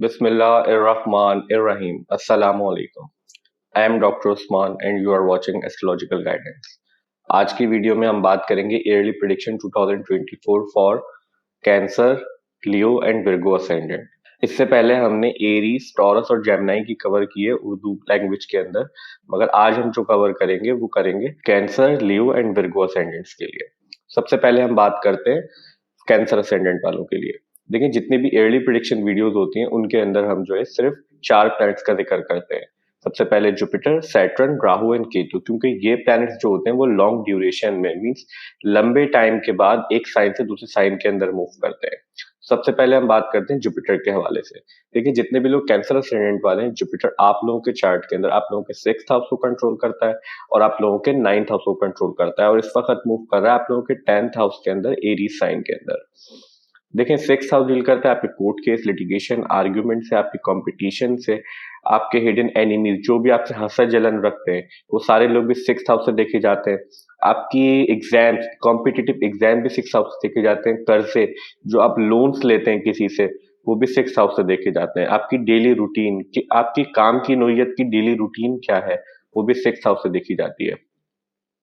Bismillahirrahmanirrahim. Assalamu alaikum. I am Dr. Usman and you are watching Astrological Guidance. आज की video में हम बात करेंगे yearly prediction 2024 for cancer, Leo and Virgo ascendant. इससे पहले हमने एरीज, टॉरस और जेमिनी की कवर की है उर्दू लैंग्वेज के अंदर, मगर आज हम जो कवर करेंगे वो करेंगे cancer, Leo and Virgo ascendants के लिए। सबसे पहले हम बात करते हैं कैंसर असेंडेंट वालों के लिए। देखिए, जितनी भी अर्ली प्रेडिक्शन वीडियोस होती हैं उनके अंदर हम जो है सिर्फ 4 प्लैनेट्स का जिक्र करते हैं। सबसे पहले Jupiter, Saturn, Rahu and Ketu, क्योंकि ये प्लैनेट्स जो होते हैं वो लॉन्ग ड्यूरेशन में मींस लंबे टाइम के बाद एक साइन से दूसरे साइन के अंदर मूव करते हैं। सबसे पहले हम बात करते हैं जुपिटर के हवाले से। देखिए, जितने भी लोग कैंसर असेंडेंट वाले हैं, जुपिटर आप लोगों के चार्ट के अंदर आप लोगों के 6th हाउस को कंट्रोल करता है और आप लोगों के 9th हाउस को कंट्रोल करता है, और इस वक्त मूव कर रहा है आप लोगों के 10th हाउस के अंदर, एरीज साइन के अंदर। देखें, 6th हाउस डील करता है आपके कोर्ट केस, लिटिगेशन, आर्ग्यूमेंट से, आपकी कंपटीशन से, आपके हिडन एनिमीज जो भी आपसे हंसा जलन रखते हैं वो सारे लोग भी 6th हाउस से देखे जाते हैं। आपकी एग्जाम, कॉम्पिटिटिव एग्जाम भी 6th हाउस से देखे जाते हैं। कर्जे जो आप लोन्स लेते हैं किसी से, वो भी 6th हाउस से देखे जाते हैं। आपकी डेली रूटीन की, आपकी काम की नोयत की डेली रूटीन क्या है, वो भी 6th हाउस से देखी जाती है।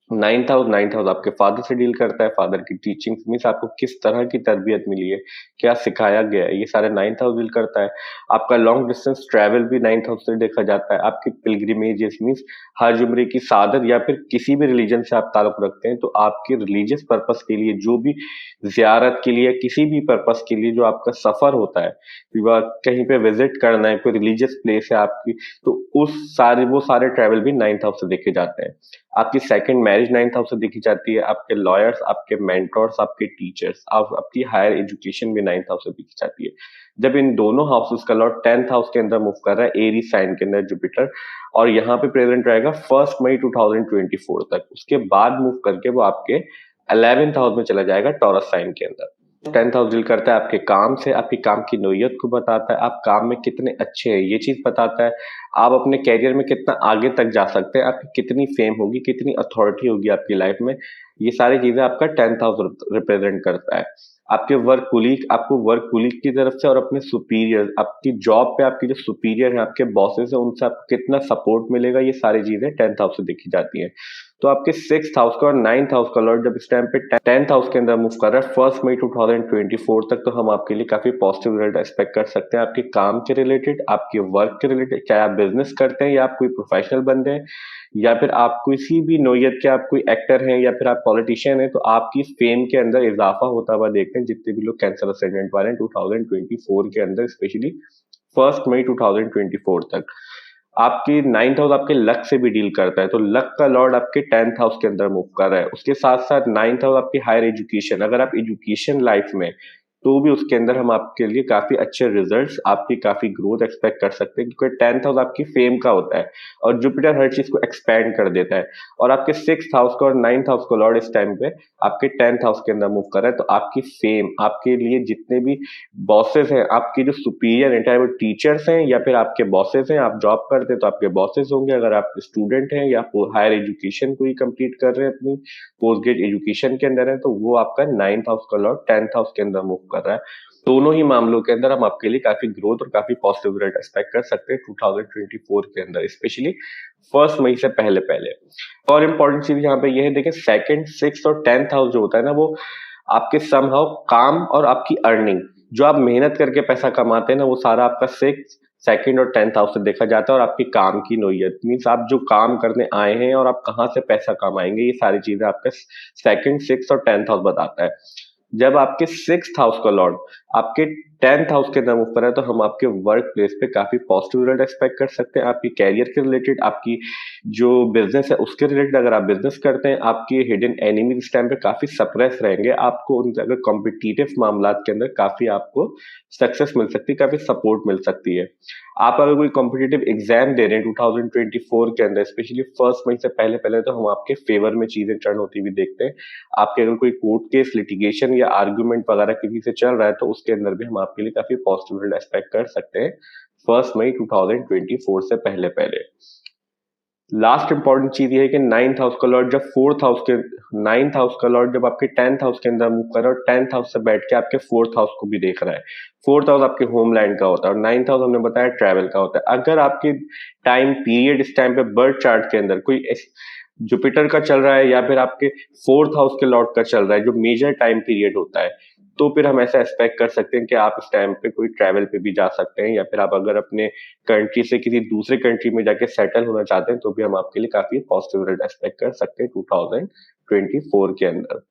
9th हाउस आपके फादर से डील करता है। फादर की टीचिंग मीन्स आपको किस तरह की तरबियत मिली है, क्या सिखाया गया है, ये सारे 9th हाउस डील करता है। आपका लॉन्ग डिस्टेंस ट्रैवल भी 9th हाउस से देखा जाता है। आपकी पिलग्रिमेजेस मीन्स हज उम्रे की सादत, या फिर किसी भी रिलीजन से आप ताल्लुक रखते हैं तो आपके रिलीजियस पर्पस के लिए जो भी जियारत के लिए, किसी भी पर्पस के लिए जो आपका सफर होता है, कहीं पे विजिट करना है, कोई रिलीजियस प्लेस है आपकी, तो वो सारे ट्रैवल भी 9th हाउस से देखे जाते हैं। आपकी सेकंड मैरिज 9th हाउस से देखी जाती है। आपके लॉयर्स, आपके मेंटोर्स, आपके टीचर्स, आपकी हायर एजुकेशन भी 9th हाउस से देखी जाती है। जब इन दोनों हाउसेस का लॉर्ड 10th हाउस के अंदर मूव कर रहा है, एरी साइन के अंदर जुपिटर, और यहाँ पे प्रेजेंट रहेगा 1 मई 2024 तक। उसके बाद मूव करके वो आपके 11th हाउस में चला जाएगा, टॉरस साइन के अंदर। 10th हाउस डील करता है आपके काम से, आपकी काम की नोयत को बताता है, आप काम में कितने अच्छे हैं ये चीज बताता है, आप अपने कैरियर में कितना आगे तक जा सकते हैं, आपकी कितनी फेम होगी, कितनी अथॉरिटी होगी आपकी लाइफ में, ये सारी चीजें आपका 10th हाउस रिप्रेजेंट करता है। आपके वर्क कुलीग, आपको वर्क कुलीग की तरफ से और अपने सुपीरियर, आपकी जॉब पे आपके जो सुपीरियर हैं, आपके बॉसेस हैं, उनसे आपको कितना सपोर्ट मिलेगा, ये सारी चीजें 10th हाउस से देखी जाती हैं। तो आपके 6th हाउस का और 9th हाउस का लॉर्ड जब इस टाइम पे 10th हाउस के अंदर मूव कर रहा है 1 मई 2024 तक, तो हम आपके लिए काफी पॉजिटिव रिजल्ट एक्सपेक्ट कर सकते हैं। आपके काम के रिलेटेड, आपके वर्क के रिलेटेड, चाहे आप बिजनेस करते हैं या आप कोई प्रोफेशनल बंदे हैं, या फिर आप किसी भी नोयत के आप कोई एक्टर हैं, या फिर आप पॉलिटिशियन हैं, तो आपकी फेम के अंदर इजाफा होता हुआ देखते हैं जितने भी लोग कैंसर असेंडेंट वाले हैं 2024 के अंदर, स्पेशली 1 मई 2024 तक। आपकी 9th हाउस आपके लक से भी डील करता है, तो लक का लॉर्ड आपके 10th हाउस के अंदर मूव कर रहा है। उसके साथ साथ 9th हाउस आपकी हायर एजुकेशन, अगर आप एजुकेशन लाइफ में, तो भी उसके अंदर हम आपके लिए काफी अच्छे रिजल्ट्स, आपकी काफी ग्रोथ एक्सपेक्ट कर सकते हैं, क्योंकि 10th हाउस आपकी फेम का होता है और जुपिटर हर चीज को एक्सपैंड कर देता है। और आपके 6th हाउस का और 9th हाउस का लॉर्ड इस टाइम पे आपके 10th हाउस के अंदर मूव कर रहा है, तो आपकी फेम, आपके लिए जितने भी बॉसेस हैं, आपके जो सुपीरियर हैं, चाहे वो टीचर्स हैं या फिर आपके बॉसेस हैं, आप जॉब करते हैं तो आपके बॉसेस होंगे, अगर आप स्टूडेंट हैं या हायर एजुकेशन को ही कंप्लीट कर रहे हैं, अपनी पोस्ट ग्रेड एजुकेशन के अंदर है, तो वो आपका 9th हाउस का लॉर्ड 10th हाउस के अंदर मूव कर रहा है। दोनों ही मामलों के अंदर हम आपके लिए काफी ग्रोथ और काफी पॉजिटिव रिजल्ट एक्सपेक्ट कर सकते हैं 2024 के अंदर, स्पेशली 1 मई से पहले पहले। और इम्पोर्टेंट चीज यहाँ पे ये है, देखिए, सेकंड, 6th और 10th हाउस जो होता है ना, वो आपके समहाउ काम और आपकी अर्निंग, जो आप मेहनत करके पैसा कमाते हैं ना, वो सारा आपका 6th, सेकंड और 10th हाउस से देखा जाता है। और आपकी काम की नोयत मीन्स आप जो काम करने आए हैं और आप कहाँ से पैसा कमाएंगे, ये सारी चीजें आपका सेकंड, 6th और 10th हाउस बताता है। जब आपके 6th हाउस का लॉर्ड आपके 10th हाउस के अंदर मूव कर रहा है, तो हम आपके वर्क प्लेस पे काफी पॉजिटिव रिजल्ट एक्सपेक्ट कर सकते हैं। आपकी कैरियर के रिलेटेड, आपकी जो बिजनेस है उसके रिलेटेड, अगर आप बिजनेस करते हैं, आपके हिडन एनिमी इस टाइम पे काफी सप्रेस रहेंगे, आपको उन अगर कॉम्पिटिटिव मामला के अंदर काफी आपको सक्सेस मिल सकती है, काफी सपोर्ट मिल सकती है। आप अगर कोई कॉम्पिटिटिव एग्जाम दे रहे हैं 2024 के अंदर, स्पेशली 1 मई से पहले पहले, तो हम आपके फेवर में चीजें टर्न होती हुई देखते हैं। आपके अगर कोई कोर्ट केस, लिटिगेशन या आर्ग्यूमेंट वगैरह किसी से चल रहा है, तो उसके अंदर भी हम आपके लिए काफी पॉजिटिव रिजल्ट एक्सपेक्ट कर सकते हैं 1 मई 2024 से पहले पहले। लास्ट इंपॉर्टेंट चीज ये है कि नाइन्थ हाउस का लॉर्ड जब फोर्थ हाउस के नाइन्थ हाउस का लॉर्ड जब आपके टेंथ हाउस के अंदर मूव कर रहा है और टेंथ हाउस से बैठ के आपके फोर्थ हाउस को भी देख रहा है। फोर्थ हाउस आपके होमलैंड का होता है और नाइन्थ हाउस हमने बताया ट्रैवल का होता है। अगर आपकी टाइम पीरियड इस टाइम पे बर्थ चार्ट के अंदर कोई जुपिटर का चल रहा है या फिर आपके फोर्थ हाउस के लॉर्ड का चल रहा है जो मेजर टाइम पीरियड होता है, तो फिर हम ऐसा एक्सपेक्ट कर सकते हैं कि आप इस टाइम पे कोई ट्रैवल पे भी जा सकते हैं या फिर आप अगर अपने कंट्री से किसी दूसरे कंट्री में जाके सेटल होना चाहते हैं तो भी हम आपके लिए काफी पॉजिटिव रिजल्ट एक्सपेक्ट कर सकते हैं 2024 के अंदर।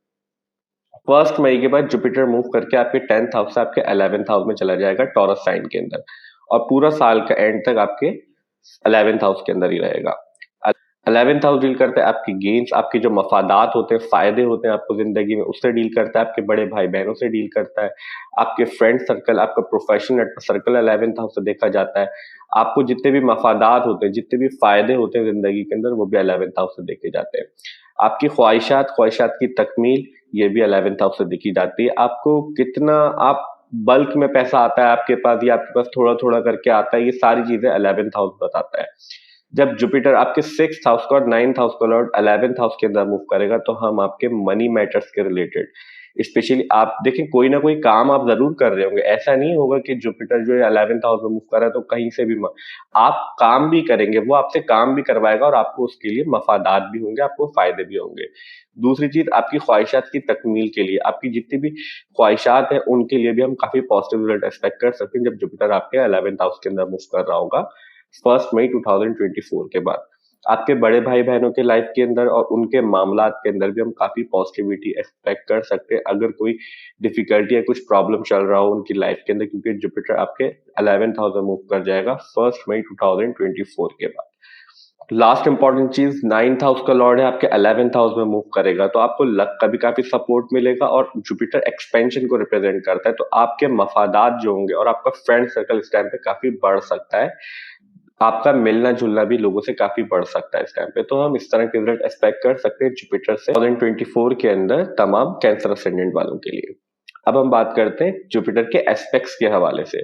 1 मई के बाद जुपिटर मूव करके आपके 10th हाउस से आपके 11th हाउस में चला जाएगा टॉरस साइन के अंदर और पूरा साल का एंड तक आपके 11th हाउस के अंदर ही रहेगा। 11th हाउस डील करता है आपकी गेन्स, आपके जो मफादात होते हैं, फायदे होते हैं आपको जिंदगी में, उससे डील करता है। आपके बड़े भाई बहनों से डील करता है, आपके फ्रेंड सर्कल, आपका प्रोफेशनल सर्कल 11th हाउस से देखा जाता है। आपको जितने भी मफादात होते हैं, जितने भी फायदे होते हैं जिंदगी के अंदर, वो भी 11th हाउस से देखे जाते हैं। आपकी ख्वाहिशात की तकमील, ये भी 11th हाउस से देखी जाती है। आपको कितना आप बल्क में पैसा आता है आपके पास या आपके पास थोड़ा थोड़ा करके आता है, ये सारी चीजें 11th हाउस बताता है। जब जुपिटर आपके 6th हाउस का और 9th हाउस का लॉर्ड 11th हाउस के अंदर मूव करेगा तो हम आपके मनी मैटर्स के रिलेटेड, स्पेशली आप देखें कोई ना कोई काम आप जरूर कर रहे होंगे। ऐसा नहीं होगा कि जुपिटर जो है 11th हाउस में मूव कर रहा है तो कहीं से भी आप काम भी करेंगे, वो आपसे काम भी करवाएगा और आपको उसके लिए मफादात भी होंगे, आपको फायदे भी होंगे। दूसरी चीज, आपकी ख्वाहिशात की तकमील के लिए, आपकी जितनी भी ख्वाहिशात है उनके लिए भी हम काफी पॉजिटिव रिजल्ट एक्सपेक्ट कर सकते हैं जब जुपिटर आपके 11th हाउस के अंदर मूव कर रहा होगा 1 मई 2024 के बाद। आपके बड़े भाई बहनों के लाइफ के अंदर और उनके मामलात के अंदर भी हम काफी पॉजिटिविटी एक्सपेक्ट कर सकते हैं अगर कोई डिफिकल्टी या कुछ प्रॉब्लम चल रहा हो उनकी लाइफ के अंदर, क्योंकि जुपिटर आपके 11th हाउस में मूव कर जाएगा 1 मई 2024 के बाद। लास्ट इंपॉर्टेंट चीज, 9th हाउस का लॉर्ड है आपके 11th हाउस में मूव करेगा तो आपको लक का भी काफी सपोर्ट मिलेगा और जुपिटर एक्सपेंशन को रिप्रेजेंट करता है तो आपके मफादात जो होंगे और आपका फ्रेंड सर्कल इस टाइम पे काफी बढ़ सकता है। आपका मिलना जुलना भी लोगों से काफी बढ़ सकता है इस टाइम पे, तो हम इस तरह के रिजल्ट एक्सपेक्ट कर सकते हैं जुपिटर से 2024 के अंदर तमाम कैंसर असेंडेंट वालों के लिए। अब हम बात करते हैं जुपिटर के एस्पेक्ट्स के हवाले से।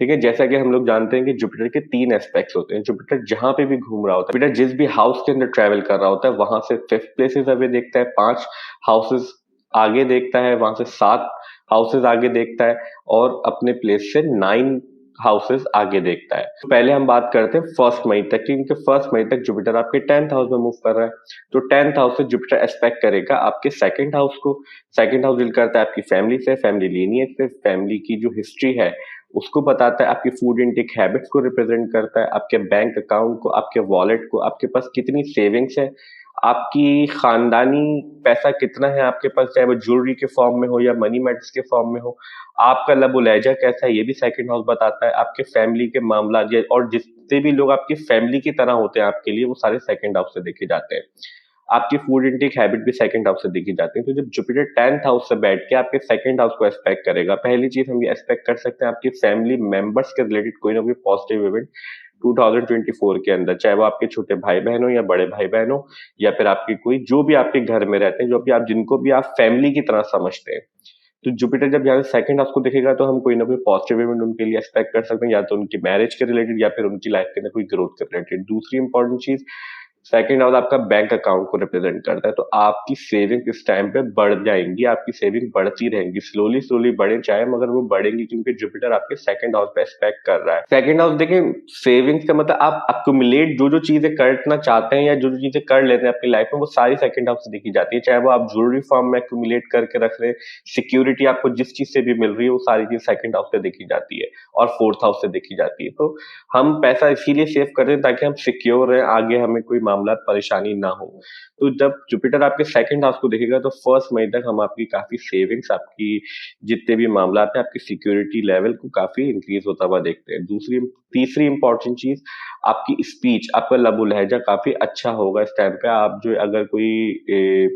ठीक है, जैसा कि हम लोग जानते हैं कि जुपिटर के 3 एस्पेक्ट्स होते हैं। जुपिटर जहां पे भी घूम रहा होता है, जुपिटर जिस भी हाउस के अंदर ट्रेवल कर रहा होता है वहां से 5th प्लेसेस अवे देखता है, 5 हाउसेस आगे देखता है, वहां से 7 हाउसेस आगे देखता है और अपने प्लेस से 9 हाउसेस आगे देखता है। तो पहले हम बात करते हैं 1 मई तक की, क्योंकि 1 मई तक जुपिटर आपके 10th हाउस में मूव कर रहा है तो 10th हाउस से जुपिटर एस्पेक्ट करेगा आपके 2nd हाउस को। 2nd हाउस डील करता है आपकी फैमिली से, फैमिली लीनिएज से, फैमिली की जो हिस्ट्री है उसको बताता है, आपकी फूड इनटेक हैबिट्स को रिप्रेजेंट करता है, आपके बैंक अकाउंट को, आपके वॉलेट को, आपके पास कितनी सेविंग्स है, आपकी खानदानी पैसा कितना है आपके पास, चाहे वो ज्वेलरी के फॉर्म में हो या मनी मैटर्स के फॉर्म में हो, आपका लबो लहजा कैसा है ये भी 2nd हाउस बताता है, आपके फैमिली के मामला और जितने भी लोग आपकी फैमिली की तरह होते हैं आपके लिए वो सारे 2nd हाउस से देखे जाते हैं। आपकी फूड इंटेक हैबिट भी 2nd हाउस से देखी जाती है। तो जब जुपिटर 10th हाउस से बैठ के आपके 2nd हाउस को एक्सपेक्ट करेगा, पहली चीज हम ये एक्सपेक्ट कर सकते हैं आपकी फैमिली मेंबर्स के रिलेटेड कोई ना कोई पॉजिटिव इवेंट 2024 के अंदर, चाहे वो आपके छोटे भाई बहन हो या बड़े भाई बहन हो या फिर आपकी कोई जो भी आपके घर में रहते हैं, जो भी आप जिनको भी आप फैमिली की तरह समझते हैं। तो जुपिटर जब यहाँ से 2nd हाउस को देखेगा तो हम कोई ना कोई पॉजिटिव इवेंट उनके लिए एक्सपेक्ट कर सकते हैं, या तो उनकी मैरिज के रिलेटेड या फिर उनकी लाइफ के अंदर कोई ग्रोथ के रिलेटेड। दूसरी इंपॉर्टेंट चीज, 2nd हाउस आपका बैंक अकाउंट को रिप्रेजेंट करता है तो आपकी सेविंग इस टाइम पे बढ़ जाएंगी, आपकी सेविंग बढ़ती रहेंगी, स्लोली स्लोली बढ़े चाहे मगर वो बढ़ेंगी क्योंकि जुपिटर आपके 2nd हाउस पे एक्सपेक्ट कर रहा है। 2nd हाउस देखें, सेविंग्स का मतलब आप अक्यूमुलेट जो जो चीजें करना चाहते हैं या जो जो चीजें कर लेते हैं अपनी लाइफ में वो सारी 2nd हाउस से देखी जाती है, चाहे वो आप ज्वेलरी फॉर्म में अक्यूमुलेट करके रख रहे हैं, सिक्योरिटी आपको जिस चीज से भी मिल रही है वो सारी चीज 2nd हाउस से देखी जाती है और 4th हाउस से देखी जाती है। तो हम पैसा इसीलिए सेव कर रहे हैं ताकि हम सिक्योर रहें, आगे हमें कोई मामला परेशानी ना हो। तो जब जुपिटर आपके 2nd हाउस को देखेगा तो 1 मई तक हम आपकी काफी सेविंग्स, आपकी जितने भी मामला है, आपकी सिक्योरिटी लेवल को काफी इंक्रीज होता हुआ देखते हैं। तीसरी इंपॉर्टेंट चीज, आपकी स्पीच, आपका लबो लहजा काफी अच्छा होगा इस टाइम पे। आप जो अगर कोई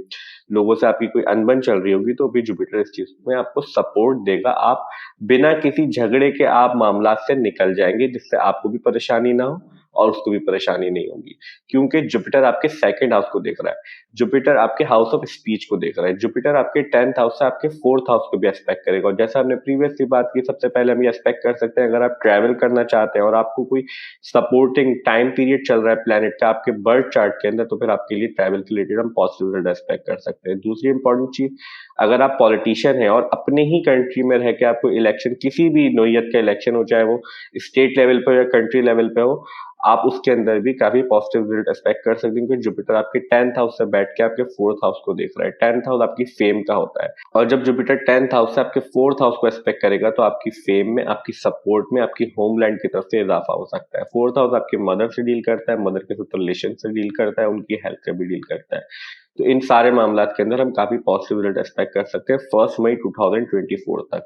लोगों से आपकी कोई अनबन चल रही होगी तो भी जुपिटर इस चीज में आपको सपोर्ट देगा, आप बिना किसी झगड़े के आप मामला से निकल जाएंगे जिससे आपको भी परेशानी ना हो और उसको भी परेशानी नहीं होगी, क्योंकि जुपिटर आपके सेकंड हाउस को देख रहा है, जुपिटर आपके हाउस ऑफ स्पीच को देख रहा है, जुपिटर आपके 10th हाउस से आपके 4th हाउस को भी एस्पेक्ट करेगा। और जैसा हमने प्रीवियसली बात की, सबसे पहले हम ये एस्पेक्ट कर सकते हैं अगर आप ट्रैवल करना चाहते हैं और आपको कोई सपोर्टिंग टाइम पीरियड चल रहा है प्लेनेट का आपके बर्थ चार्ट के अंदर, तो फिर आपके लिए ट्रैवल के रिलेटेड हम पॉजिटिव रिजल्ट एक्सपेक्ट कर सकते हैं। दूसरी इंपॉर्टेंट चीज, अगर आप पॉलिटिशियन हैं और अपने ही कंट्री में रह के आपको इलेक्शन, किसी भी नोयत का इलेक्शन हो, चाहे वो स्टेट लेवल पे या कंट्री लेवल पे हो, आप उसके अंदर भी काफी पॉजिटिव रिजल्ट एक्सपेक्ट कर सकते हैं, क्योंकि जुपिटर आपके 10th हाउस से बैठ के आपके 4th हाउस को देख रहा है। 10th हाउस आपकी फेम का होता है, और जब जुपिटर 10th हाउस से आपके 4th हाउस को एक्सपेक्ट करेगा तो आपकी फेम में, आपकी सपोर्ट में, आपकी होमलैंड की तरफ से इजाफा हो सकता है। 4th हाउस आपके मदर से डील करता है, मदर के साथ रिलेशन से डील करता है, उनकी हेल्थ से भी डील करता है। तो इन सारे मामला के अंदर हम काफी पॉजिटिव रिजल्ट एक्सपेक्ट कर सकते हैं 1 मई 2024 तक।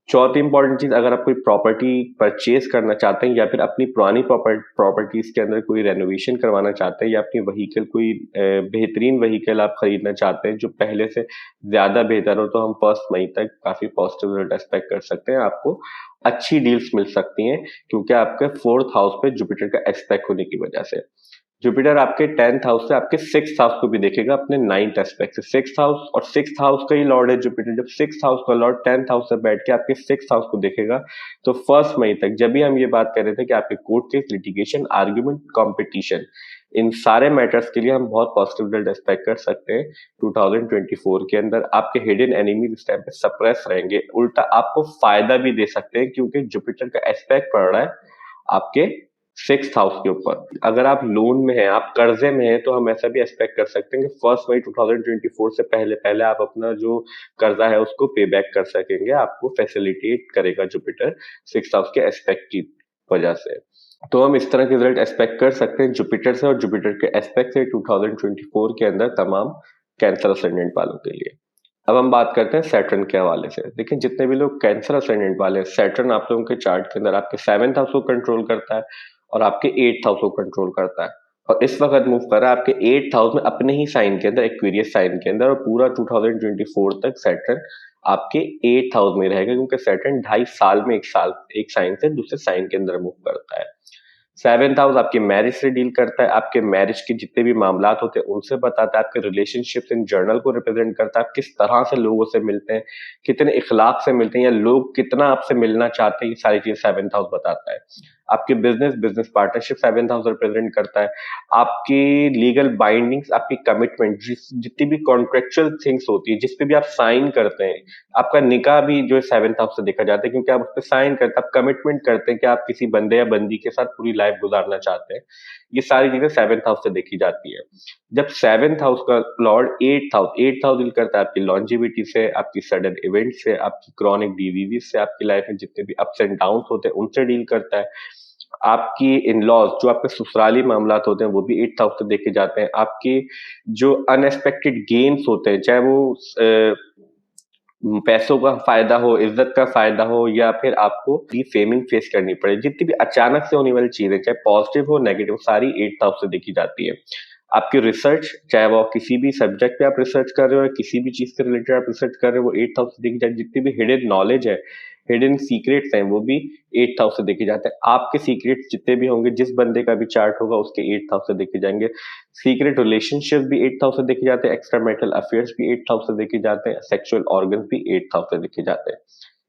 चौथी इंपॉर्टेंट चीज, अगर आप कोई प्रॉपर्टी परचेज करना चाहते हैं या फिर अपनी पुरानी प्रॉपर्टीज के अंदर कोई रेनोवेशन करवाना चाहते हैं, या अपनी व्हीकल कोई बेहतरीन व्हीकल आप खरीदना चाहते हैं जो पहले से ज्यादा बेहतर हो, तो हम 1 मई तक काफी पॉजिटिव रिजल्ट एक्सपेक्ट कर सकते हैं। आपको अच्छी डील्स मिल सकती हैं, क्योंकि आपके 4th हाउस पे जुपिटर का एस्पेक्ट होने की वजह से। जुपिटर आपके 10th हाउस से आपके 6th हाउस को भी देखेगा अपने 9th एस्पेक्ट से। 6th हाउस और 6th हाउस का ही लॉर्ड है जुपिटर। जब 6th हाउस का लॉर्ड 10th हाउस से बैठ के आपके 6th हाउस को देखेगा, तो 1 मई तक, जब भी हम ये बात कर रहे थे कि आपके court case, litigation, argument, competition, इन सारे मैटर्स के लिए हम बहुत पॉजिटिव रिजल्ट एक्सपेक्ट कर सकते हैं 2024 के अंदर। आपके हिडन एनिमी इस टाइम पे सप्रेस रहेंगे, उल्टा आपको फायदा भी दे सकते हैं, क्योंकि जुपिटर का एस्पेक्ट पड़ रहा है आपके 6th हाउस के ऊपर। अगर आप लोन में हैं, आप कर्जे में हैं, तो हम ऐसा भी एक्सपेक्ट कर सकते हैं कि 1 मई 2024 से पहले पहले आप अपना जो कर्जा है उसको पे बैक कर सकेंगे। आपको फैसिलिटेट करेगा जुपिटर 6th हाउस के एस्पेक्ट की वजह से। तो हम इस तरह के रिजल्ट एक्सपेक्ट कर सकते हैं जुपिटर से, और जुपिटर के एस्पेक्ट से 2024 के अंदर तमाम कैंसर असेंडेंट वालों के लिए। अब हम बात करते हैं सैटर्न के हवाले से। देखिए, जितने भी लोग कैंसर असेंडेंट वाले हैं, सैटर्न आप लोगों के चार्ट के अंदर आपके 7th हाउस को कंट्रोल करता है और आपके 8th हाउस को कंट्रोल करता है, और इस वक्त मूव कर रहा है आपके 8th हाउस में अपने ही साइन के अंदर, एक्वेरियस साइन के अंदर, और पूरा 2024 तक सैटर्न आपके 8th हाउस में रहेगा, क्योंकि सैटर्न 2.5 साल में एक साइन से दूसरे साइन के अंदर मूव करता है। 7th हाउस आपके मैरिज से डील करता है, आपके मैरिज के जितने भी मामला होते हैं उनसे बताता है, आपके रिलेशनशिप इन जर्नल को रिप्रेजेंट करता है, आप किस तरह से लोगों से मिलते हैं, कितने इखलाक से मिलते हैं, या लोग कितना आपसे मिलना चाहते हैं, ये सारी चीज 7th हाउस बताता है। आपके business partnership 7th house represent करता है, आपकी लीगल बाइंडिंग्स, आपकी कमिटमेंट, जितनी भी कॉन्ट्रेक्चुअल थिंग्स होती है, जिस पे भी आप साइन करते हैं, आपका निकाह भी जो है 7th हाउस से देखा जाता है, क्योंकि आप उस पर साइन करते हैं, आप कमिटमेंट करते हैं कि आप किसी बंदे या बंदी के साथ पूरी लाइफ गुजारना चाहते हैं। ये सारी चीजें 7th हाउस से देखी जाती है। जब 7th हाउस का लॉर्ड 8th हाउस डील करता है आपकी लॉन्जिविटी से, आपकी सडन इवेंट से, आपकी क्रॉनिक डिजीज से, आपकी लाइफ में जितने भी अप्स एंड डाउन होते हैं उनसे डील करता है। आपकी इन लॉज, जो आपके ससुराली मामला होते हैं, वो भी 8th हाउस से देखे जाते हैं। आपके जो अनएक्सपेक्टेड गेन्स होते हैं, चाहे वो पैसों का फायदा हो, इज्जत का फायदा हो, या फिर आपको भी फेमिंग फेस करनी पड़े, जितनी भी अचानक से होने वाली चीजें, चाहे पॉजिटिव हो नेगेटिव, सारी 8th हाउस से देखी जाती है। आपकी रिसर्च, चाहे वो किसी भी सब्जेक्ट पे आप रिसर्च कर रहे हो या किसी भी चीज के रिलेटेड आप रिसर्च कर रहे हो, वो 8th हाउस से देखी जाती है। जितनी भी हिडन नॉलेज है, हिडन सीक्रेट्स हैं, वो भी 8th हाउस से देखे जाते हैं। आपके सीक्रेट्स जितने भी होंगे, जिस बंदे का भी चार्ट होगा, उसके 8th हाउस से देखे जाएंगे। सीक्रेट रिलेशनशिप भी 8th हाउस से देखे जाते हैं, एक्स्ट्रा मैरिटल अफेयर्स भी 8th हाउस से देखे जाते हैं, सेक्सुअल ऑर्गन भी 8th हाउस से देखे जाते हैं।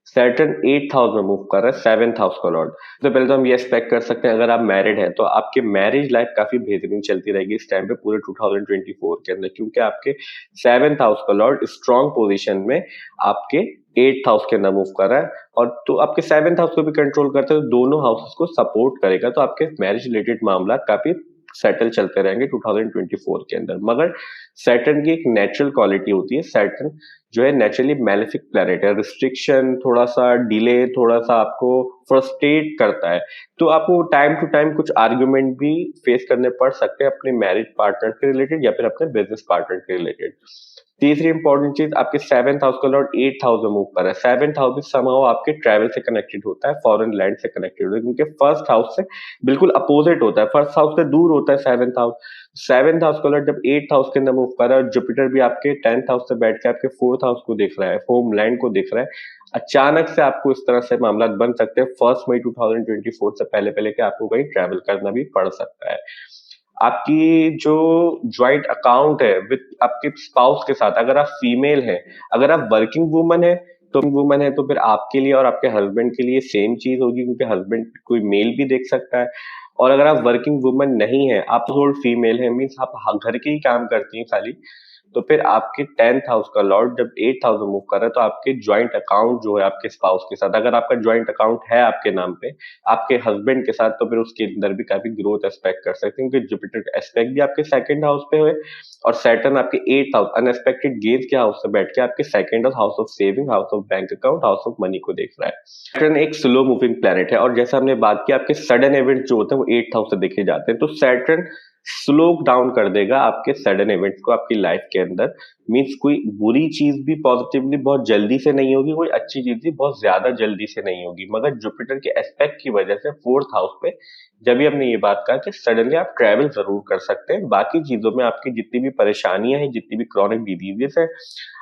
सैटर्न 8th हाउस में मूव कर रहा है, 7th हाउस का लॉर्ड। तो पहले तो हम ये एक्सपेक्ट कर सकते हैं, अगर आप मैरिड हैं तो आपकी मैरिज लाइफ काफी बेहतरीन चलती रहेगी इस टाइम पे, पूरे 2024 के अंदर, क्योंकि आपके 7th हाउस का लॉर्ड स्ट्रॉन्ग पोजीशन में आपके 8th हाउस के अंदर मूव कर रहा है, और तो आपके 7th हाउस को भी कंट्रोल करता है, तो दोनों हाउसेस को सपोर्ट करेगा। तो आपके मैरिज रिलेटेड मामला काफी सेटल चलते रहेंगे 2024 के अंदर। मगर सैटर्न की एक नेचुरल क्वालिटी होती है, सैटर्न जो है नेचुरली मैलेफिक प्लैनेट है, रिस्ट्रिक्शन, थोड़ा सा डिले, थोड़ा सा आपको फ्रस्ट्रेट करता है, तो आपको टाइम टू टाइम कुछ आर्ग्यूमेंट भी फेस करने पड़ सकते हैं अपने मैरिज पार्टनर के रिलेटेड या फिर अपने बिजनेस पार्टनर के रिलेटेड। तीसरी इंपॉर्टेंट चीज, आपके 7th हाउस का लॉर्ड 8th हाउस में मूव कर रहा है। 7th हाउस भी समहाउ आपके ट्रैवल से कनेक्टेड होता है, फॉरेन लैंड से कनेक्टेड होता है, क्योंकि फर्स्ट हाउस से बिल्कुल अपोजिट होता है, फर्स्ट हाउस से दूर होता है 7th हाउस। 7th हाउस का लॉर्ड जब 8th हाउस के अंदर मूव कर रहा है, और जुपिटर भी आपके 10th हाउस से बैठ के आपके 4th हाउस को देख रहा है, होम लैंड को देख रहा है, अचानक से आपको इस तरह से मामला बन सकते हैं 1 मई 2024 से पहले पहले कि आपको कहीं ट्रैवल करना भी पड़ सकता है। आपकी जो ज्वाइंट अकाउंट है विद आपके स्पाउस के साथ, अगर आप फीमेल हैं, अगर आप वर्किंग वूमन है तो फिर आपके लिए और आपके हस्बैंड के लिए सेम चीज होगी, क्योंकि हस्बैंड कोई मेल भी देख सकता है। और अगर आप वर्किंग वुमन नहीं है, आप होल्ड फीमेल है, मीन्स आप घर के ही काम करती हैं खाली, तो फिर आपके 10th हाउस का लॉर्ड जब 8th हाउस में मूव कर रहा है तो आपके ज्वाइंट अकाउंट जो है आपके स्पाउस के साथ, अगर आपका ज्वाइंट अकाउंट है आपके नाम पे आपके हस्बैंड के साथ, तो फिर उसके अंदर भी काफी ग्रोथ एक्सपेक्ट कर सकते हैं, क्योंकि जुपिटर एस्पेक्ट भी आपके सेकंड हाउस पे हुए और सैटर्न आपके 8th हाउस अनएक्सपेक्टेड गेन्स के हाउस से बैठ के आपके second house of saving, house of bank account, house of money को देख रहा है। सैटर्न एक स्लो मूविंग प्लेनेट है और जैसा हमने बात की आपके सडन इवेंट जो होते हैं वो 8th हाउस से देखे जाते हैं, तो सैटर्न स्लो डाउन कर देगा आपके सडन इवेंट्स को आपकी लाइफ के अंदर। मीन्स कोई बुरी चीज भी पॉजिटिवली बहुत जल्दी से नहीं होगी, कोई अच्छी चीज भी बहुत ज्यादा जल्दी से नहीं होगी, मगर जुपिटर के एस्पेक्ट की वजह से 4th हाउस पे जब भी हमने ये बात कहा कि सडनली आप ट्रैवल जरूर कर सकते हैं, बाकी चीजों में आपकी जितनी भी परेशानियां हैं, जितनी भी क्रॉनिक डिजीजेस है,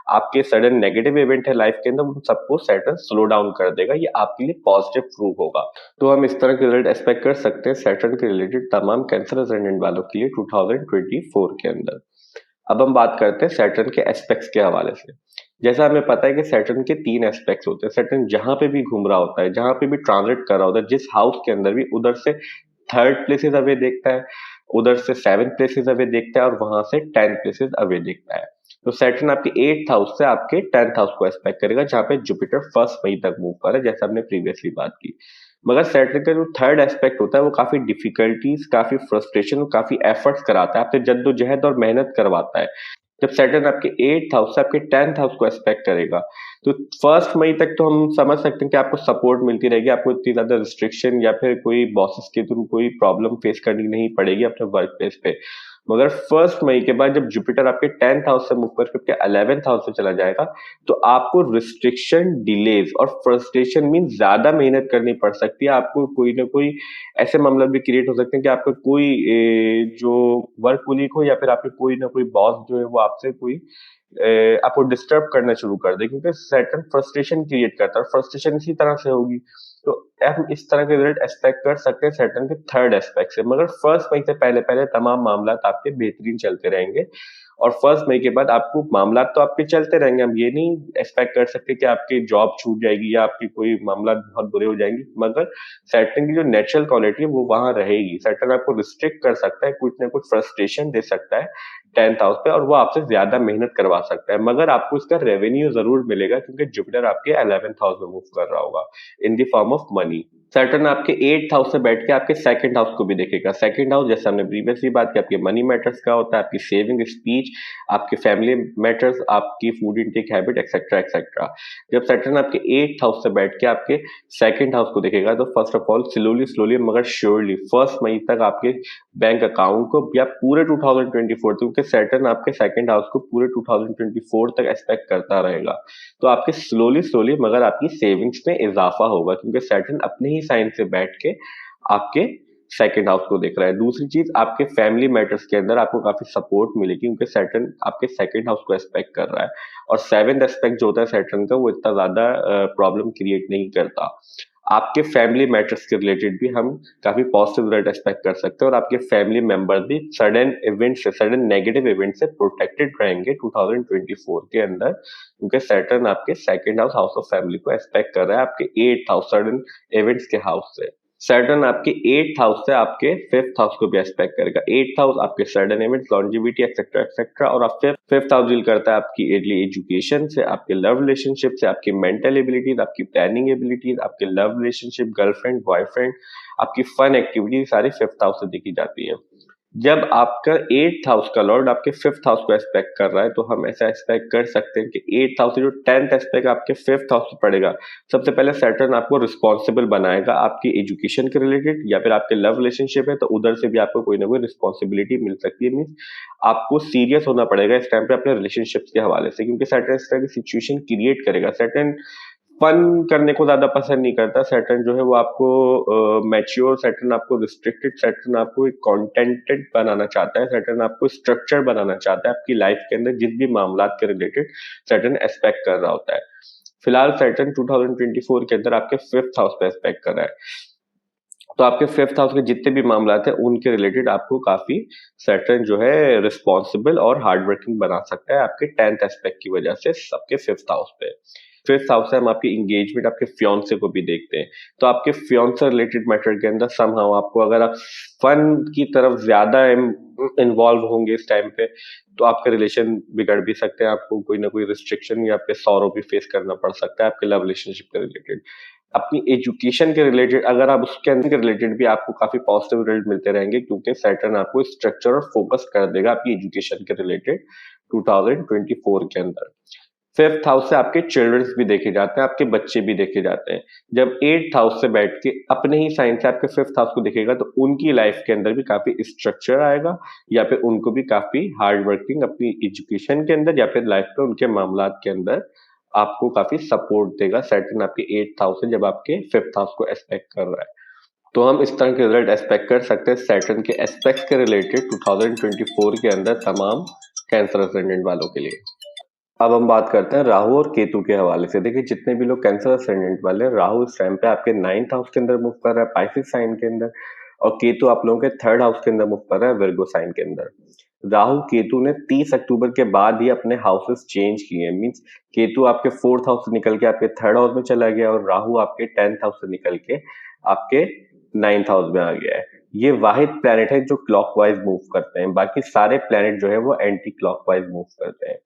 आपके सडन नेगेटिव इवेंट है लाइफ के अंदर, उन सबको सैटर्न स्लो डाउन कर देगा, ये आपके लिए पॉजिटिव प्रूव होगा। तो हम इस तरह के रिजल्ट एक्सपेक्ट कर सकते हैं सैटर्न के रिलेटेड तमाम कैंसर असेंडेंट वालों के लिए 2024 के अंदर। अब हम बात करते हैं सैटर्न के एस्पेक्ट्स के हवाले से। जैसा हमें पता है कि सैटर्न के 3 एस्पेक्ट्स होते हैं। सैटर्न जहां पे भी घूम रहा होता है, जहां पे भी ट्रांजिट कर रहा होता है, जिस हाउस के अंदर भी, उधर से 3rd प्लेसेस अवे देखता है, उधर से 7th प्लेसेस अवे देखता है और वहां से 10 प्लेसेस अवे देखता है। तो सैटर्न आपके 8th हाउस से आपके 10th हाउस को एस्पेक्ट करेगा, जहां पे जुपिटर 1 मई तक मूव कर है, जैसा हमने प्रीवियसली बात की। मगर सैटर्न का जो 3rd एस्पेक्ट होता है वो काफी डिफिकल्टीज, काफी फ्रस्ट्रेशन, काफी एफर्ट्स कराता है, आपसे जद्दोजहद और मेहनत करवाता है। जब सैटर्न आपके 8th हाउस से आपके 10th हाउस को एस्पेक्ट करेगा, तो 1 मई तक तो हम समझ सकते हैं कि आपको सपोर्ट मिलती रहेगी, आपको इतनी ज्यादा रिस्ट्रिक्शन या फिर कोई बॉसेस के थ्रू कोई प्रॉब्लम फेस करनी नहीं पड़ेगी अपने वर्क प्लेस पे। मगर 1 मई के बाद जब जुपिटर आपके 10th हाउस से मूव करके आपके 11th हाउस में चला जाएगा, तो आपको रिस्ट्रिक्शन, डिलेज और फ्रस्ट्रेशन मीन ज्यादा मेहनत करनी पड़ सकती है, आपको कोई ना कोई ऐसे मामला भी क्रिएट हो सकते हैं कि आपका कोई जो वर्क कोलीग हो या फिर आपके कोई ना कोई बॉस जो है वो आपसे कोई आपको डिस्टर्ब करना शुरू कर दे, क्योंकि सैटर्न फ्रस्ट्रेशन क्रिएट करता है, फ्रस्ट्रेशन इसी तरह से होगी। तो हम इस तरह के रिजल्ट एक्सपेक्ट कर सकते हैं सैटर्न के 3rd एस्पेक्ट से, मगर 1 मई से पहले पहले तमाम मामला आपके बेहतरीन चलते रहेंगे और 1 मई के बाद आपको मामला तो आपके चलते रहेंगे। हम ये नहीं एक्सपेक्ट कर सकते कि आपकी जॉब छूट जाएगी या आपकी कोई मामला बहुत बुरे हो जाएंगे, मगर सैटर्न की जो नेचुरल क्वालिटी है वो वहां रहेगी। सैटर्न आपको रिस्ट्रिक्ट कर सकता है, कुछ ना कुछ फ्रस्ट्रेशन दे सकता है 10th हाउस पे और वो आपसे ज्यादा मेहनत करवा सकता है, मगर आपको इसका रेवेन्यू जरूर मिलेगा, क्योंकि जुपिटर आपके 11th हाउस में मूव कर रहा होगा in the form of money. Saturn आपके 8th हाउस से बैठ के आपके सेकंड हाउस को भी देखेगा। सेकंड हाउस जैसे हमने प्रीवियसली बात की, आपके मनी मैटर्स का होता है, आपकी सेविंग, स्पीच, आपके फैमिली मैटर्स, आपकी food intake habit, etcetera etcetera. जब सैटर्न आपके 8th हाउस से बैठ के आपके सेकंड हाउस को देखेगा, तो first of all slowly slowly मगर श्योरली 1 मई तक आपके बैंक अकाउंट को या पूरे 2024 तक, क्योंकि सैटर्न आपके सेकंड हाउस को पूरे 2024 तक एक्सपेक्ट करता रहेगा, तो आपके स्लोली स्लोली मगर आपकी सेविंग्स में इजाफा होगा, क्योंकि सैटर्न अपने ही साइन से बैठ के आपके सेकंड हाउस को देख रहा है। दूसरी चीज, आपके फैमिली मैटर्स के अंदर आपको काफी सपोर्ट मिलेगी, क्योंकि सैटर्न आपके सेकंड हाउस को एक्सपेक्ट कर रहा है और 7th एस्पेक्ट जो होता है सैटर्न का वो इतना ज्यादा प्रॉब्लम क्रिएट नहीं करता। आपके फैमिली मैटर्स के रिलेटेड भी हम काफी पॉजिटिव रिजल्ट एक्सपेक्ट कर सकते हैं और आपके फैमिली मेंबर भी सडन इवेंट से, सडन नेगेटिव इवेंट से प्रोटेक्टेड रहेंगे 2024 के अंदर, क्योंकि सैटर्न आपके second house, house of family को एक्सपेक्ट कर रहा है आपके 8th हाउस, सडन इवेंट्स के हाउस से। सैटर्न आपके 8th हाउस से आपके 5th हाउस को भी एक्सपेक्ट करेगा। 8th हाउस आपके sudden events, longevity, etcetera etcetera, और आप फिफ्थ हाउस डील करता है आपकी अर्ली एजुकेशन से, आपके लव रिलेशनशिप से, आपकी मेंटल एबिलिटीज, आपकी प्लानिंग एबिलिटीज, आपके लव रिलेशनशिप, गर्लफ्रेंड, बॉयफ्रेंड, आपकी फन एक्टिविटीज सारी 5th हाउस से देखी जाती है। जब आपका 8th हाउस का लॉर्ड आपके 5th हाउस को एक्सपेक्ट कर रहा है, तो हम ऐसा एक्सपेक्ट कर सकते हैं कि 8th हाउस से जो 10th एस्पेक्ट आपके 5th हाउस में पड़ेगा, सबसे पहले सैटर्न आपको रिस्पॉन्सिबल बनाएगा आपकी एजुकेशन के रिलेटेड, या फिर आपके लव रिलेशनशिप है तो उधर से भी आपको कोई ना कोई रिस्पॉन्सिबिलिटी मिल सकती है। मीन्स आपको सीरियस होना पड़ेगा इस टाइम पे अपने रिलेशनशिप के हवाले से, क्योंकि सैटर्न इस तरह की सिचुएशन क्रिएट करेगा। सैटर्न फन करने को ज्यादा पसंद नहीं करता। सैटर्न जो है वो आपको मैच्योर, सैटर्न आपको रिस्ट्रिक्टेड, सैटर्न आपको एक कॉन्टेंटेड बनाना चाहता है, सैटर्न आपको स्ट्रक्चर बनाना चाहता है आपकी लाइफ के अंदर, जिस भी मामला के रिलेटेड सैटर्न एक्सपेक्ट कर रहा होता है। फिलहाल सैटर्न 2024 के अंदर आपके 5th हाउस पे एस्पेक्ट कर रहा है, तो आपके 5th हाउस के जितने भी मामलात हैं उनके रिलेटेड आपको काफी सैटर्न जो है रिस्पॉन्सिबल और हार्ड वर्किंग बना सकता है आपके 10th एस्पेक्ट की वजह से आपके 5th हाउस पे। 5th हाउस से हम आपकी एंगेजमेंट, आपके फियांसे को भी देखते हैं, तो आपके फियांसे रिलेटेड मैटर के अंदर समहाउ आपको, अगर आप फन की तरफ ज्यादा इन्वॉल्व होंगे इस टाइम पे, तो आपके रिलेशन बिगड़ भी सकते हैं, आपको कोई ना कोई रिस्ट्रिक्शन या आपके सॉरो भी फेस करना पड़ सकता है आपके लव रिलेशनशिप के रिलेटेड। अपनी एजुकेशन के रिलेटेड अगर आप उसके अंदर के रिलेटेड भी आपको काफी पॉजिटिव रिजल्ट मिलते रहेंगे, क्योंकि सैटर्न आपको स्ट्रक्चर और फोकस कर देगा आपकी एजुकेशन के रिलेटेड 2024 के अंदर। 5th हाउस से आपके चिल्ड्रंस भी देखे जाते हैं, आपके बच्चे भी देखे जाते हैं। जब 8th हाउस से बैठ के अपने ही साइन से आपके 5th हाउस को देखेगा, तो उनकी लाइफ के अंदर भी काफी स्ट्रक्चर आएगा, या फिर उनको भी काफी हार्ड वर्किंग अपनी एजुकेशन के अंदर या फिर लाइफ में उनके मामलात के अंदर आपको काफी सपोर्ट देगा। सैटर्न आपके 8th हाउस से जब आपके 5th हाउस को एस्पेक्ट कर रहा है, तो हम इस तरह के रिजल्ट एक्सपेक्ट कर सकते हैं सैटर्न के एस्पेक्ट के रिलेटेड 2024 के अंदर तमाम कैंसर असेंडेंट वालों के लिए। अब हम बात करते हैं राहु और केतु के हवाले से। देखिए, जितने भी लोग कैंसर असेंडेंट वाले हैं, राहु इस टाइम पे आपके 9th हाउस के अंदर मूव कर रहा है पाइसेस साइन के अंदर, और केतु आप लोगों के 3rd हाउस के अंदर मूव कर रहा है विर्गो साइन के अंदर। राहु केतु ने 30 अक्टूबर के बाद ही अपने हाउसेस चेंज किए, मींस केतु आपके 4th हाउस से निकल के आपके 3rd हाउस में चला गया और राहु आपके 10th हाउस से निकल के आपके 9th हाउस में आ गया है। ये वाहिद प्लैनेट है जो क्लॉकवाइज मूव करते हैं, बाकी सारे प्लैनेट जो है वो एंटी क्लॉकवाइज मूव करते हैं।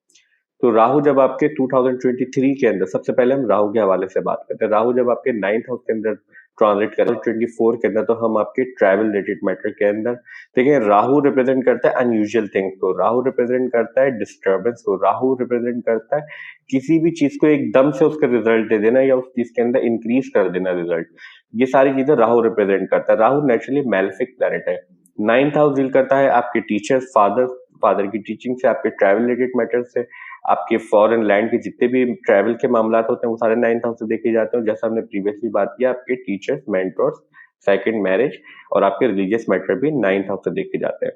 तो राहु जब आपके 2023 के अंदर, सबसे पहले हम राहु के हवाले से बात करते हैं। राहु जब आपके 9th हाउस के अंदर ट्रांजिट कर 24 के अंदर, तो हम आपके ट्रैवल रिलेटेड मैटर के अंदर देखिए, राहु रिप्रेजेंट करता है अनयूजुअल थिंग्स को, राहु रिप्रेजेंट करता है डिस्टर्बेंस को, राहु रिप्रेजेंट करता है किसी भी चीज को एकदम से उसका रिजल्ट दे देना या उस चीज के अंदर इंक्रीज कर देना रिजल्ट। ये सारी चीजें राहु रिप्रेजेंट करता है। राहु नेचुरली मैलेफिक प्लैनेट है। 9th हाउस डील करता है आपके टीचर्स, फादर की टीचिंग से, आपके ट्रैवल रिलेटेड मैटर से, आपके फॉरेन लैंड के जितने भी ट्रैवल के मामलात होते हैं वो सारे 9th हाउस से देखे जाते हैं। जैसा हमने प्रीवियसली बात किया, आपके टीचर्स, मेंटर्स, सेकंड मैरिज और आपके रिलीजियस मैटर भी 9th हाउस से देखे जाते हैं।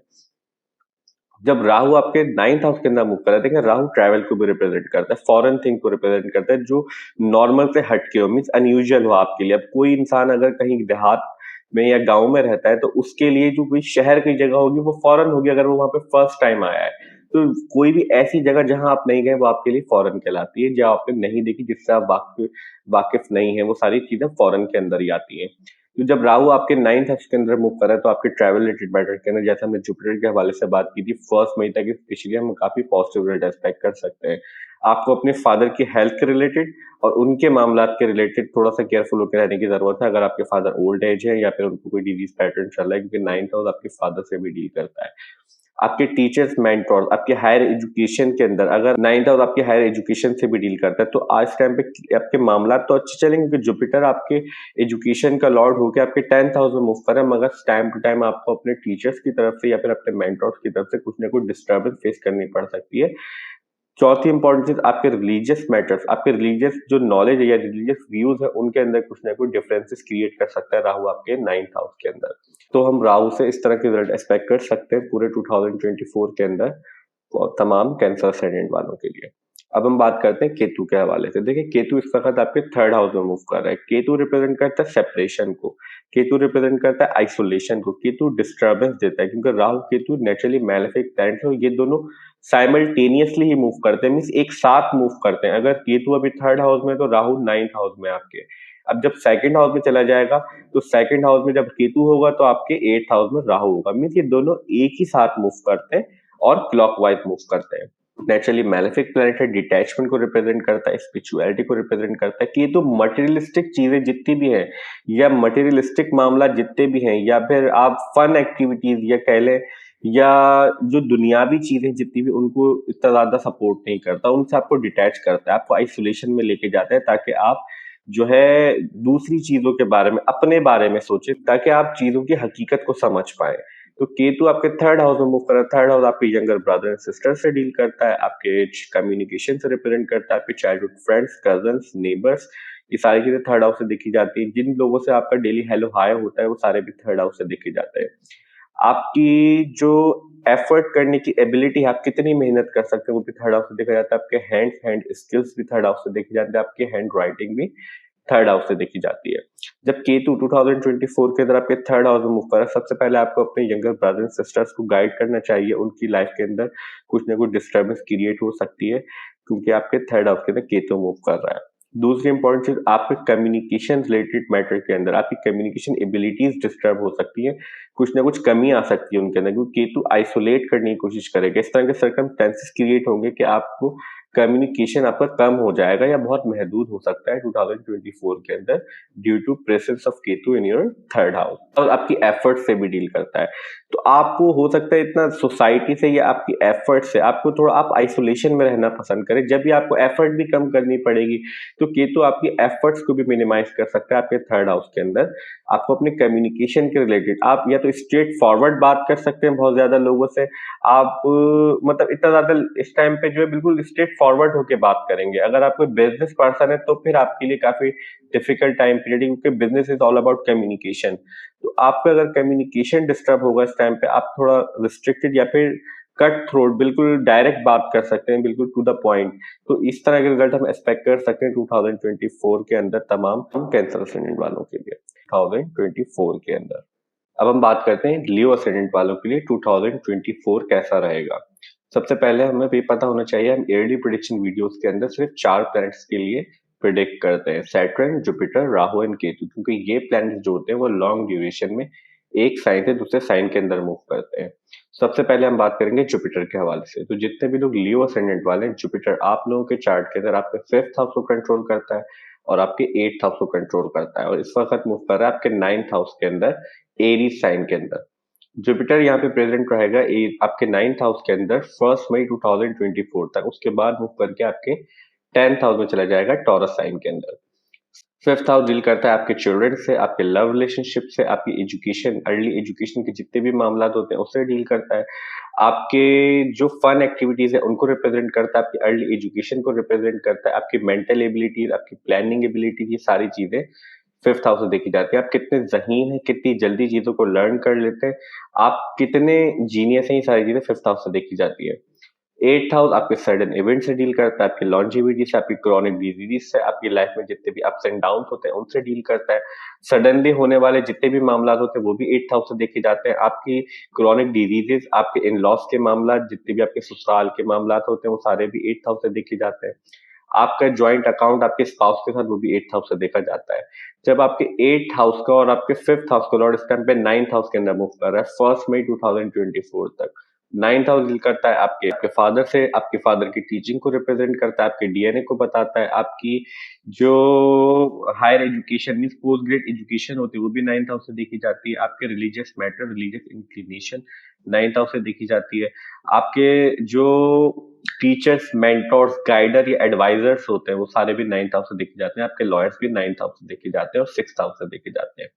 जब राहु आपके 9th हाउस के अंदर मूव कर रहे थे, राहु ट्रैवल को भी रिप्रेजेंट करता है, फॉरेन थिंग को रिप्रेजेंट करता है जो नॉर्मल से हटके हो, मीन्स अनयूजुअल हो आपके लिए। अब कोई इंसान अगर कहीं देहात में या गांव में रहता है, तो उसके लिए जो कोई शहर की जगह होगी वो फॉरेन होगी, अगर वो वहां पे फर्स्ट टाइम आया है। तो कोई भी ऐसी जगह जहां आप नहीं गए वो आपके लिए फॉरेन कहलाती है, जो आपने नहीं देखी, जिससे आप वाकिफ नहीं है, वो सारी चीजें फॉरेन के अंदर ही आती है। तो जब राहु आपके 9th हाउस के अंदर मूव कर रहा है, तो आपके ट्रैवल रिलेटेड मैटर के अंदर, जैसे हमने जुपिटर के हवाले से बात की थी, 1 मई तक स्पेशली हम काफी पॉजिटिव रिजल्ट एक्सपेक्ट कर सकते हैं। आपको अपने फादर की हेल्थ के रिलेटेड और उनके मामलात के रिलेटेड थोड़ा सा केयरफुल होकर रहने की जरूरत है, अगर आपके फादर ओल्ड एज है या फिर उनको कोई डिजीज पैटर्न चल रहा है, क्योंकि 9th हाउस आपके फादर से भी डील करता है। आपके टीचर्स, मेंटोर, आपके हायर एजुकेशन के अंदर, अगर 9th हाउस आपके हायर एजुकेशन से भी डील करता है, तो आज टाइम पे आपके मामला तो अच्छे चलेंगे, क्योंकि जुपिटर आपके एजुकेशन का लॉर्ड होकर आपके 10th हाउस में मूव कर रहा है, मगर टाइम टू टाइम आपको अपने टीचर्स की तरफ से या फिर अपने मेंटोर्स की तरफ से कुछ ना कुछ डिस्टर्बेंस फेस करनी पड़ सकती है। चौथी इंपॉर्टेंट चीज, आपके रिलीजियस मैटर्स, आपके रिलीजियस जो नॉलेज है या रिलीजियस व्यूज है, उनके अंदर कुछ ना कुछ डिफरेंसेस क्रिएट कर सकता है राहु आपके 9th हाउस के अंदर। तो हम राहु से इस तरह के रिजल्ट एक्सपेक्ट कर सकते हैं पूरे 2024 के अंदर और तमाम कैंसर असेंडेंट वालों के लिए। अब हम बात करते हैं केतु के हवाले से। देखिए, केतु इस वक्त आपके 3rd हाउस में मूव कर रहा है। केतु रिप्रेजेंट करता है सेपरेशन को, केतु रिप्रेजेंट करता है आइसोलेशन को, केतु डिस्टर्बेंस देता है, क्योंकि Rahu Ketu naturally malefic planet है, ये दोनों साइमल्टेनियसली ही मूव करते हैं, मीन्स एक साथ मूव करते हैं। अगर केतु अभी 3rd हाउस में, तो राहु 9th हाउस में आपके। अब जब 2nd हाउस में चला जाएगा, तो 2nd हाउस में जब केतु होगा, तो आपके 8th हाउस में राहु होगा, मीन्स ये दोनों एक ही साथ मूव करते हैं और क्लॉकवाइज मूव करते हैं। नेचुरली मैलेफिक प्लैनेट है, डिटैचमेंट को रिप्रेजेंट करता है, स्पिरिचुअलिटी को रिप्रेजेंट करता है, कि ये तो मटेरियलिस्टिक चीजें जितनी भी हैं या मटेरियलिस्टिक मामला जितने भी हैं, या फिर आप फन एक्टिविटीज या कह लें, या जो दुनियावी चीजें जितनी भी, उनको इतना ज्यादा सपोर्ट नहीं करता, उनसे आपको डिटैच करता है, आपको आइसोलेशन में लेके जाता है, ताकि आप जो है दूसरी चीजों के बारे में, अपने बारे में सोचे, ताकि आप चीजों की हकीकत को समझ पाए। तो केतु आपके 3rd हाउस में मूव कर रहा है। 3rd हाउस आपके यंगर ब्रदर एंड सिस्टर से डील करता है, आपके कम्युनिकेशन से रिप्रेजेंट करता है, आपके चाइल्डहुड फ्रेंड्स, कजन्स, नेबर्स, ये सारी चीजें 3rd हाउस से देखी जाती है। जिन लोगों से आपका डेली हेलो हाय होता है, वो सारे भी 3rd हाउस से देखे जाते हैं। आपकी जो एफर्ट करने की एबिलिटी है, आप कितनी मेहनत कर सकते हैं, वो भी थर्ड हाउस से देखा जाता है। आपके हैंड स्किल्स भी थर्ड हाउस से देखे जाते हैं, आपके हैंड राइटिंग भी थर्ड हाउस से देखी जाती है। जब केतु 2024 के अंदर आपके थर्ड हाउस में मूव कर रहा है, सबसे पहले आपको अपने यंगर ब्रदर एंड सिस्टर्स को गाइड करना चाहिए। उनकी लाइफ के अंदर कुछ ना कुछ डिस्टर्बेंस क्रिएट हो सकती है, क्योंकि आपके थर्ड हाउस के अंदर केतु मूव कर रहा है। दूसरी इंपॉर्टेंट चीज, आपके कम्युनिकेशन रिलेटेड मैटर के अंदर आपकी कम्युनिकेशन एबिलिटीज डिस्टर्ब हो सकती है, कुछ ना कुछ कमी आ सकती है उनके अंदर, क्योंकि केतु आइसोलेट करने की कोशिश करेगा। इस तरह के सर्कमस्टेंसेस क्रिएट होंगे कि आपको कम्युनिकेशन आपका कम हो जाएगा या बहुत महदूद हो सकता है 2024 के अंदर, due to presence of Ketu in your third house. और आपकी एफर्ट से भी डील करता है, तो आपको हो सकता है इतना सोसाइटी से या आपकी एफर्ट से आपको थोड़ा आप आइसोलेशन में रहना पसंद करें। जब भी आपको एफर्ट भी कम करनी पड़ेगी, तो केतु आपकी एफर्ट्स को भी मिनिमाइज कर सकता है आपके थर्ड हाउस के अंदर। आपको अपने कम्युनिकेशन के रिलेटेड आप या तो स्ट्रेट फॉरवर्ड बात कर सकते हैं बहुत ज्यादा लोगों से, आप मतलब इतना ज्यादा इस टाइम पे जो है बिल्कुल स्ट्रेट फॉरवर्ड होके बात करेंगे। अगर आप कोई बिजनेस पर्सन है तो फिर आपके लिए काफी डिफिकल्ट टाइम पीरियड है, क्योंकि business is all about communication. तो आपका अगर कम्युनिकेशन डिस्टर्ब होगा इस टाइम पे, आप थोड़ा रिस्ट्रिक्टेड या फिर कट थ्रोट बिल्कुल डायरेक्ट बात कर सकते हैं, बिल्कुल टू द पॉइंट। तो इस तरह के रिजल्ट हम एक्सपेक्ट कर सकते हैं 2024 के अंदर तमाम कैंसर एसेंडेंट वालों के लिए 2024 के अंदर। अब हम बात करते हैं लियो एसेंडेंट वालों के लिए 2024 कैसा रहेगा। सबसे पहले हमें ये पता होना चाहिए, हम ईयरली प्रेडिक्शन वीडियोस के अंदर सिर्फ 4 प्लैनेट्स के लिए प्रिडिक्ट करते हैं, Saturn, Jupiter, Rahu and Ketu, क्योंकि ये प्लैनेट्स जो होते हैं वो लॉन्ग ड्यूरेशन में एक साइन से दूसरे साइन के अंदर मूव करते हैं। सबसे पहले हम बात करेंगे जुपिटर के हवाले से। तो जितने भी लोग लियो एसेंडेंट वाले हैं, जुपिटर आप लोगों के चार्ट के अंदर आपके 5th हाउस को कंट्रोल करता है और आपके 8th हाउस को कंट्रोल करता है, और इस वक्त मूव कर रहा है आपके 9th हाउस के अंदर, एरीज साइन के अंदर। जुपिटर यहाँ पे प्रेजेंट रहेगा आपके 9th हाउस के अंदर 1 मई 2024 तक, उसके बाद मूव करके आपके 10th हाउस में चला जाएगा टॉरस साइन के अंदर। 5th हाउस डील करता है आपके चिल्ड्रन से, आपके लव रिलेशनशिप से, आपकी एजुकेशन, अर्ली एजुकेशन के जितने भी मामला होते हैं उससे डील करता है। आपके जो फन एक्टिविटीज है उनको रिप्रेजेंट करता है, आपकी अर्ली एजुकेशन को रिप्रेजेंट करता है, आपकी मेंटल एबिलिटीज, आपकी प्लानिंग एबिलिटी, ये सारी चीजें 5th हाउस से देखी जाती है। आप कितने ज़हीन हैं, कितनी जल्दी चीज़ों को लर्न कर लेते हैं, आप कितने जीनियस हैं, ये सारी चीज़ें 5th हाउस से देखी जाती है। 8th हाउस आपके सडन इवेंट से डील करता है, आपकी लॉन्जेविटी से, आपकी क्रॉनिक डिजीज से, आपकी लाइफ में जितने भी अप्स एंड डाउन होते हैं उनसे डील करता है। सडनली होने वाले जितने भी मामला होते हैं वो भी 8th हाउस से देखे जाते हैं। आपकी क्रॉनिक डिजीजेस, आपके इन लॉस के मामला, जितने भी आपके ससुराल के मामला होते हैं वो सारे भी 8th हाउस से देखे जाते हैं। आपका जॉइंट अकाउंट आपके स्पाउस के साथ, वो भी 8th हाउस से देखा जाता है। जब आपके 8th हाउस का और आपके 5th हाउस का लॉर्ड इस टाइम पे 9th हाउस के अंदर मूव कर रहा है 1 मई 2024 तक। 9th हाउस डील करता है आपके आपके फादर से, आपके फादर की टीचिंग को रिप्रेजेंट करता है, आपके डीएनए को बताता है, आपकी जो higher education means post grad education होती है वो भी 9th हाउस से देखी जाती है। आपके religious matter, religious inclination 9th house से देखी जाती है। आपके जो टीचर्स, मेंटोर्स, गाइडर या एडवाइजर्स होते हैं वो सारे भी 9th हाउस से देखे जाते हैं। आपके लॉयर्स भी 9th हाउस से देखे जाते हैं और 6th हाउस से देखे जाते हैं।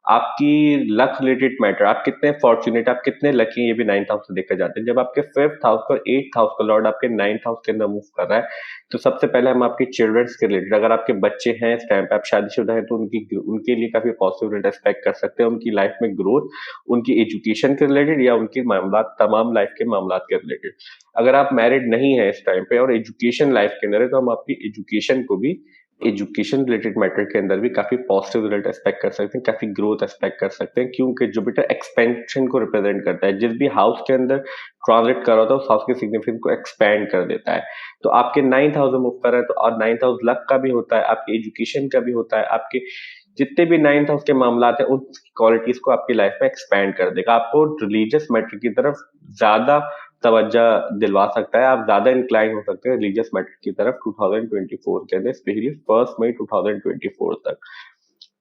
आपकी लक रिलेटेड मैटर, आप कितने फॉर्चुनेट, आप कितने लकी हैं, ये भी 9th हाउस से देखा जाता है। जब आपके 5th हाउस और 8th हाउस का लॉर्ड आपके 9th हाउस के अंदर मूव कर रहा है, तो सबसे पहले हम आपके चिल्ड्रंस के रिलेटेड, अगर आपके बच्चे हैं इस टाइम पे, आप शादीशुदा हैं, तो उनके लिए काफी पॉजिटिव रिजल्ट एक्सपेक्ट कर सकते हैं। उनकी लाइफ में ग्रोथ, उनकी एजुकेशन के रिलेटेड या उनके मामला, तमाम लाइफ के मामला के रिलेटेड। अगर आप मैरिड नहीं है इस टाइम पे और एजुकेशन लाइफ के अंदर है, तो हम आपकी एजुकेशन को भी, एजुकेशन रिलेटेड मैटर के अंदर भी काफी पॉजिटिव रिजल्ट एक्सपेक्ट कर सकते हैं, काफी ग्रोथ एक्सपेक्ट कर सकते हैं, क्योंकि जुपिटर एक्सपेंशन को रिप्रेजेंट करता है। जिस भी हाउस के अंदर ट्रांजिट कर रहा होता है उस हाउस के सिग्निफिकेंस को एक्सपैंड कर देता है। तो आपके 9th हाउस में मूव कर रहा है, तो और 9th हाउस लक का भी होता है, आपके एजुकेशन का भी होता है, आपके जितने भी 9th हाउस के मामला हैं उन क्वालिटीज को आपकी लाइफ में एक्सपैंड कर देगा। आपको रिलीजियस मैटर की तरफ ज्यादा तवज्जो दिलवा सकता है, आप ज्यादा इंक्लाइन हो सकते हैं रिलीजियस मैटर की तरफ 2024 के अंदर, स्पेशली 1 मई 2024 तक।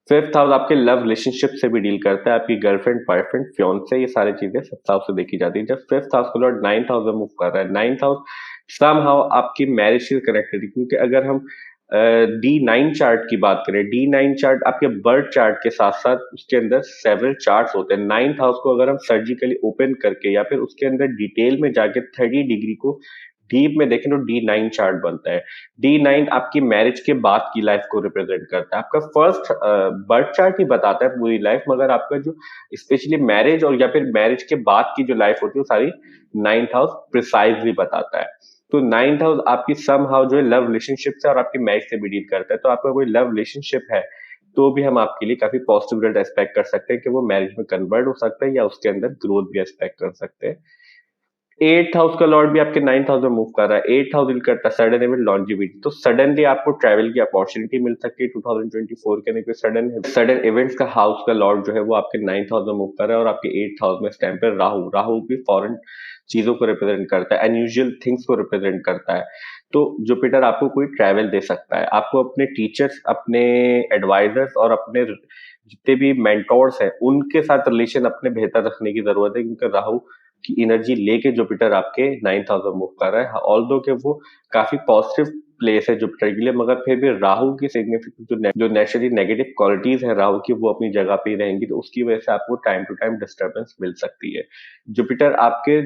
5th हाउस आपके लव रिलेशनशिप से भी डील करता है, आपकी गर्लफ्रेंड, बॉयफ्रेंड, फियांसे, ये सारी चीजें 5th हाउस से देखी जाती है। जब 5th हाउस को लॉर्ड 9th हाउस में मूव कर रहा है, 9th हाउस समहाउ आपकी मैरिज से कनेक्टेड है, क्योंकि अगर हम D9 चार्ट की बात करें, D9 चार्ट आपके बर्थ चार्ट के साथ साथ उसके अंदर सेवरल चार्ट्स होते हैं। 9th हाउस को अगर हम सर्जिकली ओपन करके या फिर उसके अंदर डिटेल में जाके 30 डिग्री को डीप में देखें तो D9 चार्ट बनता है। D9 आपकी मैरिज के बाद की लाइफ को रिप्रेजेंट करता है। आपका फर्स्ट बर्थ चार्ट ही बताता है पूरी लाइफ, मगर आपका जो स्पेशली मैरिज और या फिर मैरिज के बाद की जो लाइफ होती है वो सारी 9th हाउस प्रिसाइजली बताता है। तो 9th हाउस आपकी सम हाउ जो है लव रिलेशनशिप से और आपकी मैरिज से भी डील करता है। तो आपका कोई लव रिलेशनशिप है तो भी हम आपके लिए काफी पॉजिटिव रिजल्ट एक्सपेक्ट कर सकते हैं कि वो मैरिज में कन्वर्ट हो सकता है या उसके अंदर ग्रोथ भी एक्सपेक्ट कर सकते हैं। 8th हाउस का लॉर्ड भी आपके 9th हाउस में मूव कर रहा है। 8th हाउस डील करता है सडन इवेंट लॉन्जिविटी, तो सडनली आपको ट्रैवल की अपॉर्चुनिटी मिल सकती है 2024 के अंदर, कोई सडन इवेंट्स का हाउस का लॉर्ड जो है वो आपके 9th हाउस में मूव कर रहा है और आपके 8th हाउस में स्टैंड पर राहु। राहु भी फॉरेन चीजों को रिप्रेजेंट करता है, अनयूजुअल थिंग्स को रिप्रेजेंट करता है। तो जुपिटर आपको कोई ट्रैवल दे सकता है, आपको अपने टीचर्स, अपने एडवाइजर्स और अपने जितने भी मेंटोर्स हैं उनके साथ रिलेशन अपने बेहतर रखने की जरूरत है, क्योंकि राहु की एनर्जी लेके जुपिटर आपके 9th हाउस में मूव कर रहा है। ऑल्दो के वो काफी पॉजिटिव प्लेस है जुपिटर के लिए, मगर फिर भी राहु की सिग्निफिकेंट जो नेचुरली नेगेटिव क्वालिटीज है राहु की वो अपनी जगह पे ही रहेंगी, तो उसकी वजह से आपको टाइम टू टाइम डिस्टर्बेंस मिल सकती है। जुपिटर आपके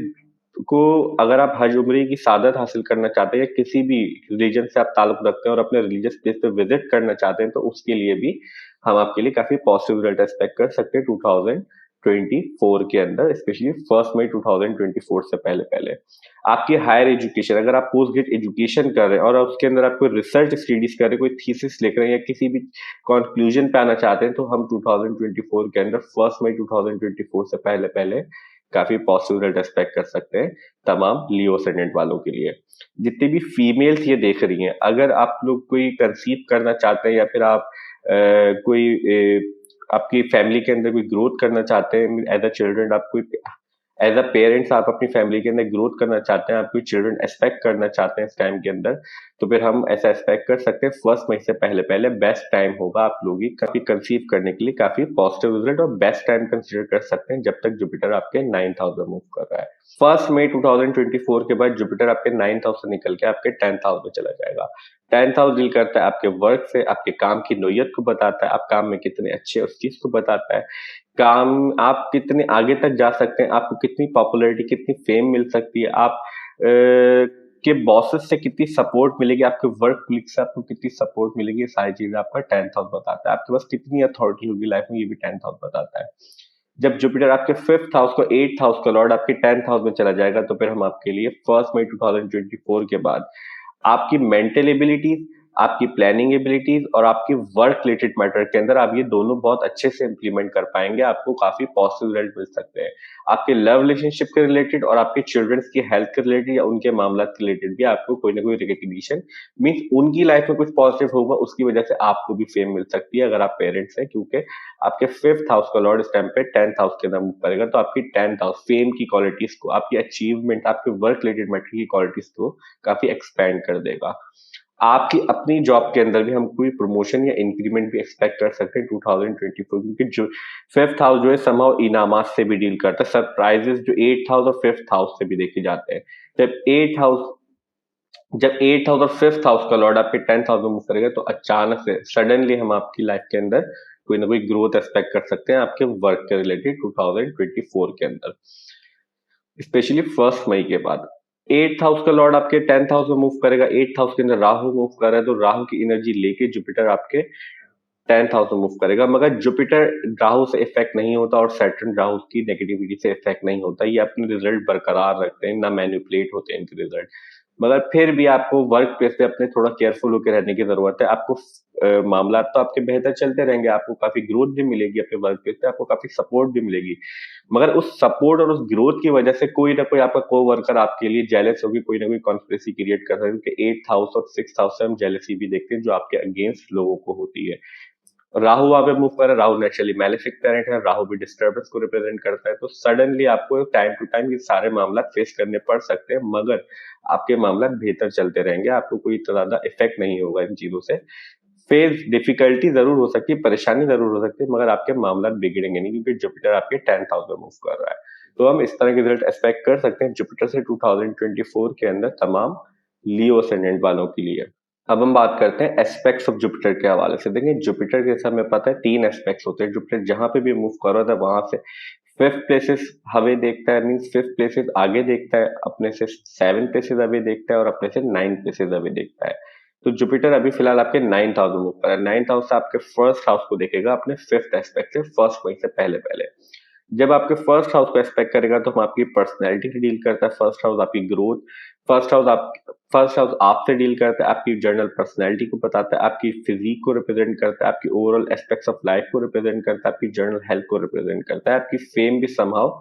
को अगर आप हज उम्री की सादत हासिल करना चाहते हैं या किसी भी रिलीजन से आप ताल्लुक रखते हैं और अपने रिलीजियस प्लेस पे विजिट करना चाहते हैं तो उसके लिए भी हम आपके लिए काफी पॉजिटिव रिजल्ट एक्सपेक्ट कर सकते हैं 2024 के अंदर, स्पेशली 1 मई 2024 से पहले पहले। आपकी हायर एजुकेशन, अगर आप पोस्ट ग्रेजुएट एजुकेशन कर रहे हैं और उसके अंदर आप कोई रिसर्च स्टडीज कर रहे हैं, कोई थीसिस लिख रहे हैं या किसी भी कंक्लूजन पे आना चाहते हैं, तो हम 2024 के अंदर 1 मई 2024 से पहले पहले काफी पॉजिटिव रिजल्ट एक्सपेक्ट कर सकते हैं तमाम लियो असेंडेंट वालों के लिए। जितनी भी फीमेल्स ये देख रही हैं, अगर आप लोग कोई कंसीव करना चाहते हैं या फिर आप कोई आपकी फैमिली के अंदर कोई ग्रोथ करना चाहते हैं एज अ चिल्ड्रन, आप कोई एज अ पेरेंट्स आप अपनी फैमिली के अंदर ग्रोथ करना चाहते हैं, आप कोई चिल्ड्रन एक्सपेक्ट करना चाहते हैं इस टाइम के अंदर, तो फिर हम ऐसा एक्सपेक्ट कर सकते हैं 1 मई से पहले पहले बेस्ट टाइम होगा आप लोग काफी कंसीव करने के लिए, काफी पॉजिटिव रिजल्ट और बेस्ट टाइम कंसिडर कर सकते हैं जब तक जुपिटर आपके 9th हाउस में मूव कर रहा है। 1 मई 2024 के बाद जुपिटर आपके 9th हाउस से निकल के आपके 10th हाउस में चला जाएगा। 10th हाउस डील करता है आपके वर्क से, आपके काम की नोयत को बताता है, आप काम में कितने अच्छे हैं उस चीज को बताता है, काम आप कितने आगे तक जा सकते हैं, आपको कितनी पॉपुलैरिटी, कितनी फेम मिल सकती है, आप के बॉसेस से कितनी सपोर्ट मिलेगी, आपके वर्क कलीग से आपको कितनी सपोर्ट मिलेगी, ये सारी चीजें आपका 10th हाउस बताता है। आपके पास कितनी अथॉरिटी होगी लाइफ में, ये भी 10th हाउस बताता है। जब जुपिटर आपके 5th हाउस को 8th हाउस का लॉर्ड आपके 10th हाउस में चला जाएगा, तो फिर हम आपके लिए 1 मई 2024 के बाद आपकी मेंटल एबिलिटी, आपकी प्लानिंग एबिलिटीज और आपकी वर्क रिलेटेड मैटर के अंदर आप ये दोनों बहुत अच्छे से इंप्लीमेंट कर पाएंगे, आपको काफी पॉजिटिव रिजल्ट मिल सकते हैं। आपके लव रिलेशनशिप के रिलेटेड और आपके चिल्ड्रंस की हेल्थ के रिलेटेड या उनके मामला के रिलेटेड भी आपको कोई ना कोई रिकग्निशन मीन्स उनकी लाइफ में कुछ पॉजिटिव होगा, उसकी वजह से आपको भी फेम मिल सकती है अगर आप पेरेंट्स हैं, क्योंकि आपके 5th हाउस का लॉर्ड इस टाइम पे 10th हाउस के अंदर मूव करेगा, तो आपकी 10th हाउस फेम की क्वालिटीज को, आपकी अचीवमेंट, आपके वर्क रिलेटेड मैटर की क्वालिटीज को काफी एक्सपैंड कर देगा। आपकी अपनी जॉब के अंदर भी हम कोई प्रमोशन या इंक्रीमेंट भी एक्सपेक्ट कर सकते हैं 2024, क्योंकि जो 5th हाउस जो है समहाउ इनामात से भी डील करता है, सरप्राइजेस जो 8th हाउस और 5th हाउस से भी देखे जाते हैं। जब 8th हाउस और 5th हाउस का लॉर्ड आपके 10th हाउस में मूव करेगा, तो अचानक से सडनली हम आपकी लाइफ के अंदर कोई ना कोई ग्रोथ एक्सपेक्ट कर सकते हैं आपके वर्क के रिलेटेड 2024 के अंदर, स्पेशली 1 मई के बाद। 8th हाउस का लॉर्ड आपके 10th हाउस में मूव करेगा, 8th हाउस के अंदर राहु मूव कर रहा है, तो राहु की एनर्जी लेके जुपिटर आपके 10th हाउस में मूव करेगा, मगर जुपिटर राहु से इफेक्ट नहीं होता और सैटर्न राहु की नेगेटिविटी से इफेक्ट नहीं होता, ये अपने रिजल्ट बरकरार रखते हैं, ना मैनिपुलेट होते हैं इनके रिजल्ट। मगर फिर भी आपको वर्क प्लेस पे अपने थोड़ा केयरफुल होकर रहने की जरूरत है। आपको मामला तो आपके बेहतर चलते रहेंगे, आपको काफी ग्रोथ भी मिलेगी अपने वर्क प्लेस पे, आपको काफी सपोर्ट भी मिलेगी, मगर उस सपोर्ट और उस ग्रोथ की वजह से कोई ना कोई आपका को वर्कर आपके लिए जेलस होगी, कोई ना कोई कॉन्स्पिरेसी क्रिएट कर रहा है, क्योंकि 8th हाउस और 6th हाउस से हम जेलसी भी देखते हैं जो आपके अगेंस्ट लोगों को होती है। राहु वहां पे मूव कर रहा है, राहु नेचुरली मैलेफिक प्लैनेट है, राहु भी डिस्टर्बेंस को रिप्रेजेंट करता है, तो सडनली आपको टाइम टू टाइम ये सारे मामला फेस करने पड़ सकते हैं, मगर आपके मामला बेहतर चलते रहेंगे, आपको कोई इतना ज्यादा इफेक्ट नहीं होगा इन चीजों से। फेज डिफिकल्टी जरूर हो सकती है, परेशानी जरूर हो सकती है, मगर आपके मामला बिगड़ेंगे नहीं, क्योंकि जुपिटर आपके 10th हाउस में मूव कर रहा है। तो हम इस तरह के रिजल्ट एक्सपेक्ट कर सकते हैं जुपिटर से 2024 के अंदर तमाम लियो असेंडेंट वालों के लिए। अब हम बात करते हैं एस्पेक्ट्स ऑफ जुपिटर के हवाले से। देखिए जुपिटर के जैसा हमें पता है 3 एस्पेक्ट्स होते हैं, जुपिटर जहां पे भी मूव कर रहा था वहां से 5th प्लेसेस हवे देखता है, मीन्स 5th प्लेसेस आगे देखता है, अपने से 7 प्लेसेस अवे देखता है और अपने से 9 प्लेसेस अवे देखता है। तो जुपिटर अभी फिलहाल आपके 9th हाउस में मूव कर रहा है। 9th हाउस से आपके फर्स्ट हाउस को देखेगा अपने 5th एस्पेक्ट से, फर्स्ट मई से पहले पहले। जब आपके फर्स्ट हाउस को एक्सपेक्ट करेगा तो हम आपकी पर्सनैलिटी से डील करता है। फर्स्ट हाउस आपकी ग्रोथ, फर्स्ट हाउस आपसे डील करता है, आपकी जनरल पर्सनैलिटी को बताता है, आपकी फिजिक को रिप्रेजेंट करता है, आपकी ओवरऑल एस्पेक्ट्स ऑफ लाइफ को रिप्रेजेंट करता है, आपकी जनरल हेल्थ को रिप्रेजेंट करता है। आपकी फेम भी समहाउ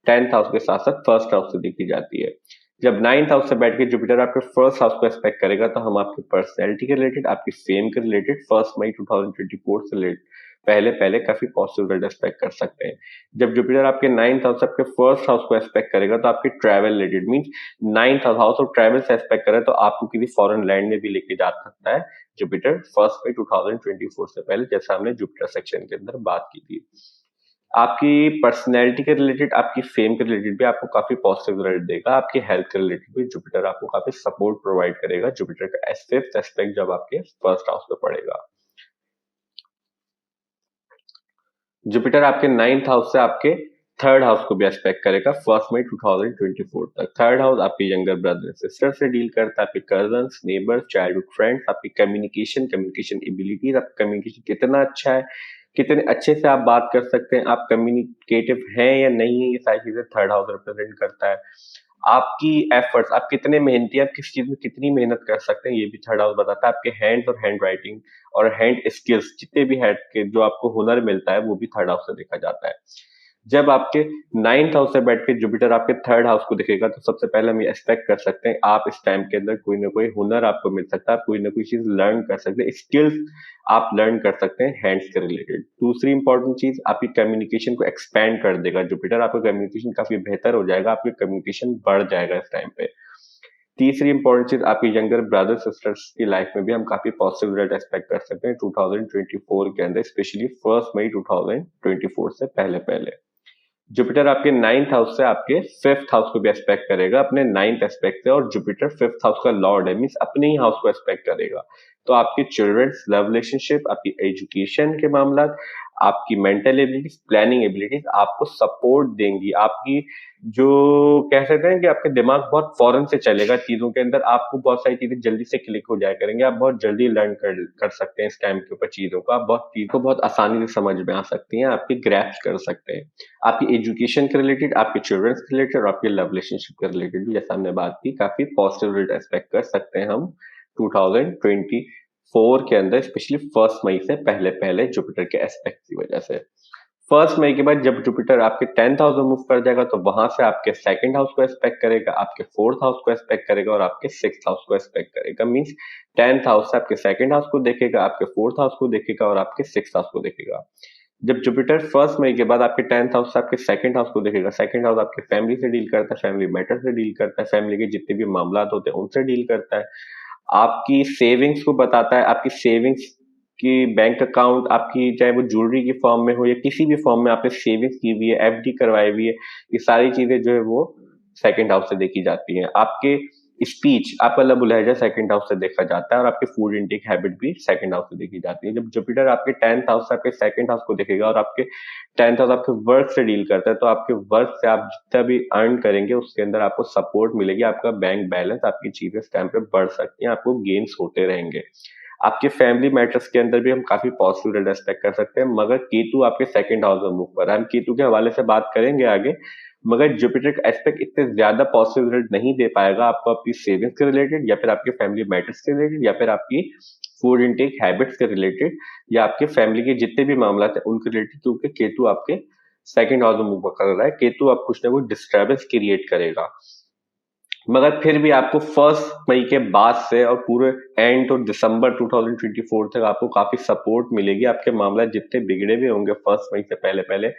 10th हाउस के साथ साथ फर्स्ट हाउस से देखी जाती है। जब 9th हाउस से बैठ के जुपिटर आपके फर्स्ट हाउस को एक्सपेक्ट करेगा तो हम आपकी पर्सनैलिटी के रिलेटेड, आपकी फेम के रिलेटेड 1 मई 2024 से रिलेटेड पहले पहले काफी पॉजिटिव रिजल्ट एक्सपेक्ट कर सकते हैं। जब जुपिटर आपके 9th हाउस आपके फर्स्ट हाउस को एक्सपेक्ट करेगा तो आपके travel related, means 9th house of travel से एक्सपेक्ट करे तो आपको किसी फॉरेन लैंड में भी लेके जा सकता है जुपिटर 1 मई 2024 से पहले, जैसा हमने जुपिटर सेक्शन के अंदर बात की थी। आपकी पर्सनैलिटी के रिलेटेड, आपकी फेम के रिलेटेड भी आपको काफी पॉजिटिव रिजल्ट देगा। आपकी हेल्थ के रिलेटेड भी जुपिटर आपको काफी सपोर्ट प्रोवाइड करेगा। जुपिटर का 5th एस्पेक्ट जब आपके फर्स्ट हाउस पे पड़ेगा। जुपिटर आपके 9th हाउस से आपके 3rd हाउस को भी एस्पेक्ट करेगा 1 मई 2024 तक। 3rd हाउस आपके यंगर ब्रदर सिस्टर से डील करता है, आपके कजन्स, नेबर्स, चाइल्डहुड फ्रेंड्स, आपकी कम्युनिकेशन एबिलिटीज, आपका कम्युनिकेशन कितना अच्छा है, कितने अच्छे से आप बात कर सकते हैं, आप कम्युनिकेटिव हैं या नहीं है, ये सारी चीजें 3rd हाउस रिप्रेजेंट करता है। आपकी एफर्ट्स, आप कितने मेहनती, आप किस चीज में कितनी मेहनत कर सकते हैं, ये भी 3rd हाउस बताता है। आपके हैंड्स और हैंड राइटिंग और हैंड स्किल्स, जितने भी हैंड के जो आपको हुनर मिलता है वो भी 3rd हाउस से देखा जाता है। जब आपके 9th हाउस से बैठ के जुपिटर आपके 3rd हाउस को देखेगा तो सबसे पहले हम ये एक्सपेक्ट कर सकते हैं आप इस टाइम के अंदर कोई ना कोई हुनर आपको मिल सकता है, आप कोई ना कोई चीज लर्न कर सकते हैं, स्किल्स आप लर्न कर सकते हैं हैंड्स के रिलेटेड। दूसरी इंपॉर्टेंट चीज, आपकी कम्युनिकेशन को एक्सपैंड कर देगा जुपिटर, आपका कम्युनिकेशन काफी बेहतर हो जाएगा, आपकी कम्युनिकेशन बढ़ जाएगा इस टाइम पे। तीसरी इंपॉर्टेंट चीज, आपकी यंगर ब्रदर सिस्टर्स की लाइफ में भी हम काफी पॉजिटिव रिजल्ट एक्सपेक्ट कर सकते हैं 2024 के अंदर, स्पेशली 1 मई 2024 से पहले पहले। जुपिटर आपके 9th हाउस से आपके 5th हाउस को भी एक्सपेक्ट करेगा अपने 9th एस्पेक्ट से, और जुपिटर 5th हाउस का लॉर्ड है, मींस अपने ही हाउस को एक्सपेक्ट करेगा। तो आपके चिल्ड्रंस, लव रिलेशनशिप, आपकी एजुकेशन के मामला, आपकी मेंटल एबिलिटीज, प्लानिंग एबिलिटीज आपको सपोर्ट देंगी। आपकी जो कह सकते हैं कि आपके दिमाग बहुत फौरन से चलेगा चीजों के अंदर, आपको बहुत सारी चीजें जल्दी से क्लिक हो जाया करेंगे, आप बहुत जल्दी लर्न कर सकते हैं इस टाइम के ऊपर चीजों को, आप बहुत चीज को बहुत आसानी से समझ में आ सकती हैं, आपकी ग्रैस्प कर सकते हैं। आपकी एजुकेशन के रिलेटेड, आपके चिल्ड्रंस के रिलेटेड और आपके लव रिलेशनशिप के रिलेटेड भी, जैसा हमने बात की, काफी पॉजिटिव रिजल्ट एक्सपेक्ट कर सकते हैं हम 2024 के अंदर, स्पेशली 1 मई से पहले पहले जुपिटर के एस्पेक्ट की वजह से। 1 मई के बाद जब जुपिटर आपके 10th हाउस में मूव कर जाएगा तो वहां से आपके 2nd हाउस को एक्सपेक्ट करेगा, आपके 4th हाउस को एक्सपेक्ट करेगा और आपके 6th हाउस को एक्सपेक्ट करेगा। मींस 10th हाउस से आपके 2nd हाउस को देखेगा, आपके 4th हाउस को देखेगा और आपके 6th हाउस को देखेगा। जब जुपिटर 1 मई के बाद आपके 10th हाउस से आपके 2nd हाउस को देखेगा, 2nd हाउस आपके फैमिली से डील करता है, फैमिली मैटर से डील करता है, फैमिली के जितने भी मामला होते हैं उनसे डील करता है, आपकी सेविंग्स को बताता है, आपकी सेविंग्स की बैंक अकाउंट, आपकी चाहे वो ज्वेलरी की फॉर्म में हो या किसी भी फॉर्म में आपने सेविंग्स की हुई है, एफडी करवाई हुई है, ये सारी चीजें जो है वो 2nd हाउस से देखी जाती हैं। आपके स्पीच, आपका लब लहजा 2nd हाउस से देखा जाता है और आपके फूड इंटेक हैबिट भी 2nd हाउस से देखी जाती है। जब जुपिटर आपके 10th हाउस से आपके 2nd हाउस को देखेगा और आपके 10th हाउस आपके वर्क से डील करता है, तो आपके वर्क से आप जितना भी अर्न करेंगे उसके अंदर आपको सपोर्ट मिलेगी, आपका बैंक बैलेंस, आपकी चीजें इस टाइम पे बढ़ सकती हैं, आपको गेन्स होते रहेंगे। आपके फैमिली मैटर्स के अंदर भी हम काफी पॉजिटिव रिजल्ट एक्सपेक्ट कर सकते हैं, मगर केतु आपके 2nd हाउस में मूव कर रहा है, हम केतु के हवाले से बात करेंगे आगे, मगर जुपिटर का एस्पेक्ट इतने ज्यादा पॉजिटिव रिजल्ट नहीं दे पाएगा आपको आपकी सेविंग्स के रिलेटेड या फिर आपके फैमिली मैटर्स के रिलेटेड या फिर आपकी फूड इनटेक हैबिट्स के रिलेटेड या आपके फैमिली के जितने भी मामला है उनके रिलेटेड, क्योंकि केतु आपके 2nd हाउस में मूव कर रहा है। केतु आप कुछ ना कुछ डिस्टर्बेंस क्रिएट करेगा, मगर फिर भी आपको 1 मई के बाद से और पूरे एंड और दिसंबर 2024 तक आपको काफी सपोर्ट मिलेगी। आपके मामला जितने बिगड़े भी होंगे 1 मई से पहले पहले,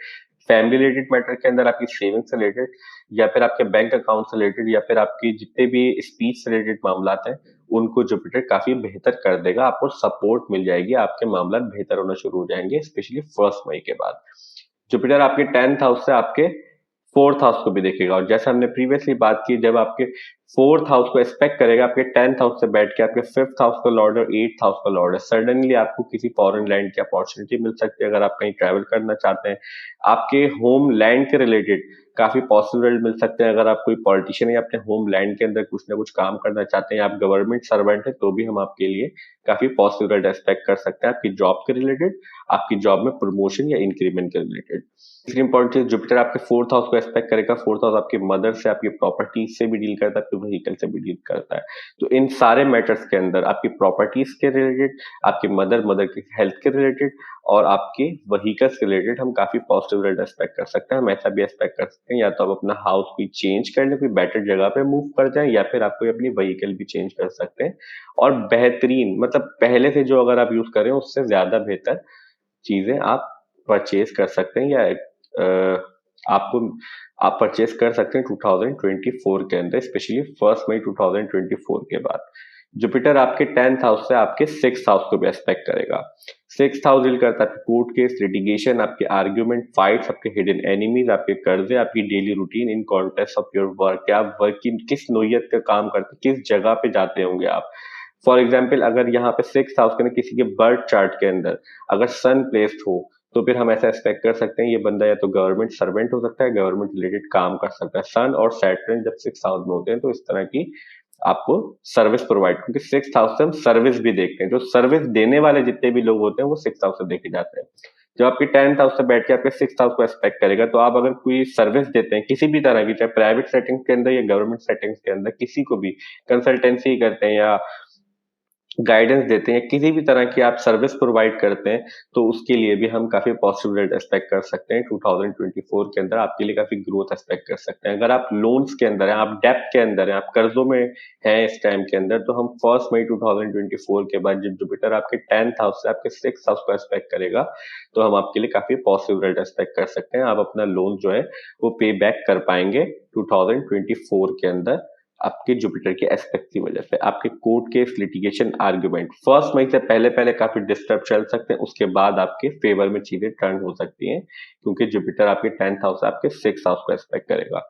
फैमिली रिलेटेड मैटर के अंदर, आपकी सेविंग से रिलेटेड या फिर आपके बैंक अकाउंट से रिलेटेड या फिर आपकी जितने भी स्पीच से रिलेटेड मामला हैं, उनको जुपिटर काफी बेहतर कर देगा, आपको सपोर्ट मिल जाएगी, आपके मामला बेहतर होना शुरू हो जाएंगे स्पेशली 1 मई के बाद। जुपिटर आपके 10th हाउस से आपके 4th हाउस को भी देखेगा, और जैसा हमने प्रीवियसली बात की, जब आपके फोर्थ हाउस को एक्सपेक्ट करेगा, आपके 10th हाउस से बैठ के आपके 5th हाउस का लॉर्ड और 8th हाउस का लॉर्ड है। सडनली आपको किसी फॉरेन लैंड की अपॉर्चुनिटी मिल सकती है अगर आप कहीं ट्रैवल करना चाहते हैं। आपके होम लैंड के रिलेटेड काफी पॉसिबल मिल सकते हैं। अगर आप कोई पॉलिटिशियन या अपने होम लैंड के अंदर कुछ ना कुछ काम करना चाहते हैं, आप गवर्नमेंट सर्वेंट है, तो भी हम आपके लिए काफी पॉसिबल एक्सपेक्ट कर सकते हैं आपकी जॉब के रिलेटेड, आपकी जॉब में प्रमोशन या इंक्रीमेंट के रिलेटेड। तीसरी इंपॉर्टेंट चीज, जुपिटर आपके फोर्थ हाउस को एक्सपेक्ट करेगा। फोर्थ हाउस आपकी मदर से, आपकी प्रॉपर्टीज से भी डील करता है, आपके व्हीकल से भी डील करता है। तो इन सारे मैटर्स के अंदर आपकी प्रॉपर्टीज के रिलेटेड, आपकी मदर की हेल्थ के रिलेटेड और आपके व्हीकल्स के रिलेटेड हम काफी पॉजिटिव रिजल्ट एक्सपेक्ट कर सकते हैं। हम ऐसा भी एक्सपेक्ट कर सकते हैं या तो आप अपना हाउस कोई चेंज कर लें, कोई बेटर जगह पे मूव कर जाएं, या फिर आप कोई अपनी व्हीकल भी चेंज कर सकते हैं और बेहतरीन, मतलब पहले से जो अगर आप यूज कर रहे हो उससे ज्यादा बेहतर चीजें आप परचेज कर सकते हैं, या आपको आप परचेज कर सकते हैं 2024 के अंदर, स्पेशली 1 मई 2024 के बाद। जुपिटर आपके 10th हाउस से आपके 6th हाउस को भी एक्सपेक्ट करेगा। 6th हाउस डील करता है कोर्ट केस, लिटिगेशन, आपके आर्ग्यूमेंट, फाइट्स, आपके हिडन एनिमीज, आपके कर्जे, आपकी daily routine in context of your work. आप वर्क की किस नोयत का काम करते, किस जगह पे जाते होंगे आप। फॉर एग्जाम्पल, अगर यहाँ पे 6th हाउस के अंदर किसी के बर्थ चार्ट के अंदर अगर सन प्लेस्ड हो, तो फिर हम ऐसा एक्सपेक्ट कर सकते हैं ये बंदा या तो गवर्नमेंट सर्वेंट हो सकता है, गवर्नमेंट रिलेटेड काम कर सकता है। सन और सैटर्न जब 6th हाउस में होते हैं तो इस तरह की आपको सर्विस प्रोवाइड, क्योंकि 6th हाउस से हम सर्विस भी देखते हैं, जो सर्विस देने वाले जितने भी लोग होते हैं वो 6th हाउस से देखे जाते हैं। जब आपकी 10th हाउस से बैठ के आपके 6th हाउस को एक्सपेक्ट करेगा, तो आप अगर कोई सर्विस देते हैं किसी भी तरह की, चाहे प्राइवेट सेटिंग्स के अंदर या गवर्नमेंट सेटिंग्स के अंदर, किसी को भी कंसल्टेंसी करते हैं या गाइडेंस देते हैं, किसी भी तरह की आप सर्विस प्रोवाइड करते हैं, तो उसके लिए भी हम काफी पॉजिटिव रिजल्ट एक्सपेक्ट कर सकते हैं। 2024 के अंदर आपके लिए काफी ग्रोथ एक्सपेक्ट कर सकते हैं। अगर आप लोन्स के अंदर हैं, आप डेप्थ के अंदर हैं, आप कर्जों में हैं इस टाइम के अंदर, तो हम 1 मई 2024 के बाद जब जुपिटर आपके 10th हाउस से आपके 6th हाउस को एक्सपेक्ट करेगा, तो हम आपके लिए काफी पॉजिटिव रिजल्ट एक्सपेक्ट कर सकते हैं। आप अपना लोन जो है वो पे बैक कर पाएंगे 2024 के अंदर, आपके जुपिटर के एस्पेक्ट की वजह से। आपके कोर्ट केस, लिटिगेशन, आर्ग्यूमेंट 1 मई से पहले पहले काफी डिस्टर्ब चल सकते हैं, उसके बाद आपके फेवर में चीजें टर्न हो सकती हैं, क्योंकि जुपिटर आपके 10th हाउस आपके 6th हाउस को एक्सपेक्ट करेगा।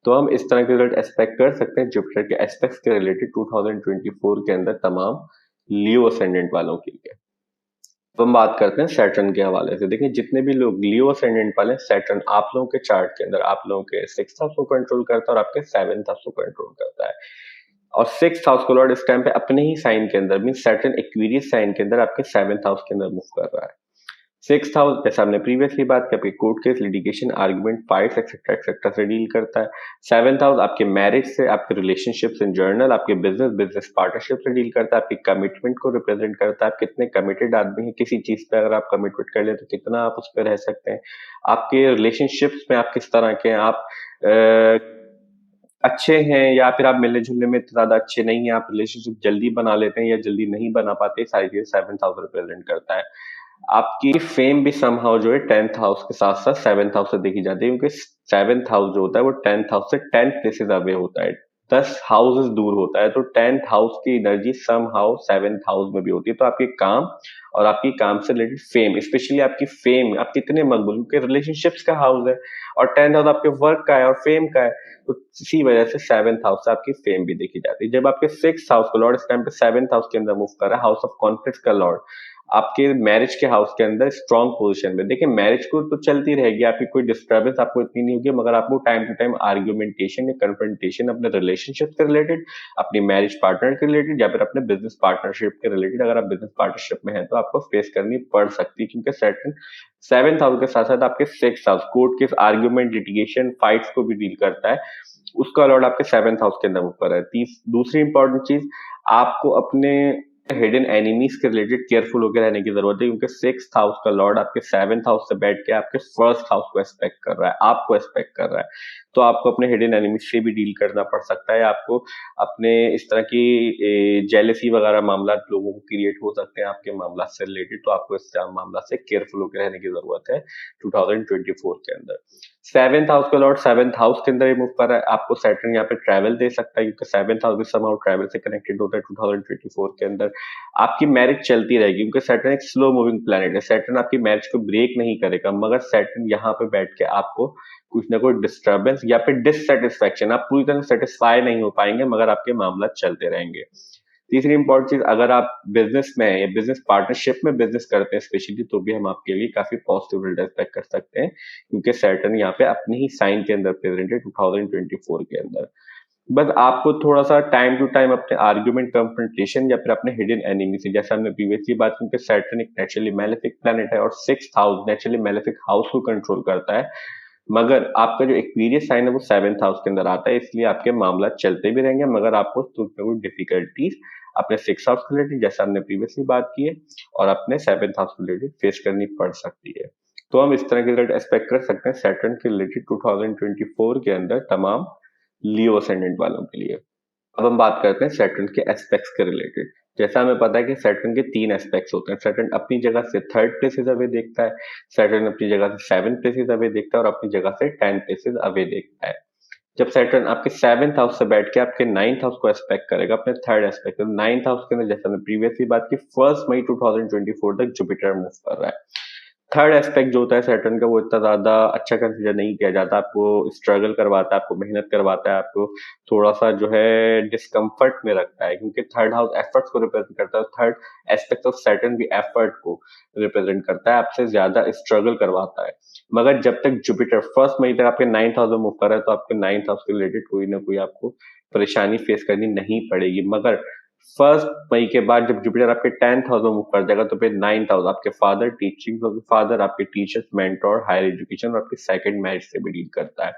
तो हम इस तरह के रिजल्ट एक्सपेक्ट कर सकते हैं जुपिटर के एस्पेक्ट्स के रिलेटेड 2024 के अंदर तमाम लियो असेंडेंट वालों के लिए। अब हम बात करते हैं सैटर्न के हवाले से। देखिए, जितने भी लोग लियो असेंडेंट वाले, सैटर्न आप लोगों के चार्ट के अंदर आप लोगों के 6th हाउस को कंट्रोल करता है और आपके 7th हाउस को कंट्रोल करता है। और 6th हाउस को लॉर्ड इस टाइम पे अपने ही साइन के अंदर, मीन सैटर्न एक्वेरियस साइन के अंदर आपके 7th हाउस के अंदर मूव कर रहा है। 6th हाउस, जैसे हमने प्रीवियसली बात की, आपके court case, litigation, argument, fights etcetera etcetera से डील करता है। 7th हाउस आपके मैरिज से, आपके रिलेशनशिप्स इन जर्नल, आपके बिजनेस पार्टनरशिप से डील करता है, आपकी कमिटमेंट को रिप्रेजेंट करता है। आप कितने कमिटेड आदमी हैं, किसी चीज पे अगर आप कमिटमेंट कर ले तो कितना आप उस पर रह सकते हैं। आपके रिलेशनशिप्स में आप किस तरह के हैं, आप अच्छे हैं या फिर आप मिलने जुलने में इतने ज्यादा अच्छे नहीं है, आप रिलेशनशिप जल्दी बना लेते हैं या जल्दी नहीं बना पाते, सारी चीजें 7th हाउस रिप्रेजेंट करता है। आपकी फेम भी समहाउ जो है 10th हाउस के साथ साथ 7th हाउस से देखी जाती है, क्योंकि 7th हाउस जो होता है वो 10th हाउस से 10 प्लेसेस अवे होता है, 10 हाउसेस दूर होता है। तो 10th हाउस की एनर्जी समहाउ 7th हाउस में भी होती है। तो आपके काम और आपकी काम से रिलेटेड फेम, स्पेशली आपकी फेम, आप कितने मकबूल, क्योंकि रिलेशनशिप्स का हाउस है और 10th हाउस आपके वर्क का है और फेम का है, तो इसी वजह से 7th हाउस से आपकी फेम भी देखी जाती है। जब आपके 6th हाउस को लॉर्ड इस टाइम पे 7th हाउस के अंदर मूव कर रहा है, हाउस ऑफ कॉन्फ्लिक्ट का लॉर्ड आपके मैरिज के हाउस के अंदर स्ट्रॉन्ग पोजीशन में। देखिए, मैरिज को तो चलती रहेगी, आपकी कोई डिस्टर्बेंस आपको इतनी नहीं होगी, मगर आपको टाइम टू टाइम आर्ग्यूमेंटेशन या कन्फ्रंटेशन अपने रिलेशनशिप के रिलेटेड, अपनी मैरिज पार्टनर के रिलेटेड या फिर अपने बिजनेस पार्टनरशिप के रिलेटेड, अगर आप बिजनेस पार्टनरशिप में हैं तो आपको फेस करनी पड़ सकती है, क्योंकि सैटर्न 7th हाउस के साथ साथ आपके 6th house court case, argument, litigation, fights को भी डील करता है। उसका लॉर्ड आपके 7th हाउस के अंदर ऊपर है। दूसरी इंपॉर्टेंट चीज, आपको अपने हिडन एनिमीज के रिलेटेड केयरफुल होकर रहने की जरूरत है, क्योंकि 6th हाउस का लॉर्ड आपके 7th हाउस से बैठ के आपके 1st हाउस को एक्सपेक्ट कर रहा है, आपको एक्सपेक्ट कर रहा है। तो आपको अपने हिडन एनिमीज से भी डील करना पड़ सकता है, आपको अपने इस तरह की जेलसी वगैरह मामला लोगों को क्रिएट हो सकते हैं आपके मामला से रिलेटेड, तो आपको इस मामला से केयरफुल होकर रहने की जरूरत है 2024 के अंदर। 7th हाउस का लॉर्ड 7th हाउस के अंदर ही मूव कर रहा है, आपको सैटर्न यहाँ पे ट्रैवल दे सकता है, क्योंकि 7th हाउस भी समहाउ ट्रैवल से कनेक्टेड होता है 2024 के अंदर। आपकी मैरिज चलती रहेगी, क्योंकि सैटर्न एक स्लो मूविंग प्लैनेट है, सैटर्न आपकी मैरिज को ब्रेक नहीं करेगा, मगर सैटर्न यहाँ पे बैठ के आपको कुछ ना कुछ डिस्टर्बेंस या फिर डिससेटिस्फैक्शन, आप पूरी तरह सेटिस्फाई नहीं हो पाएंगे मगर आपके मामला चलते रहेंगे। तीसरी इंपॉर्टेंट चीज, अगर आप बिजनेस में या बिजनेस पार्टनरशिप में बिजनेस करते हैं स्पेशली, तो भी हम आपके लिए काफी पॉजिटिव रिजल्ट एक्सपेक्ट कर सकते हैं, क्योंकि सैटर्न यहाँ पे अपने ही साइन के अंदर प्रेजेंट है 2024 के अंदर। बस आपको थोड़ा सा टाइम टू टाइम अपने आर्ग्यूमेंट कंफ्रंटेशन या फिर अपने हिडन एनिमी से, जैसे हमने प्रीवियसली बात की कि सैटर्न एक नेचुरली मैलेफिक प्लैनेट है और 6th house naturally malefic house को कंट्रोल करता है, मगर आपका जो एक्सपीरियंस साइन है वो 7th हाउस के अंदर आता है, इसलिए आपके मामला चलते भी रहेंगे मगर आपको कुछ ना कुछ डिफिकल्टीज अपने 6th हाउस के रिलेटेड, जैसा हमने प्रीवियसली बात की है, और अपने 7th हाउस के रिलेटेड फेस करनी पड़ सकती है। तो हम इस तरह के रिजल्ट एक्सपेक्ट कर सकते हैं सैटर्न के रिलेटेड 2024 के अंदर तमाम लियो असेंडेंट वालों के लिए। अब हम बात करते हैं सैटर्न के एस्पेक्ट्स के रिलेटेड। जैसा हमें पता है कि सैटर्न के 3 एस्पेक्ट्स होते हैं। सैटर्न अपनी जगह से 3rd प्लेसेस अवे देखता है, सैटर्न अपनी जगह से 7 प्लेसेस अवे देखता है और अपनी जगह से 10 प्लेसेस अवे देखता है। जब सैटर्न आपके 7th हाउस से बैठ के आपके 9th हाउस को एस्पेक्ट करेगा, अपने 3rd एस्पेक्ट, तो 9th हाउस के अंदर जैसा हमने प्रीवियसली बात की 1 मई 2024 तक जुपिटर मूव कर रहा है। 3rd एस्पेक्ट जो होता है सैटर्न का, वो इतना ज्यादा अच्छा कंसिडर नहीं किया जाता, आपको स्ट्रगल करवाता है, आपको मेहनत करवाता है, आपको थोड़ा सा जो है डिस्कम्फर्ट में रखता है, क्योंकि 3rd हाउस एफर्ट्स को रिप्रेजेंट करता है। 3rd एस्पेक्ट ऑफ सैटर्न भी एफर्ट को रिप्रेजेंट करता है, आपसे ज्यादा स्ट्रगल करवाता है। मगर जब तक जुपिटर 1 मई तक आपके 9th हाउस में मूव कर रहा है, तो आपके 9th हाउस के रिलेटेड कोई ना कोई आपको परेशानी फेस करनी नहीं पड़ेगी। मगर 1 मई के बाद जब जुपिटर आपके 10th हाउस में मूव कर जाएगा, तो फिर 9th हाउस आपके फादर, टीचिंग ऑफ फादर, आपके टीचर्स, मेंटोर, हायर एजुकेशन और आपके सेकंड मैरिज से भी डील करता है।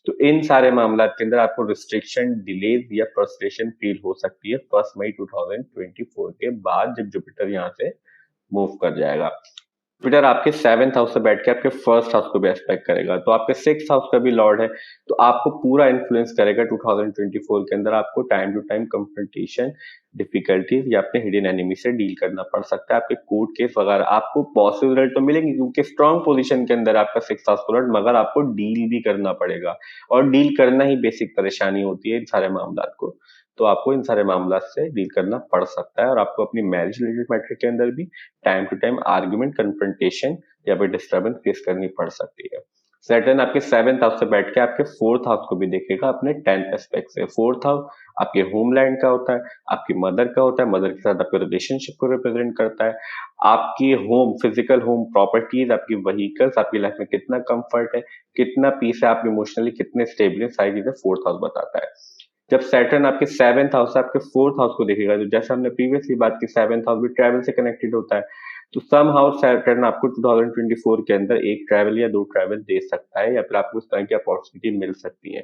तो इन सारे मामला के अंदर आपको रिस्ट्रिक्शन, डिलेज या फ्रस्ट्रेशन फील हो सकती है 1 मई 2024 के बाद, जब जुपिटर यहाँ से मूव कर जाएगा। जुपिटर आपके 7th हाउस से बैठ के आपके 1st हाउस को भी एस्पेक्ट करेगा, तो आपके 6th हाउस का भी लॉर्ड है, तो आपको पूरा इन्फ्लुएंस करेगा 2024 के अंदर। आपको time to time confrontation, difficulties या अपने हिडन एनिमी से डील करना पड़ सकता है। आपके कोर्ट केस वगैरह आपको पॉजिटिव रिजल्ट तो मिलेंगे, क्योंकि स्ट्रॉन्ग पोजीशन के अंदर आपका 6th हाउस का लॉर्ड, मगर आपको डील भी करना पड़ेगा, और डील करना ही बेसिक परेशानी होती है इन सारे मामला को। तो आपको इन सारे मामला से डील करना पड़ सकता है, और आपको अपनी मैरिज रिलेटेड मैटर के अंदर भी time to time argument, confrontation या फिर डिस्टर्बेंस फेस करनी पड़ सकती है। सैटर्न आपके 7th हाउस से बैठ के आपके 4th हाउस को भी देखेगा अपने 10th एस्पेक्ट से। 4th हाउस आपके होमलैंड का होता है, आपकी मदर का होता है, मदर के साथ आपके रिलेशनशिप को रिप्रेजेंट करता है, आपकी होम, फिजिकल होम प्रॉपर्टीज, आपकी व्हीकल्स, आपकी लाइफ में कितना कंफर्ट है, कितना पीस है, आप इमोशनली कितने स्टेबल है, सारी चीजें 4th हाउस बताता है। जब सैटर्न आपके 7th हाउस से आपके 4th हाउस को देखेगा, तो जैसे हमने प्रीवियसली बात की 7th हाउस भी ट्रैवल से कनेक्टेड होता है, तो सम हाउस सैटर्न आपको 2024 के अंदर एक ट्रैवल या 2 ट्रैवल दे सकता है, या फिर आपको इस तरह की अपॉर्चुनिटी मिल सकती है।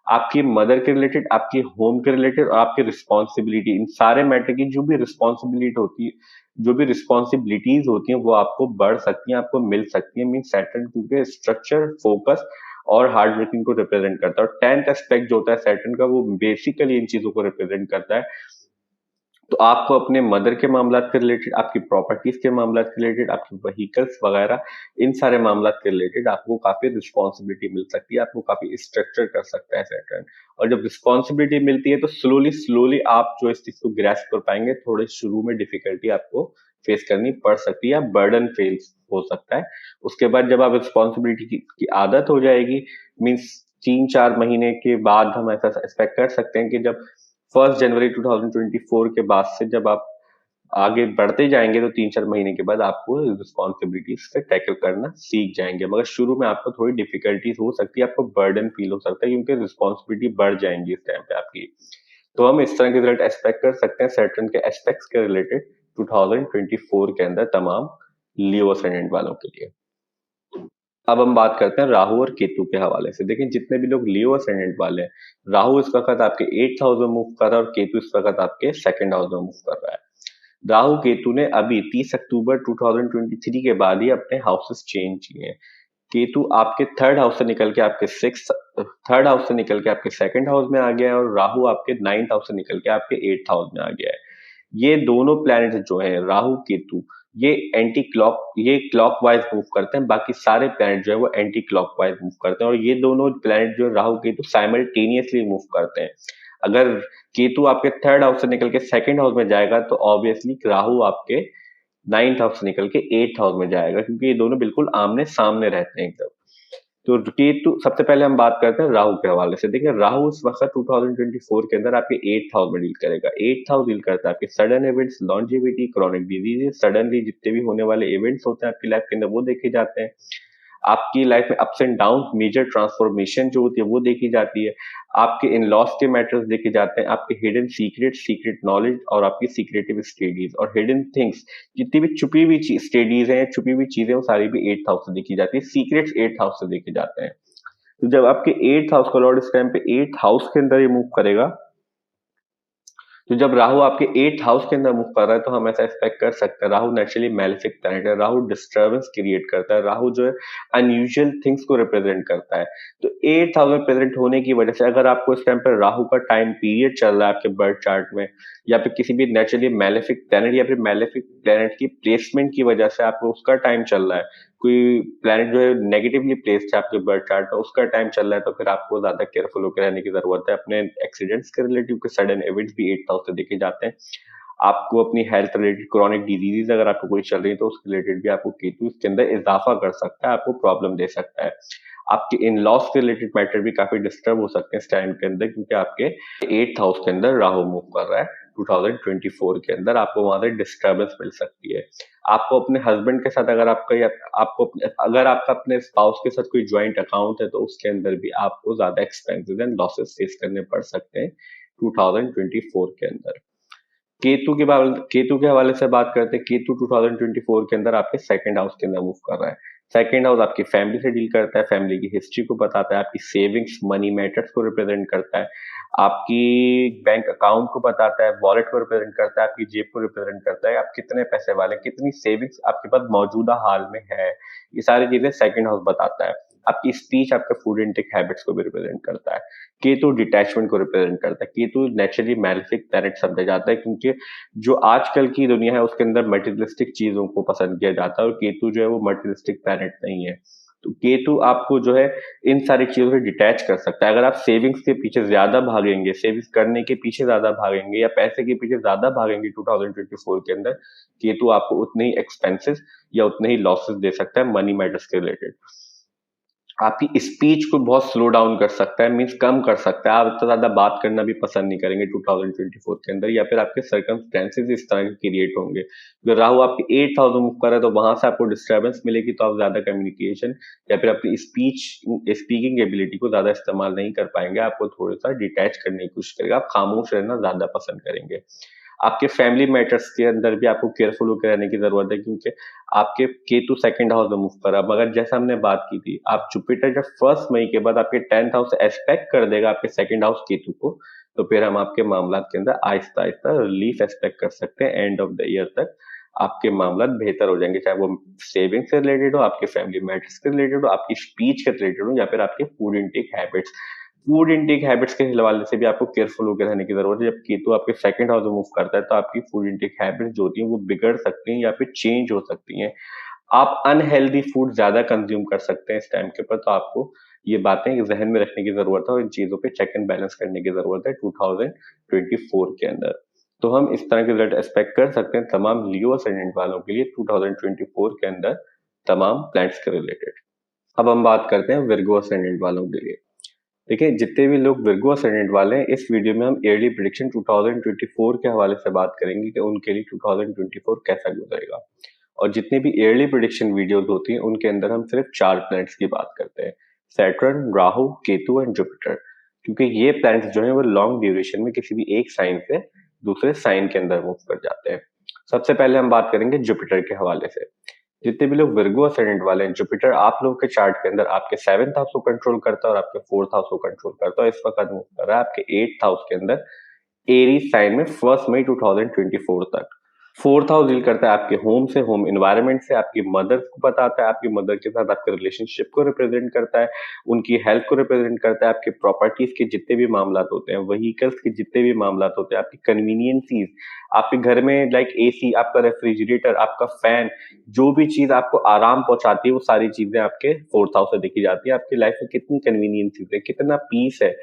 आपकी मदर के रिलेटेड, आपकी होम के रिलेटेड और आपकी रिस्पॉन्सिबिलिटी, इन सारे मैटर की जो भी रिस्पॉन्सिबिलिटी होती है, जो भी रिस्पॉन्सिबिलिटीज होती हैं, वो आपको बढ़ सकती हैं, आपको मिल सकती है। मीन सैटर्न क्योंकि स्ट्रक्चर, फोकस और हार्ड वर्किंग को रिप्रेजेंट करता है, और 10th एस्पेक्ट जो होता है सैटर्न का, वो बेसिकली इन चीजों को रिप्रेजेंट करता है। तो आपको अपने मदर के मामला के रिलेटेड, आपकी प्रॉपर्टीज के मामला के रिलेटेड, आपकी व्हीकल्स वगैरह, इन सारे मामला के रिलेटेड आपको काफी रिस्पॉन्सिबिलिटी मिल सकती है, आपको काफी स्ट्रक्चर कर सकता है सैटर्न। और जब रिस्पॉन्सिबिलिटी मिलती है, तो स्लोली स्लोली आप जो इस चीज को ग्रैस्प कर पाएंगे। थोड़े शुरू में डिफिकल्टी आपको फेस करनी पड़ सकती है, बर्डन फेस हो सकता है। उसके बाद जब आप रिस्पॉन्सिबिलिटी की आदत हो जाएगी, मीन्स 3-4 महीने के बाद हम ऐसा एक्सपेक्ट कर सकते हैं कि जब 1 जनवरी 2024 के बाद से जब आप आगे बढ़ते जाएंगे, तो 3-4 महीने के बाद आपको रिस्पॉन्सिबिलिटीज से टैकल करना सीख जाएंगे। मगर शुरू में आपको थोड़ी डिफिकल्टीज हो सकती है, आपको बर्डन फील हो सकता है, क्योंकि रिस्पॉन्सिबिलिटी बढ़ जाएंगी इस टाइम पे आपकी। तो हम इस तरह के रिजल्ट एक्सपेक्ट कर सकते हैं सैटर्न के एस्पेक्ट्स के रिलेटेड 2024 के अंदर तमाम लियो असेंडेंट वालों के लिए। अब हम बात करते हैं राहु और केतु के हवाले से। देखिए, जितने भी लोग लियो असेंडेंट वाले हैं, राहु इस वक्त आपके 8th हाउस में मूव कर रहा है और केतु इस वक्त आपके 2nd हाउस में मूव कर रहा है। राहु केतु ने अभी 30 अक्टूबर 2023 के बाद ही अपने हाउसेस चेंज किए हैं। केतु आपके 3rd हाउस से निकल के आपके 3rd हाउस से निकल के आपके 2nd हाउस में आ गया है, और राहु आपके 9th हाउस से निकल के आपके 8th हाउस में आ गया है। ये दोनों प्लैनेट जो है राहु केतु, ये क्लॉकवाइज मूव करते हैं, बाकी सारे प्लैनेट जो है वो एंटी क्लॉकवाइज मूव करते हैं, और ये दोनों प्लैनेट जो राहु केतु साइमल्टेनियसली मूव करते हैं। अगर केतु आपके 3rd हाउस से निकल के 2nd हाउस में जाएगा, तो ऑब्वियसली राहु आपके 9th हाउस से निकल के 8th हाउस में जाएगा, क्योंकि ये दोनों बिल्कुल आमने सामने रहते हैं एकदम। तो केतु, सबसे पहले हम बात करते हैं राहु के हवाले से। देखिए राहु इस वक्त 2024 के अंदर आपके 8th हाउस में डील करेगा। 8th हाउस डील करता है आपके sudden events, longevity, chronic diseases, suddenly जितने भी होने वाले इवेंट्स होते हैं आपकी लाइफ के अंदर वो देखे जाते हैं। आपकी लाइफ में ups and down, major transformation जो होती है वो देखी जाती है। आपके इन लॉस के मैटर्स देखे जाते हैं, आपके हिडन सीक्रेट, सीक्रेट नॉलेज और आपकी सीक्रेटिव स्टडीज और हिडन थिंग्स, जितनी भी छुपी हुई स्टडीज हैं, छुपी हुई चीजें, वो सारी भी 8th हाउस से देखी जाती है। सीक्रेट्स 8th हाउस से देखे जाते हैं। तो जब आपके 8th हाउस का लॉर्ड इस टाइम पे 8th हाउस के अंदर ये मूव करेगा, तो जब राहु आपके 8th हाउस के अंदर मूव कर रहा है तो हम ऐसा एक्सपेक्ट कर सकते हैं, राहु नेचुरली मैलेफिक प्लैनेट है, राहु डिस्टर्बेंस क्रिएट करता है, राहु जो है अनयूजुअल थिंग्स को रिप्रेजेंट करता है। तो 8th हाउस में प्रेजेंट होने की वजह से अगर आपको इस टाइम पर राहु का टाइम पीरियड चल रहा है आपके बर्थ चार्ट में, या फिर किसी भी नेचुरली मैलेफिक प्लैनेट या फिर मैलेफिक प्लैनेट की प्लेसमेंट की वजह से आपको उसका टाइम चल रहा है, कोई प्लैनेट जो है नेगेटिवली प्लेस्ड है आपके बर्थ चार्ट में, उसका टाइम चल रहा है, तो फिर आपको ज्यादा केयरफुल होकर रहने की जरूरत है। अपने एक्सीडेंट्स के रिलेटिव के सडन इवेंट्स भी 8th हाउस से देखे जाते हैं। आपको अपनी हेल्थ रिलेटेड क्रॉनिक डिजीज अगर आपको कोई चल रही है तो उसके रिलेटेड भी आपको केतु इसके अंदर इजाफा कर सकता है, आपको प्रॉब्लम दे सकता है। आपके इन लॉस के रिलेटेड मैटर भी काफी डिस्टर्ब हो सकते हैं इस टाइम के अंदर, क्योंकि आपके 8th हाउस के अंदर राहु मूव कर रहा है। 2024 के अंदर आपको वहां से डिस्टर्बेंस मिल सकती है। आपको अपने हस्बैंड के साथ अगर आपका या आपको अगर आपका अपने स्पाउस के साथ कोई ज्वाइंट अकाउंट है तो उसके अंदर भी आपको ज्यादा एक्सपेंसेस एंड लॉसेस फेस करने पड़ सकते हैं 2024 के अंदर। केतु के हवाले से बात करते हैं। केतु 2024 के अंदर आपके सेकंड हाउस के अंदर मूव कर रहा है। सेकंड हाउस आपकी फैमिली से डील करता है, फैमिली की हिस्ट्री को बताता है, आपकी सेविंग्स, मनी मैटर्स को रिप्रेजेंट करता है, आपकी बैंक अकाउंट को बताता है, वॉलेट को रिप्रेजेंट करता है, आपकी जेब को रिप्रेजेंट करता है, आप कितने पैसे वाले, कितनी सेविंग्स आपके पास मौजूदा हाल में है, ये सारी चीजें सेकंड हाउस बताता है। आपकी स्पीच, आपका फूड इंटेक हैबिट्स को भी रिप्रेजेंट करता है। केतु डिटैचमेंट को रिप्रेजेंट करता है। केतु नेचुरली मैलेफिक प्लैनेट समझा जाता है, क्योंकि जो आजकल की दुनिया है उसके अंदर मटेरियलिस्टिक चीजों को पसंद किया जाता है और केतु जो है वो मटेरियलिस्टिक प्लैनेट नहीं है। तो केतु आपको जो है इन सारी चीजों से डिटैच कर सकता है। अगर आप सेविंग्स के पीछे ज्यादा भागेंगे, सेविंग्स करने के पीछे ज्यादा भागेंगे या पैसे के पीछे ज्यादा भागेंगे 2024 के अंदर, केतु आपको उतने ही एक्सपेंसेस या उतने ही लॉसेस दे सकता है मनी मैटर्स के रिलेटेड। आपकी स्पीच को बहुत स्लो डाउन कर सकता है, मीन्स कम कर सकता है। आप इतना ज्यादा बात करना भी पसंद नहीं करेंगे 2024 के अंदर, या फिर आपके सर्कमस्टेंसेस इस तरह के क्रिएट होंगे। अगर राहु आपके 8th हाउस में मूव कर रहा है तो वहां से आपको डिस्टर्बेंस मिलेगी, तो आप ज्यादा कम्युनिकेशन या फिर अपनी स्पीकिंग एबिलिटी को ज्यादा इस्तेमाल नहीं कर पाएंगे। आपको थोड़ा सा डिटैच करने की कोशिश करेगा, आप खामोश रहना ज्यादा पसंद करेंगे। आपके फैमिली मैटर्स के अंदर भी आपको केयरफुल होकर रहने की जरूरत है, क्योंकि आपके केतु सेकंड हाउस में मूव कर रहा है। मगर जैसा हमने बात की थी, आप जुपिटर जब 1 मई के बाद आपके 10th हाउस से एस्पेक्ट कर देगा आपके सेकंड हाउस केतु को, तो फिर हम आपके मामला के अंदर आहिस्ता आहिस्ता रिलीफ एक्सपेक्ट कर सकते हैं। एंड ऑफ द ईयर तक आपके मामला बेहतर हो जाएंगे, चाहे वो सेविंग से रिलेटेड हो, आपके फैमिली मैटर्स के रिलेटेड हो, आपकी स्पीच के रिलेटेड हो, या फिर आपके food intake habits. Food intake habits के हवाले से भी आपको केयरफुल होकर रहने की जरूरत है। जब केतु आपके सेकंड हाउस में मूव करता है तो आपकी फूड इंटेक हैबिट्स जो होती हैं वो बिगड़ सकती हैं या फिर चेंज हो सकती हैं। आप अनहेल्दी फूड ज्यादा कंज्यूम कर सकते हैं इस टाइम के ऊपर, तो आपको ये बातें जहन में रखने की जरूरत है और इन चीजों पे चेक एंड बैलेंस करने की जरूरत है 2024 के अंदर। तो हम इस तरह के रिजल्ट एक्सपेक्ट कर सकते हैं तमाम लियो असेंडेंट वालों के लिए 2024 के अंदर, तमाम प्लैनेट्स के रिलेटेड। अब हम बात करते हैं विर्गो असेंडेंट वालों के लिए। देखिए जितने भी लोग विर्गो असेंडेंट वाले हैं, इस वीडियो में हम ईयरली प्रेडिक्शन 2024 के हवाले से बात करेंगे कि उनके लिए 2024 कैसा गुजरेगा। और जितनी भी ईयरली प्रेडिक्शन वीडियोस होती हैं उनके अंदर हम सिर्फ 4 प्लैनेट्स की बात करते हैं, Saturn, Rahu, Ketu and Jupiter, क्योंकि ये प्लैनेट्स जो है वो लॉन्ग ड्यूरेशन में किसी भी एक साइन से दूसरे साइन के अंदर मूव कर जाते हैं। सबसे पहले हम बात करेंगे जुपिटर के हवाले से। जितने भी लोग विर्गो असेंडेंट वाले हैं, जुपिटर आप लोगों के चार्ट के अंदर आपके 7th हाउस को कंट्रोल करता है और आपके 4th हाउस को कंट्रोल करता है। इस वक्त मूव कर रहा है आपके 8th हाउस के अंदर एरीज साइन में 1 मई 2024 तक। 4th हाउस डील करता है आपके होम से, होम एनवायरनमेंट से, आपकी मदर को बताता है, आपकी मदर के साथ आपके रिलेशनशिप को रिप्रेजेंट करता है, उनकी हेल्थ को रिप्रेजेंट करता है, आपके प्रॉपर्टीज के जितने भी मामला होते हैं, व्हीकल्स के जितने भी मामला होते हैं, आपकी कन्वीनियंसीज, आपके घर में लाइक एसी, आपका रेफ्रिजरेटर, आपका फैन, जो भी चीज आपको आराम पहुंचाती है वो सारी चीजें आपके 4th हाउस से देखी जाती है। आपकी लाइफ में कितनी कन्वीनियंसीज है, कितना पीस है,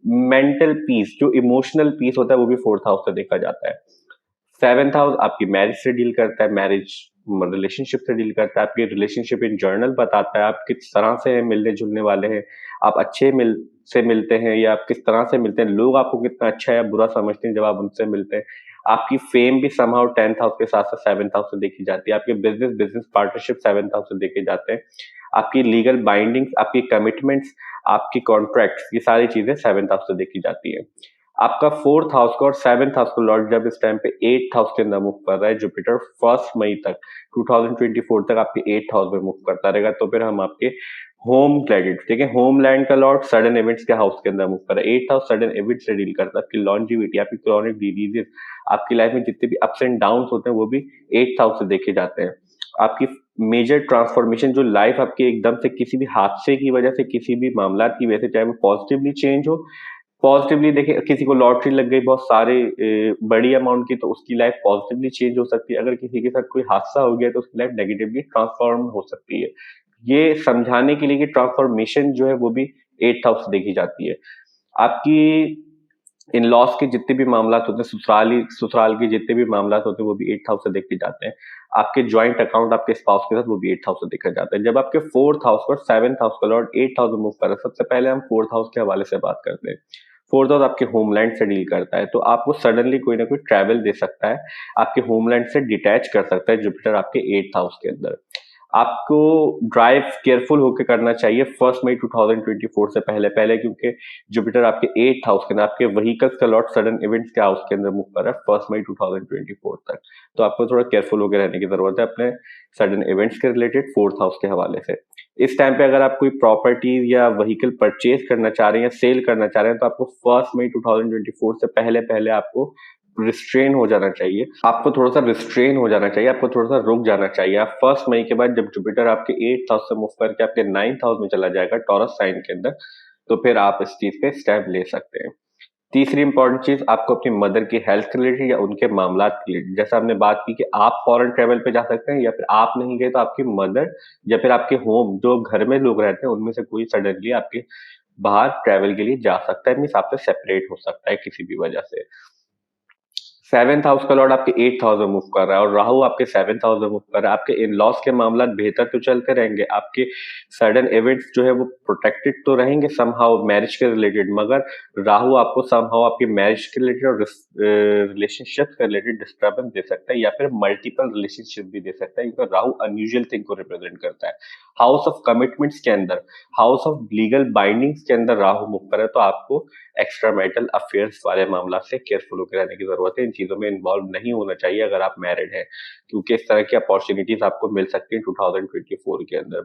मेंटल पीस, जो इमोशनल पीस होता है वो भी 4th हाउस से देखा जाता है। सेवेंथ हाउस आपकी मैरिज से डील करता है, मैरिज रिलेशनशिप से डील करता है, आपके रिलेशनशिप इन जर्नल बताता है आप किस तरह से मिलने जुलने वाले हैं, आप अच्छे से मिलते हैं या आप किस तरह से मिलते हैं, लोग आपको कितना अच्छा या बुरा समझते हैं जब आप उनसे मिलते हैं। आपकी फेम भी समहाउ 10th हाउस के साथ साथ 7th हाउस से देखी जाती है, आपके बिजनेस पार्टनरशिप 7th हाउस से देखे जाते हैं, आपकी लीगल बाइंडिंग्स, आपकी कमिटमेंट्स, आपकी कॉन्ट्रैक्ट्स, ये सारी चीजें 7th हाउस से देखी जाती है। आपका 4th हाउस का और 7th हाउस का लॉर्ड जब इस टाइम पे 8th हाउस के अंदर मूव कर रहा है जुपिटर 1 मई तक 2024 तक आपके 8th हाउस में मूव करता रहेगा, तो फिर हम आपके होम प्लैनेट, ठीक है, होमलैंड का लॉर्ड सडन इवेंट्स के हाउस के अंदर मूव कर रहा है। 8th हाउस सडन इवेंट से डील करता है, आपकी लॉन्जिविटी, आपकी क्रॉनिक डिजीजेस, आपकी लाइफ में जितने भी अप्स एंड डाउन होते हैं वो भी 8th हाउस से देखे जाते हैं। आपकी मेजर ट्रांसफॉर्मेशन, जो लाइफ आपकी एकदम से किसी भी हादसे की वजह से, किसी भी मामला की वजह से, चाहे वो पॉजिटिवली चेंज हो, पॉजिटिवली देखिए, किसी को लॉटरी लग गई बहुत सारे बड़ी अमाउंट की, तो उसकी लाइफ पॉजिटिवली चेंज हो सकती है। अगर किसी के साथ कोई हादसा हो गया तो उसकी लाइफ नेगेटिवली ट्रांसफॉर्म हो सकती है। ये समझाने के लिए कि ट्रांसफॉर्मेशन जो है वो भी 8th हाउस से देखी जाती है। आपकी इन लॉस के जितने भी मामला होते हैं, ससुराल के जितने भी मामला होते हैं वो भी 8th हाउस से देखे जाते हैं। आपके ज्वाइंट अकाउंट आपके स्पाउस के साथ वो भी 8th हाउस से देखा जाता है। जब आपके 4th हाउस पर 7th हाउस का लॉर्ड 8th हाउस में मूव कर रहा है, सबसे पहले हम 4th हाउस के हवाले से बात करते हैं। 4th हाउस आपके होमलैंड से डील करता है, तो आपको सडनली कोई ना कोई ट्रैवल दे सकता है, आपके होमलैंड से डिटैच कर सकता है जुपिटर आपके 8th हाउस के अंदर। आपको ड्राइव केयरफुल होकर करना चाहिए 1 मई 2024 से पहले, क्योंकि जुपिटर आपके 8th हाउस के अंदर, आपके व्हीकल्स का लॉट सडन इवेंट्स के हाउस के अंदर मूव कर रहा है 1 मई 2024 तक। तो आपको थोड़ा केयरफुल होकर रहने की जरूरत है अपने सडन इवेंट्स के रिलेटेड 4th हाउस के हवाले से। इस टाइम पे अगर आप कोई प्रॉपर्टीज या व्हीकल परचेज करना चाह रहे हैं या सेल करना चाह रहे हैं, तो आपको 1 मई 2024 से पहले आपको रिस्ट्रेन हो जाना चाहिए, आपको थोड़ा सा रिस्ट्रेन हो जाना चाहिए, आपको थोड़ा सा रुक जाना चाहिए। आप 1 मई के बाद जब जुपिटर आपके 8th हाउस से मूव करके आपके 9th हाउस में चला जाएगा टॉरस साइन के अंदर, तो फिर आप इस चीज पे स्टेप ले सकते हैं। तीसरी इंपॉर्टेंट चीज, आपको अपनी मदर की हेल्थ के रिलेटेड या उनके मामला के रिलेटेड, जैसा हमने बात की कि आप फॉरेन ट्रेवल पे जा सकते हैं, या फिर आप नहीं गए तो आपकी मदर या फिर आपके होम जो घर में लोग रहते हैं उनमें से कोई सडनली आपके बाहर ट्रेवल के लिए जा सकता है, मीन्स आपसे सेपरेट हो सकता है किसी भी वजह से। 7th हाउस का लॉर्ड आपके 8th हाउस में मूव कर रहा है और राहु आपके 7th हाउस में मूव कर रहा है। आपके इन लॉस के मामला बेहतर तो चलते रहेंगे, आपके सडन इवेंट्स जो है वो प्रोटेक्टेड तो रहेंगे समहाउ मैरिज के रिलेटेड, मगर राहु आपको समहाउ आपकी मैरिज के रिलेटेड और रिलेशनशिप के रिलेटेड डिस्टर्बेंस दे सकता है, या फिर मल्टीपल रिलेशनशिप भी दे सकता है, क्योंकि राहु अनयूजुअल थिंग को रिप्रेजेंट करता है। हाउस ऑफ कमिटमेंट्स के अंदर, हाउस ऑफ लीगल बाइंडिंग्स के अंदर राहु मूव कर रहा है, तो आपको एक्स्ट्रा मैरिटल अफेयर्स वाले मामला से केयरफुल होकर रहने की जरूरत है। इन चीजों में इन्वॉल्व नहीं होना चाहिए अगर आप मैरिड हैं, क्योंकि इस तरह की अपॉर्चुनिटीज आपको मिल सकती है 2024 के अंदर।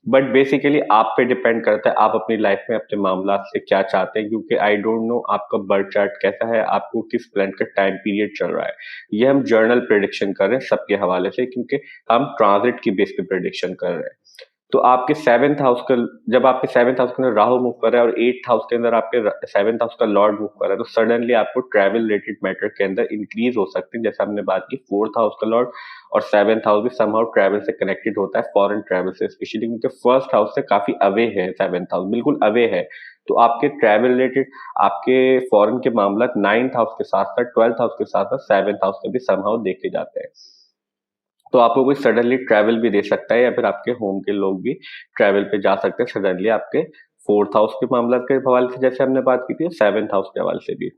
बट बेसिकली आप पे डिपेंड करता है, आप अपनी लाइफ में अपने मामला से क्या चाहते हैं, क्योंकि आई डोंट नो आपका बर्थ चार्ट कैसा है, आपको किस प्लान का टाइम पीरियड चल रहा है। ये हम जर्नल प्रेडिक्शन कर रहे हैं सबके हवाले से, क्योंकि हम ट्रांजिट की बेस पे प्रेडिक्शन कर रहे हैं। तो आपके 7th हाउस का, जब आपके 7th हाउस के अंदर राहु मूव कर रहा है और 8th हाउस के अंदर आपके 7th हाउस का लॉर्ड मूव कर रहा है, तो सडनली आपको ट्रैवल रिलेटेड मैटर के अंदर इंक्रीज हो सकती है। जैसे हमने बात की 4th हाउस का लॉर्ड और 7th हाउस भी समहाउ ट्रैवल से कनेक्टेड होता है, फॉरेन ट्रैवल से स्पेशली, क्योंकि 1st हाउस से काफी अवे है 7th हाउस, बिल्कुल अवे है। तो आपके ट्रैवल रिलेटेड, आपके फॉरेन के मामला 9th हाउस के साथ साथ 12th हाउस के साथ साथ 7th हाउस में भी समहाउ देखे जाते हैं। तो आपको कोई सडनली ट्रैवल भी दे सकता है, या फिर आपके होम के लोग भी ट्रैवल पे जा सकते हैं सडनली आपके 4th हाउस के मामला के हवाले से, जैसे हमने बात की थी 7th हाउस के हवाले से भी।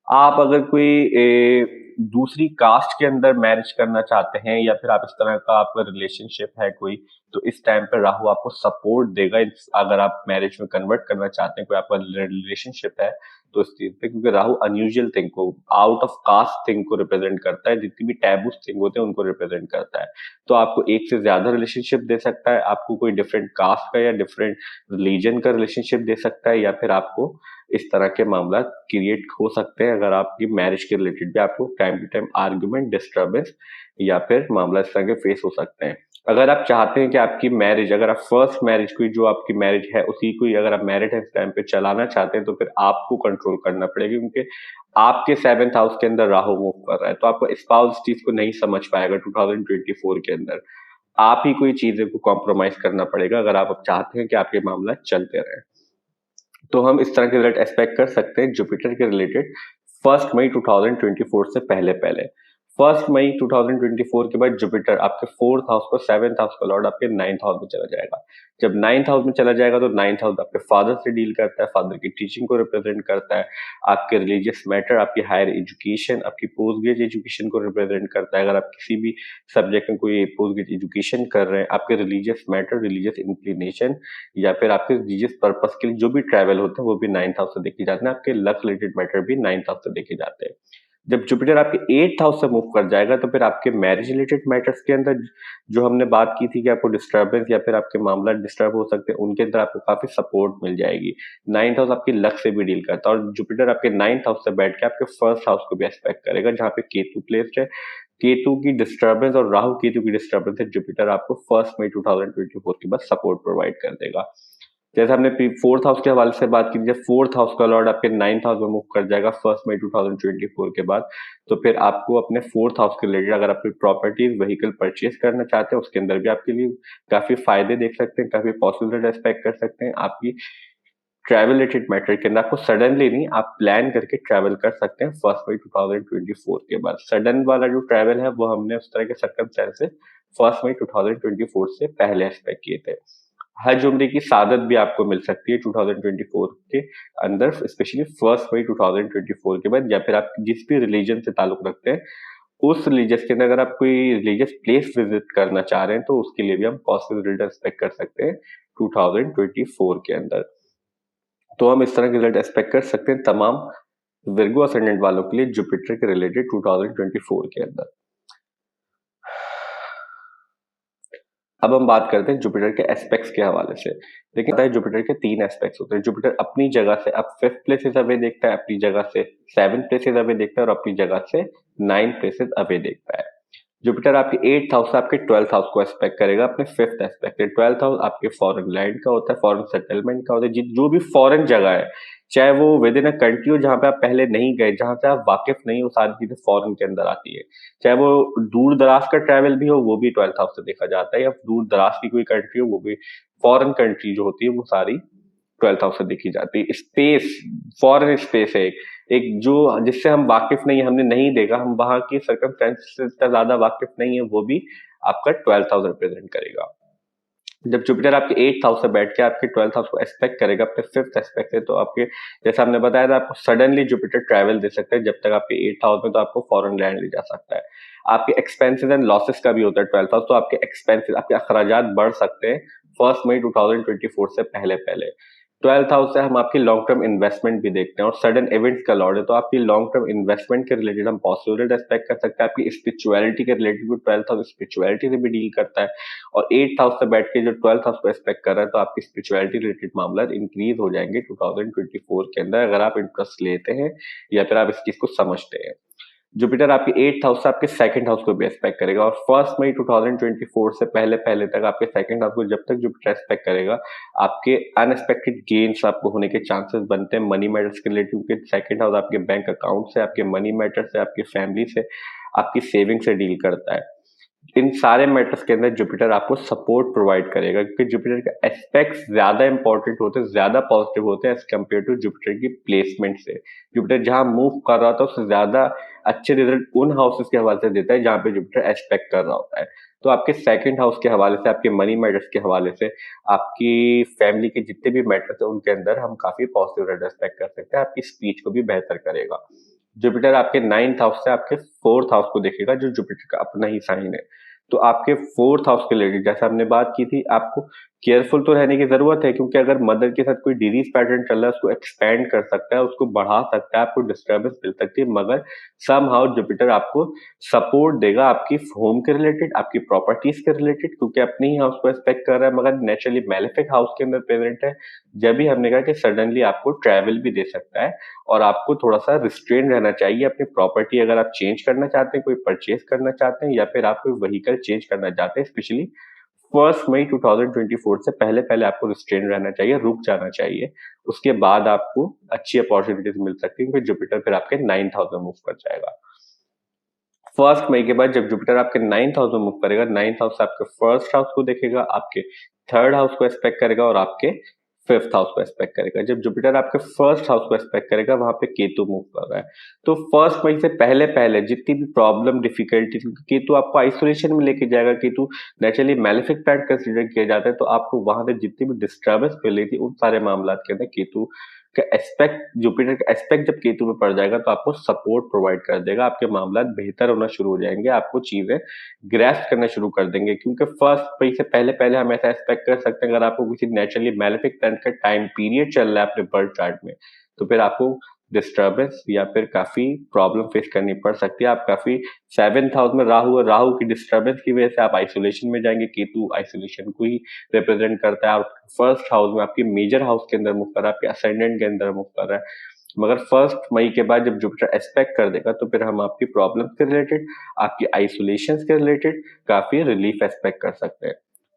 आप अगर कोई दूसरी कास्ट के अंदर मैरिज करना चाहते हैं, या फिर आप इस तरह का आपका रिलेशनशिप है कोई, तो इस टाइम पर राहु आपको सपोर्ट देगा। अगर आप मैरिज में कन्वर्ट करना चाहते हैं, कोई आपका रिलेशनशिप है, तो इस चीज पे, क्योंकि राहु अनयूजुअल थिंग को, आउट ऑफ कास्ट थिंग को रिप्रेजेंट करता है, जितनी भी टैबू थिंग होते हैं उनको रिप्रेजेंट करता है। तो आपको एक से ज्यादा रिलेशनशिप दे सकता है, आपको कोई डिफरेंट कास्ट का या डिफरेंट रिलीजन का रिलेशनशिप दे सकता है, या फिर आपको इस तरह के मामला क्रिएट हो सकते हैं अगर आपकी मैरिज के रिलेटेड भी आपको time to time argument, disturbance या फिर मामला इस तरह के फेस हो सकते हैं। अगर आप चाहते हैं कि आपकी मैरिज, अगर आप फर्स्ट मैरिज कोई जो आपकी मैरिज है उसी को अगर आप मैरिड है इस टाइम पे चलाना चाहते हैं, तो फिर आपको कंट्रोल करना पड़ेगा, क्योंकि आपके 7th हाउस के अंदर राहु मूव कर रहा है, तो आपका स्पाउस चीज को नहीं समझ पाएगा 2024 के अंदर। आप ही कोई चीजें को कॉम्प्रोमाइज करना पड़ेगा अगर आप चाहते हैं कि आपके मामला चलते रहे। तो हम इस तरह के रिलेटेड एक्सपेक्ट कर सकते हैं जुपिटर के रिलेटेड 1 मई 2024 से पहले पहले। 1 मई 2024 के बाद जुपिटर आपके 4th हाउस को 7th हाउस का लॉर्ड आपके 9th हाउस में चला जाएगा। जब 9th हाउस में चला जाएगा तो 9th हाउस आपके फादर से डील करता है, फादर की टीचिंग को रिप्रेजेंट करता है, आपके रिलीजियस मैटर, आपकी हायर एजुकेशन, आपकी पोस्ट ग्रेजुएट एजुकेशन को रिप्रेजेंट करता है। अगर आप किसी भी सब्जेक्ट में कोई पोस्ट ग्रेजुएट एजुकेशन कर रहे हैं, आपके रिलीजियस मैटर, रिलीजियस इंक्लिनेशन या फिर आपके रिलीजियस पर्पस के लिए जो भी ट्रैवल होते हैं वो भी 9th हाउस से देखे जाते हैं। आपके लक रिलेटेड मैटर भी 9th हाउस से देखे जाते हैं। जब जुपिटर आपके 8th हाउस से मूव कर जाएगा तो फिर आपके मैरिज रिलेटेड मैटर्स के अंदर जो हमने बात की थी कि आपको डिस्टर्बेंस या फिर आपके मामला डिस्टर्ब हो सकते हैं, उनके अंदर आपको काफी सपोर्ट मिल जाएगी। 9th हाउस आपकी लक से भी डील करता है और जुपिटर आपके 9th हाउस से बैठ के आपके 1st हाउस को भी एस्पेक्ट करेगा, जहाँ पे केतु प्लेस्ड है। केतु की डिस्टर्बेंस और राहु केतु की डिस्टर्बेंस से जुपिटर आपको 1 मई 2024 के बाद सपोर्ट प्रोवाइड कर देगा। जैसे हमने 4th हाउस के हवाले से बात की, जब 4th हाउस का लॉर्ड आपके 9th हाउस में मूव कर जाएगा 1 मई 2024 के बाद, तो फिर आपको अपने 4th हाउस के रिलेटेड अगर आप कोई प्रॉपर्टीज व्हीकल परचेज करना चाहते हैं, उसके अंदर भी आपके लिए काफी फायदे देख सकते हैं, काफी पॉसिबल एक्सपेक्ट कर सकते हैं। आपकी ट्रैवल रिलेटेड मैटर के अंदर आपको सडनली नहीं, आप प्लान करके ट्रैवल कर सकते हैं 1 मई 2024 के बाद। सडन वाला जो ट्रैवल है वो हमने उस तरह के सर्कमस्टेंसेस 1 मई 2024 से पहले एक्सपेक्ट किए थे। हज उम्रे की सादत भी आपको मिल सकती है 2024 के अंदर, स्पेशली 1 मई 2024 के बाद, या फिर आप जिस भी रिलीजन से ताल्लुक रखते हैं उस रिलीजियस के अंदर अगर आप कोई रिलीजियस प्लेस विजिट करना चाह रहे हैं तो उसके लिए भी हम पॉसिबल रिजल्ट एक्सपेक्ट कर सकते हैं 2024 के अंदर। तो हम इस तरह के रिजल्ट एक्सपेक्ट कर सकते हैं तमाम विर्गो असेंडेंट वालों के लिए जुपिटर के रिलेटेड 2024 के अंदर। अब हम बात करते हैं जुपिटर के एस्पेक्ट्स के हवाले से। देखिए पता है जुपिटर के 3 एस्पेक्ट्स होते हैं। जुपिटर अपनी जगह से अब 5th प्लेसेस अवे देखता है, अपनी जगह से 7th प्लेसेस अवे देखता है और अपनी जगह से 9th प्लेसेस अवे देखता है। जुपिटर आपके 8th हाउस से आपके 12th हाउस को एस्पेक्ट करेगा, अपने 5th एस्पेक्ट है। 12th हाउस आपके फॉरेन लैंड का होता है, फॉरेन सेटलमेंट का होता है, जो भी फॉरेन जगह है, चाहे वो विद इन अ कंट्री हो जहाँ पे आप पहले नहीं गए, जहाँ से आप वाकिफ नहीं हो, सारी चीजें फॉरेन के अंदर आती है। चाहे वो दूर दराज का ट्रैवल भी हो, वो भी 12th हाउस से देखा जाता है, या दूर दराज की कोई कंट्री हो, वो भी फॉरेन कंट्री जो होती है वो सारी 12th हाउस से देखी जाती है। स्पेस, फॉरेन स्पेस है एक जो जिससे हम वाकिफ नहीं है, हमने नहीं देखा, हम वहां की सर्कमस्टेंसेस से ज्यादा वाकिफ नहीं है, वो भी आपका 12th हाउस रिप्रेजेंट करेगा। जब जुपिटर आपके 8th हाउस से बैठ के आपके 12th हाउस को एस्पेक्ट करेगा अपने 5th एस्पेक्ट से, तो आपके जैसा हमने बताया था आपको सडनली जुपिटर ट्रैवल दे सकता है। जब तक आपके 8th हाउस में तो आपको फॉरेन लैंड ले जा सकता है। आपके एक्सपेंसेस एंड लॉसेस का भी होता है 12th हाउस, तो आपके एक्सपेंसेस, आपके अखराजात बढ़ सकते हैं 1 मई 2024 से पहले पहले। 12th हाउस से हम आपकी लॉन्ग टर्म इन्वेस्टमेंट भी देखते हैं और सडन इवेंट्स का लॉर्ड है, तो आपकी लॉन्ग टर्म इन्वेस्टमेंट के रिलेटेड हम पॉसिबल एक्सपेक्ट कर सकते हैं। आपकी स्पिरिचुअलिटी के रिलेटेड भी 12th हाउस स्पिरिचुअलिटी से भी डील करता है और 8th हाउस से बैठ के जो 12th हाउस को एक्सपेक्ट कर रहा है, तो आपकी स्पिरिचुअलिटी रिलेटेड मामला इंक्रीज हो जाएंगे 2024 के अंदर, अगर आप इंटरेस्ट लेते हैं या फिर आप इस चीज को समझते हैं। जुपिटर आपके 8th हाउस से आपके 2nd हाउस को भी एक्सपेक्ट करेगा और 1 मई 2024 से पहले पहले तक आपके 2nd हाउस को जब तक जुपिटर एक्सपेक्ट करेगा, आपके अनएक्सपेक्टेड गेन्स आपको होने के चांसेस बनते हैं मनी मैटर्स के रिलेटेड, क्योंकि 2nd हाउस आपके बैंक अकाउंट से, आपके मनी मैटर से, आपकी फैमिली से, आपकी सेविंग से डील करता है। इन सारे मैटर्स के अंदर जुपिटर आपको सपोर्ट प्रोवाइड करेगा, क्योंकि जुपिटर के एस्पेक्ट्स ज्यादा इंपॉर्टेंट होते हैं, ज्यादा पॉजिटिव होते हैं एज कम्पेयर टू जुपिटर की प्लेसमेंट से। जुपिटर जहां मूव कर रहा था उससे ज्यादा अच्छे रिजल्ट उन हाउसेस के हवाले से देता है जहां पे जुपिटर एस्पेक्ट कर रहा होता है। तो आपके 2nd हाउस के हवाले से, आपके मनी मैटर्स के हवाले से, आपकी फैमिली के जितने भी मैटर्स है उनके अंदर हम काफी पॉजिटिव रिजल्ट एक्सपेक्ट कर सकते हैं। आपकी स्पीच को भी बेहतर करेगा। जुपिटर आपके 9th हाउस से आपके 4th हाउस को देखेगा, जो जुपिटर का अपना ही साइन है। तो आपके 4th हाउस के रिलेटेड जैसा हमने बात की थी, आपको केयरफुल तो रहने की जरूरत है, क्योंकि अगर मदर के साथ कोई डिजीज पैटर्न चल रहा है, उसको एक्सपेंड कर सकता है, उसको बढ़ा सकता है, आपको डिस्टर्बेंस मिल सकती है, मगर सम हाउ जुपिटर आपको सपोर्ट देगा आपकी होम के रिलेटेड, आपकी प्रॉपर्टीज के रिलेटेड, क्योंकि अपने ही हाउस को एक्सपेक्ट कर रहा है, मगर नेचुरली मैलेफिक हाउस के अंदर प्रेजेंट है। जब भी हमने कहा कि सडनली आपको ट्रैवल भी दे सकता है और आपको थोड़ा सा रिस्ट्रेन रहना चाहिए अपनी प्रॉपर्टी, अगर आप चेंज करना चाहते हैं, कोई परचेज करना चाहते हैं या फिर आप कोई व्हीकल चेंज करना चाहते हैं, स्पेशली 1 मई 2024 से पहले पहले आपको रिस्ट्रेन रहना चाहिए, रुक जाना चाहिए। उसके बाद आपको अच्छी अपॉर्चुनिटीज मिल सकती है, क्योंकि जुपिटर फिर आपके 9th हाउस में मूव कर जाएगा। 1 मई के बाद जब जुपिटर आपके 9th हाउस में मूव करेगा, 9th हाउस आपके 1st हाउस को देखेगा, आपके 3rd हाउस को एक्सपेक्ट करेगा और आपके फिफ्थ हाउस को एस्पेक्ट करेगा। जब जुपिटर आपके फर्स्ट हाउस को एस्पेक्ट करेगा, वहां पे केतु मूव कर रहा है। तो फर्स्ट मई से पहले पहले जितनी भी प्रॉब्लम डिफिकल्टी, केतु आपको आइसोलेशन में लेके जाएगा। Ketu naturally malefic planet consider किया जाता है, तो आपको वहां से जितनी भी डिस्टर्बेंस मिल रही थी उन सारे मामला के अंदर केतु का एस्पेक्ट, जुपिटर का एस्पेक्ट जब केतु में पड़ जाएगा तो आपको सपोर्ट प्रोवाइड कर देगा। आपके मामला बेहतर होना शुरू हो जाएंगे, आपको चीजें ग्रैस्प करना शुरू कर देंगे। क्योंकि फर्स्ट मई से पहले पहले हम ऐसा एक्सपेक्ट कर सकते हैं, अगर आपको किसी नेचुरली मैलेफिक प्लैनेट का टाइम पीरियड चल रहा है अपने बर्थ चार्ट में, तो फिर आपको डिस्टर्बेंस या फिर काफी प्रॉब्लम फेस करनी पड़ सकती है। आप काफी सेवेंथ हाउस में राहु और राहु की डिस्टर्बेंस की वजह से आप आइसोलेशन में जाएंगे। केतु आइसोलेशन को ही रिप्रेजेंट करता है। और फर्स्ट हाउस में आपकी मेजर हाउस के अंदर मूव कर रहा है, आपके असेंडेंट के अंदर मूव कर रहा है। मगर फर्स्ट मई के बाद जब जुपिटर एस्पेक्ट कर देगा, तो फिर हम आपकी प्रॉब्लम के रिलेटेड, आपकी आइसोलेशन के रिलेटेड काफी रिलीफ एक्सपेक्ट कर सकते हैं।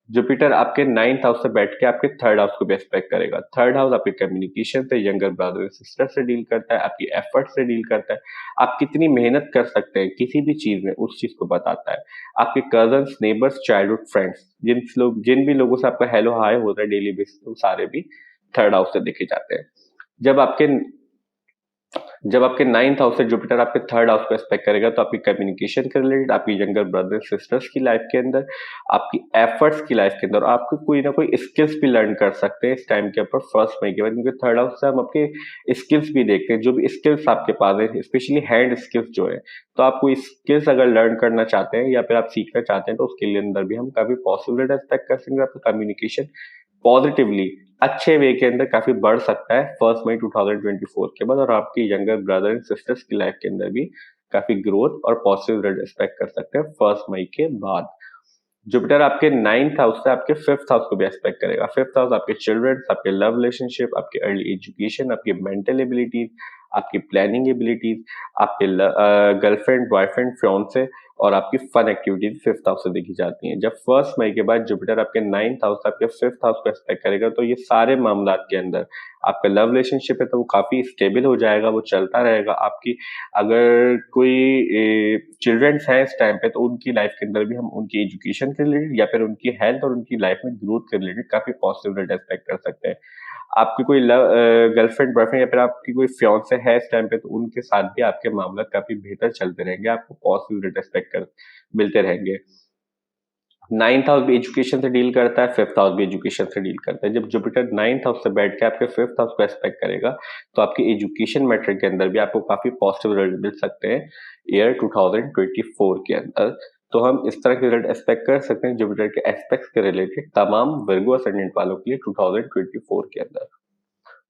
जुपिटर आपके 9th हाउस से बैठ के आपके थर्ड हाउस को भी एक्सपेक्ट करेगा। थर्ड हाउस आपके कम्युनिकेशन से, यंगर ब्रदर सिस्टर से डील करता है, आपकी एफर्ट से डील करता है, आप कितनी मेहनत कर सकते हैं किसी भी चीज में, उस चीज को बताता है। आपके कजन्स, नेबर्स, चाइल्डहुड फ्रेंड्स, जिन भी लोगों से आपका हेलो हाय होता है डेली बेसिस, वो सारे भी थर्ड हाउस से देखे जाते हैं। जब आपके जब आपके 9th हाउस से जुपिटर आपके थर्ड हाउस को एक्सपेक्ट करेगा, तो आपकी कम्युनिकेशन के रिलेटेड, आपकी यंगर ब्रदर सिस्टर्स की लाइफ के अंदर, आपकी एफर्ट्स की लाइफ के अंदर, आपको कोई ना कोई स्किल्स भी लर्न कर सकते हैं इस टाइम के ऊपर फर्स्ट मई के बाद। क्योंकि थर्ड हाउस से हम आपके स्किल्स भी देखते हैं, जो भी स्किल्स आपके पास है, स्पेशली हैंड स्किल्स जो है। तो आप कोई स्किल्स अगर लर्न करना चाहते हैं या फिर आप सीखना चाहते हैं, तो उसके लिए अंदर भी हम काफी पॉसिबिलिटी एक्सपेक्ट कर सकते हैं। आपका कम्युनिकेशन पॉजिटिवली अच्छे वे के अंदर काफी बढ़ सकता है फर्स्ट मई 2024 के बाद। और आपकी यंगर ब्रदर एंड सिस्टर्स की लाइफ के अंदर भी काफी ग्रोथ और पॉजिटिव रिजल्ट एक्सपेक्ट कर सकते हैं फर्स्ट मई के बाद। जुपिटर आपके 9th हाउस से आपके 5th हाउस को भी एक्सपेक्ट करेगा। 5th हाउस आपके चिल्ड्रन, आपके लव रिलेशनशिप, आपके अर्ली एजुकेशन, आपकी मेंटल एबिलिटीज, आपकी प्लानिंग एबिलिटीज, आपके गर्लफ्रेंड, बॉयफ्रेंड, फियांसे और आपकी फन एक्टिविटीज 5th हाउस से देखी जाती हैं। जब फर्स्ट मई के बाद जुपिटर आपके 9th हाउस से आपके 5th हाउस को एक्सपेक्ट करेगा, तो ये सारे मामला के अंदर आपका लव रिलेशनशिप है तो वो काफी स्टेबल हो जाएगा, वो चलता रहेगा। आपकी अगर कोई चिल्ड्रंस हैं इस टाइम पे, तो उनकी लाइफ के अंदर भी हम उनकी एजुकेशन के रिलेटेड या फिर उनकी हेल्थ और उनकी लाइफ में ग्रोथ के रिलेटेड काफी पॉजिटिव रिजल्ट एक्सपेक्ट कर सकते हैं। आपकी कोई गर्लफ्रेंड, बॉयफ्रेंड या फिर आपकी कोई फियांसे है इस टाइम पे, तो उनके साथ भी आपके मामला काफी बेहतर चलते रहेंगे, आपको पॉजिटिव रिजल्ट एक्सपेक्ट कर मिलते रहेंगे। 9th हाउस भी एजुकेशन से डील करता है, 5th हाउस भी एजुकेशन से डील करता है। जब जुपिटर 9th हाउस से बैठ के आपके 5th हाउस को एक्सपेक्ट करेगा, तो आपकी एजुकेशन मैट्रिक के अंदर भी आपको काफी पॉजिटिव रिजल्ट मिल सकते हैं ईयर 2024 के अंदर। तो हम इस तरह के रिजल्ट एक्सपेक्ट कर सकते हैं जुपिटर के एस्पेक्ट्स के रिलेटेड तमाम वर्गो असेंडेंट वालों के लिए 2024 के अंदर।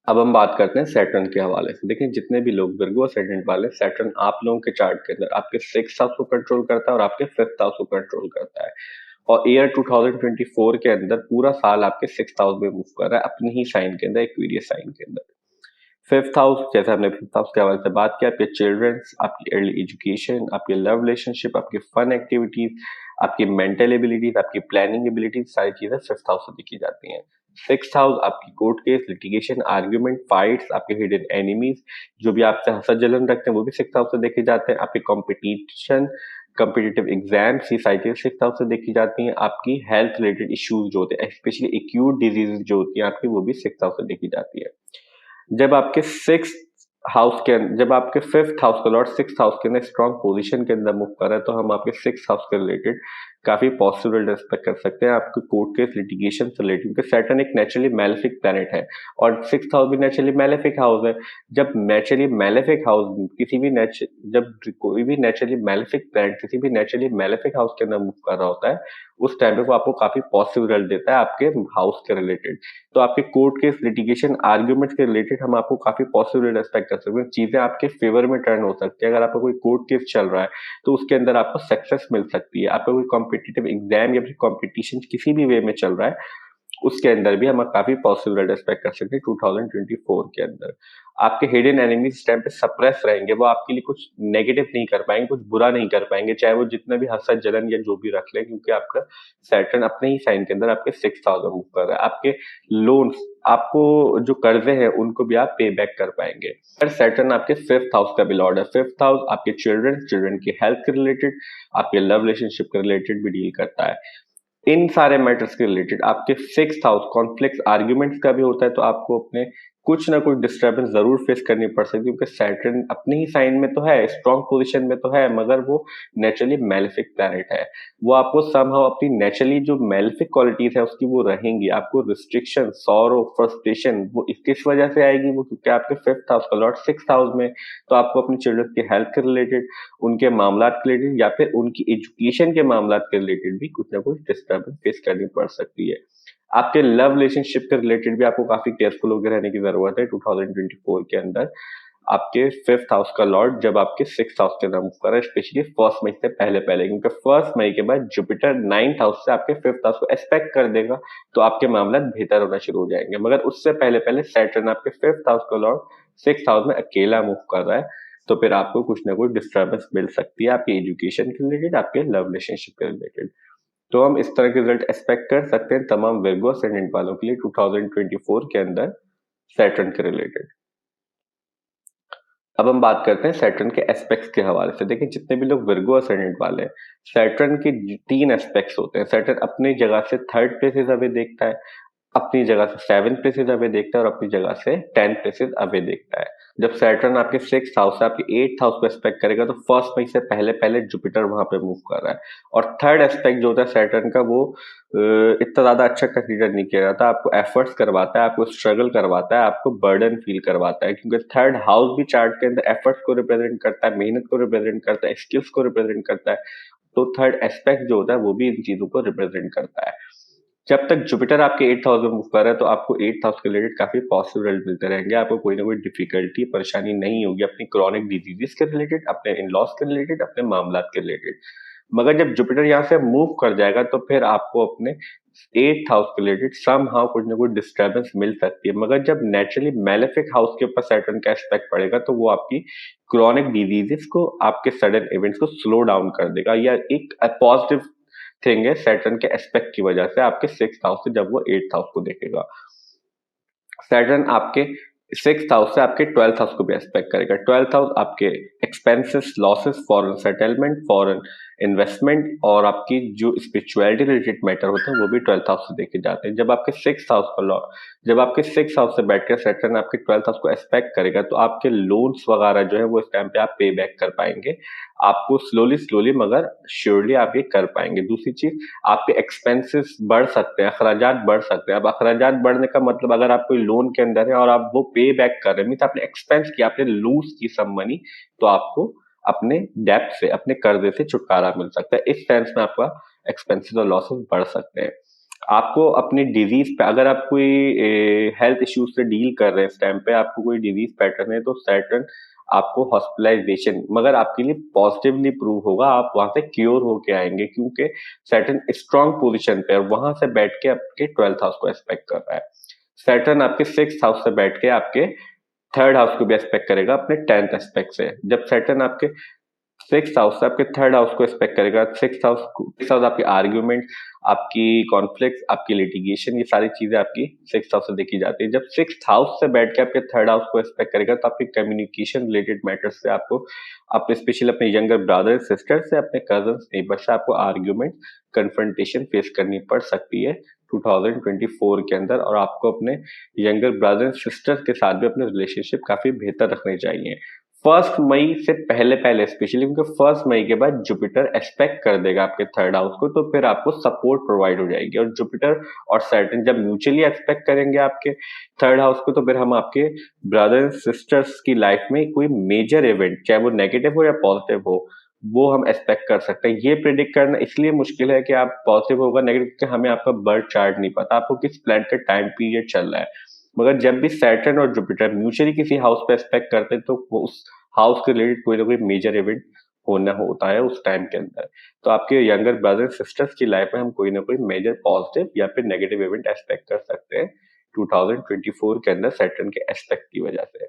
अब हम बात करते हैं सैटर्न के हवाले से। देखिए, जितने भी लोग विर्गो असेंडेंट वाले, सैटर्न आप लोगों के चार्ट के अंदर आपके 6th हाउस को कंट्रोल करता है और आपके 5th हाउस को कंट्रोल करता है। और ईयर 2024 के अंदर पूरा साल आपके 6th हाउस में मूव कर रहा है, अपने ही साइन के अंदर, एक्वेरियस साइन के अंदर। 5th हाउस, जैसे हमने 5th हाउस के हवाले से बात किया, आपके चिल्ड्रंस, आपकी अर्ली एजुकेशन, आपके लव रिलेशनशिप, आपके फन एक्टिविटीज, आपकी मेंटल एबिलिटीज, आपकी प्लानिंग एबिलिटीज, सारी चीजें 5th हाउस से देखी जाती हैं। 6th हाउस आपकी court case, litigation, argument, fights, आपके हिडन एनिमीज, जो भी आपसे हसद जलन रखते हैं, वो भी 6th हाउस से देखे जाते हैं। आपके कॉम्पिटिशन, कॉम्पिटिटिव एग्जाम्स, ये सारी चीजें 6th हाउस से देखी जाती हैं। आपकी हेल्थ रिलेटेड इश्यूज जो होते हैं, स्पेशली एक्यूट डिजीज जो होती हैं आपकी, वो भी 6th हाउस से देखी जाती है। जब आपके 6th हाउस के जब आपके 5th हाउस का लॉर्ड 6th हाउस के अंदर स्ट्रॉन्ग पोजीशन के अंदर मूव कर रहा है, तो हम आपके 6th हाउस के रिलेटेड काफी पॉसिबल एक्सपेक्ट कर सकते हैं। आपके कोर्ट केस, लिटिगेशन से रिलेटेड, क्योंकि सैटर्न एक नेचुरली मैलेफिक प्लैनेट है और 6th हाउस भी नेचुरली मैलेफिक हाउस है। जब नेचुरली मैलेफिक हाउस किसी भी जब कोई भी नेचुरली मैलेफिक प्लैनेट किसी भी नेचुरली मैलेफिक हाउस के अंदर मूव कर रहा होता है, उस टाइम पे वो आपको काफी पॉसिबल रिजल्ट देता है आपके हाउस के रिलेटेड। तो आपके कोर्ट केस, लिटिगेशन, आर्ग्यूमेंट के रिलेटेड हम आपको काफी पॉसिबल एक्सपेक्ट कर सकते हैं। चीजें आपके फेवर में टर्न हो सकती है। अगर आपका कोई कोर्ट केस चल रहा है, तो उसके अंदर आपको सक्सेस मिल सकती है। आपका कोई कॉम्पिटिटिव एग्जाम या फिर कॉम्पिटिशन किसी भी वे में चल रहा है, उसके अंदर भी हम काफी पॉसिबल एक्सपेक्ट कर सकते हैं 2024 के अंदर। आपके हिडन एनिमीज इस टाइम पे सप्रेस रहेंगे, वो आपके लिए कुछ नेगेटिव नहीं कर पाएंगे, कुछ बुरा नहीं कर पाएंगे, चाहे वो जितना भी हसद जलन या जो भी रख ले, क्योंकि आपका सैटर्न अपने ही साइन के अंदर आपके 6th हाउस में मूव कर रहा है। आपके लोन्स, आपको जो कर्जे हैं, उनको भी आप पे बैक कर पाएंगे। पर सैटर्न आपके 5th हाउस का भी लॉर्ड है। 5th हाउस आपके चिल्ड्रन की हेल्थ के रिलेटेड, आपके लव रिलेशनशिप के रिलेटेड भी डील करता है। इन सारे मैटर्स के रिलेटेड आपके 6th हाउस कॉन्फ्लिक्ट्स आर्ग्यूमेंट्स का भी होता है, तो आपको अपने कुछ ना कुछ डिस्टर्बेंस जरूर फेस करनी पड़ सकती है, क्योंकि सैटर्न अपने ही साइन में तो है, स्ट्रॉन्ग पोजीशन में तो है, मगर वो नेचुरली मैलेफिक प्लैनेट है। वो आपको समहाउ अपनी नेचुरली जो मैलेफिक क्वालिटीज है उसकी वो रहेंगी। आपको रिस्ट्रिक्शन, सॉरो, फ्रस्ट्रेशन वो किस वजह से आएगी, वो क्योंकि आपके 5th हाउस का लॉर्ड 6th हाउस में। तो आपको अपनी चिल्ड्रन की हेल्थ के रिलेटेड, उनके मामला के रिलेटेड, या फिर उनकी एजुकेशन के मामला के रिलेटेड भी कुछ ना कुछ डिस्टर्बेंस फेस करनी पड़ सकती है। आपके लव रिलेशनशिप के रिलेटेड भी आपको काफी केयरफुल होकर रहने की जरूरत है 2024 के अंदर। आपके 5th हाउस का लॉर्ड जब आपके 6th हाउस के अंदर मूव कर रहा है, स्पेशली 1 मई से पहले पहले, क्योंकि 1 मई के बाद जुपिटर 9th हाउस से आपके 5th हाउस को एस्पेक्ट कर देगा, तो आपके मामला बेहतर होना शुरू हो जाएंगे। मगर उससे पहले पहले सैटर्न आपके 5th हाउस का लॉर्ड 6th हाउस में अकेला मूव कर रहा है, तो फिर आपको कुछ ना कुछ डिस्टर्बेंस मिल सकती है आपकी एजुकेशन के रिलेटेड, आपके लव रिलेशनशिप के रिलेटेड। तो हम इस तरह के रिजल्ट एक्सपेक्ट कर सकते हैं तमाम विर्गो असेंडेंट वालों के लिए 2024 के अंदर सैटर्न के रिलेटेड। अब हम बात करते हैं सैटर्न के एस्पेक्ट्स के हवाले से। देखिए, जितने भी लोग विर्गो असेंडेंट वाले हैं, सैटर्न के 3 एस्पेक्ट्स होते हैं। सैटर्न अपनी जगह से 3rd प्लेसेस अवे देखता है, अपनी जगह से 7 प्लेसेस अवे देखता है, और अपनी जगह से 10 प्लेसेस अवे देखता है। जब सैटर्न आपके 6th हाउस से आपके 8th हाउस को एस्पेक्ट करेगा, तो 1 मई से पहले पहले जुपिटर वहां पे मूव कर रहा है। और 3rd एस्पेक्ट जो होता है सैटर्न का, वो इतना ज्यादा अच्छा कंसीडर नहीं किया जाता। आपको एफर्ट्स करवाता है, आपको स्ट्रगल करवाता है, आपको बर्डन फील करवाता है, क्योंकि 3rd हाउस भी चार्ट के अंदर एफर्ट्स को रिप्रेजेंट करता है, मेहनत को रिप्रेजेंट करता है, स्किल्स को रिप्रेजेंट करता है। तो 3rd एस्पेक्ट जो होता है वो भी इन चीजों को रिप्रेजेंट करता है। जब तक जुपिटर आपके 8th हाउस में मूव कर रहा है, तो आपको 8th हाउस के रिलेटेड काफी पॉजिटिव रिजल्ट मिलते रहेंगे। आपको कोई ना कोई डिफिकल्टी, परेशानी नहीं होगी अपनी क्रॉनिक डिजीजेस के रिलेटेड, अपने इन लॉस के रिलेटेड, अपने मामला के रिलेटेड। मगर जब जुपिटर यहाँ से मूव कर जाएगा, तो फिर आपको अपने 8th हाउस के रिलेटेड सम हाउ कुछ ना कुछ डिस्टर्बेंस मिल सकती है। मगर जब नेचुरली मैलेफिक हाउस के ऊपर सैटर्न का एस्पेक्ट पड़ेगा, तो वो आपकी क्रॉनिक डिजीजेस को, आपके सडन इवेंट्स को स्लो डाउन कर देगा, या एक पॉजिटिव थिंग है सैटर्न के एस्पेक्ट की वजह से आपके 6th हाउस से जब वो 8th हाउस को देखेगा। सैटर्न आपके 6th हाउस से आपके 12th हाउस को भी एस्पेक्ट करेगा। 12th हाउस आपके expenses, losses, foreign settlement, foreign investment, और आपकी जो स्पिरिचुअलिटी रिलेटेड मैटर होते हैं वो भी 12th हाउस से देखे जाते हैं। जब आपके 6th हाउस का लॉ, जब आपके 6th हाउस से बैठकर सैटर्न आपके 12th हाउस को एस्पेक्ट करेगा, तो आपके लोन्स वगैरह जो है वो इस टाइम पे आप पे बैक कर पाएंगे। आपको स्लोली स्लोली मगर श्योरली आप ये कर पाएंगे। दूसरी चीज, आपके एक्सपेंसेस बढ़ सकते हैं, अखराजात बढ़ सकते हैं। अब अखराजात बढ़ने का मतलब, अगर आप कोई लोन के अंदर है और आप वो पे बैक कर रहे हैं, मीन आपने एक्सपेंस किया, आपने लूज की सम मनी, तो आपको अपने डेब्ट से, अपने कर्जे से छुटकारा मिल सकता है। इस सेंस में आपका एक्सपेंसेस और लॉसेस बढ़ सकते हैं। आपको अपनी डिजीज पे, अगर आप कोई हेल्थ इश्यूज से डील कर रहे हैं इस टाइम पे, आपको कोई डिजीज पैटर्न है, तो सैटर्न आपको हॉस्पिटलाइजेशन, मगर आपके लिए पॉजिटिवली प्रूव होगा, आप वहां से क्योर होके आएंगे, क्योंकि सैटर्न स्ट्रांग पोजीशन पे और वहां से बैठ के आपके 12th हाउस को एस्पेक्ट कर रहा है। सैटर्न आपके 6th हाउस से बैठ के आपके 3rd हाउस को भी एस्पेक्ट करेगा अपने 10th एस्पेक्ट से। जब सैटर्न आपके 6th हाउस से आपके 3rd हाउस को एस्पेक्ट करेगा, 6th हाउस आपकी आर्ग्यूमेंट, आपकी कॉन्फ्लिक्ट, आपकी लिटिगेशन, ये सारी चीजें आपकी 6th हाउस से देखी जाती है। जब 6th हाउस से बैठ के आपके 3rd हाउस को एस्पेक्ट करेगा, तो आपके कम्युनिकेशन रिलेटेड मैटर्स से, आपको अपने स्पेशली अपने यंगर ब्रदर सिस्टर से, अपने कजन नेबर से आपको आर्ग्यूमेंट, कन्फ्रंटेशन फेस करनी पड़ सकती है 2024 के अंदर। और आपको अपने यंगर ब्रदर सिस्टर के साथ भी अपने रिलेशनशिप काफी बेहतर रखने चाहिए 1 मई से पहले पहले, स्पेशली क्योंकि 1 मई के बाद जुपिटर एस्पेक्ट कर देगा आपके 3rd हाउस को, तो फिर आपको सपोर्ट प्रोवाइड हो जाएगी। और जुपिटर और सैटर्न जब म्यूचुअली एस्पेक्ट करेंगे आपके 3rd हाउस को, तो फिर हम आपके ब्रदर सिस्टर्स की लाइफ में कोई मेजर इवेंट, चाहे वो नेगेटिव हो या पॉजिटिव हो, वो हम एक्सपेक्ट कर सकते हैं। ये प्रिडिक्ट करना इसलिए मुश्किल है कि आप पॉजिटिव होगा नेगेटिव, क्योंकि हमें आपका बर्थ चार्ट नहीं पता, आपको किस प्लैनेट का टाइम पीरियड चल रहा है। मगर जब भी सैटर्न और जुपिटर म्यूचुअली किसी हाउस पे एस्पेक्ट करते हैं, तो वो उस हाउस के रिलेटेड कोई ना कोई मेजर इवेंट होना होता है उस टाइम के अंदर। तो आपके यंगर ब्रदर सिस्टर्स की लाइफ में हम कोई ना कोई मेजर पॉजिटिव या फिर नेगेटिव इवेंट एक्सपेक्ट कर सकते हैं 2024 के अंदर सैटर्न के एस्पेक्ट की वजह से।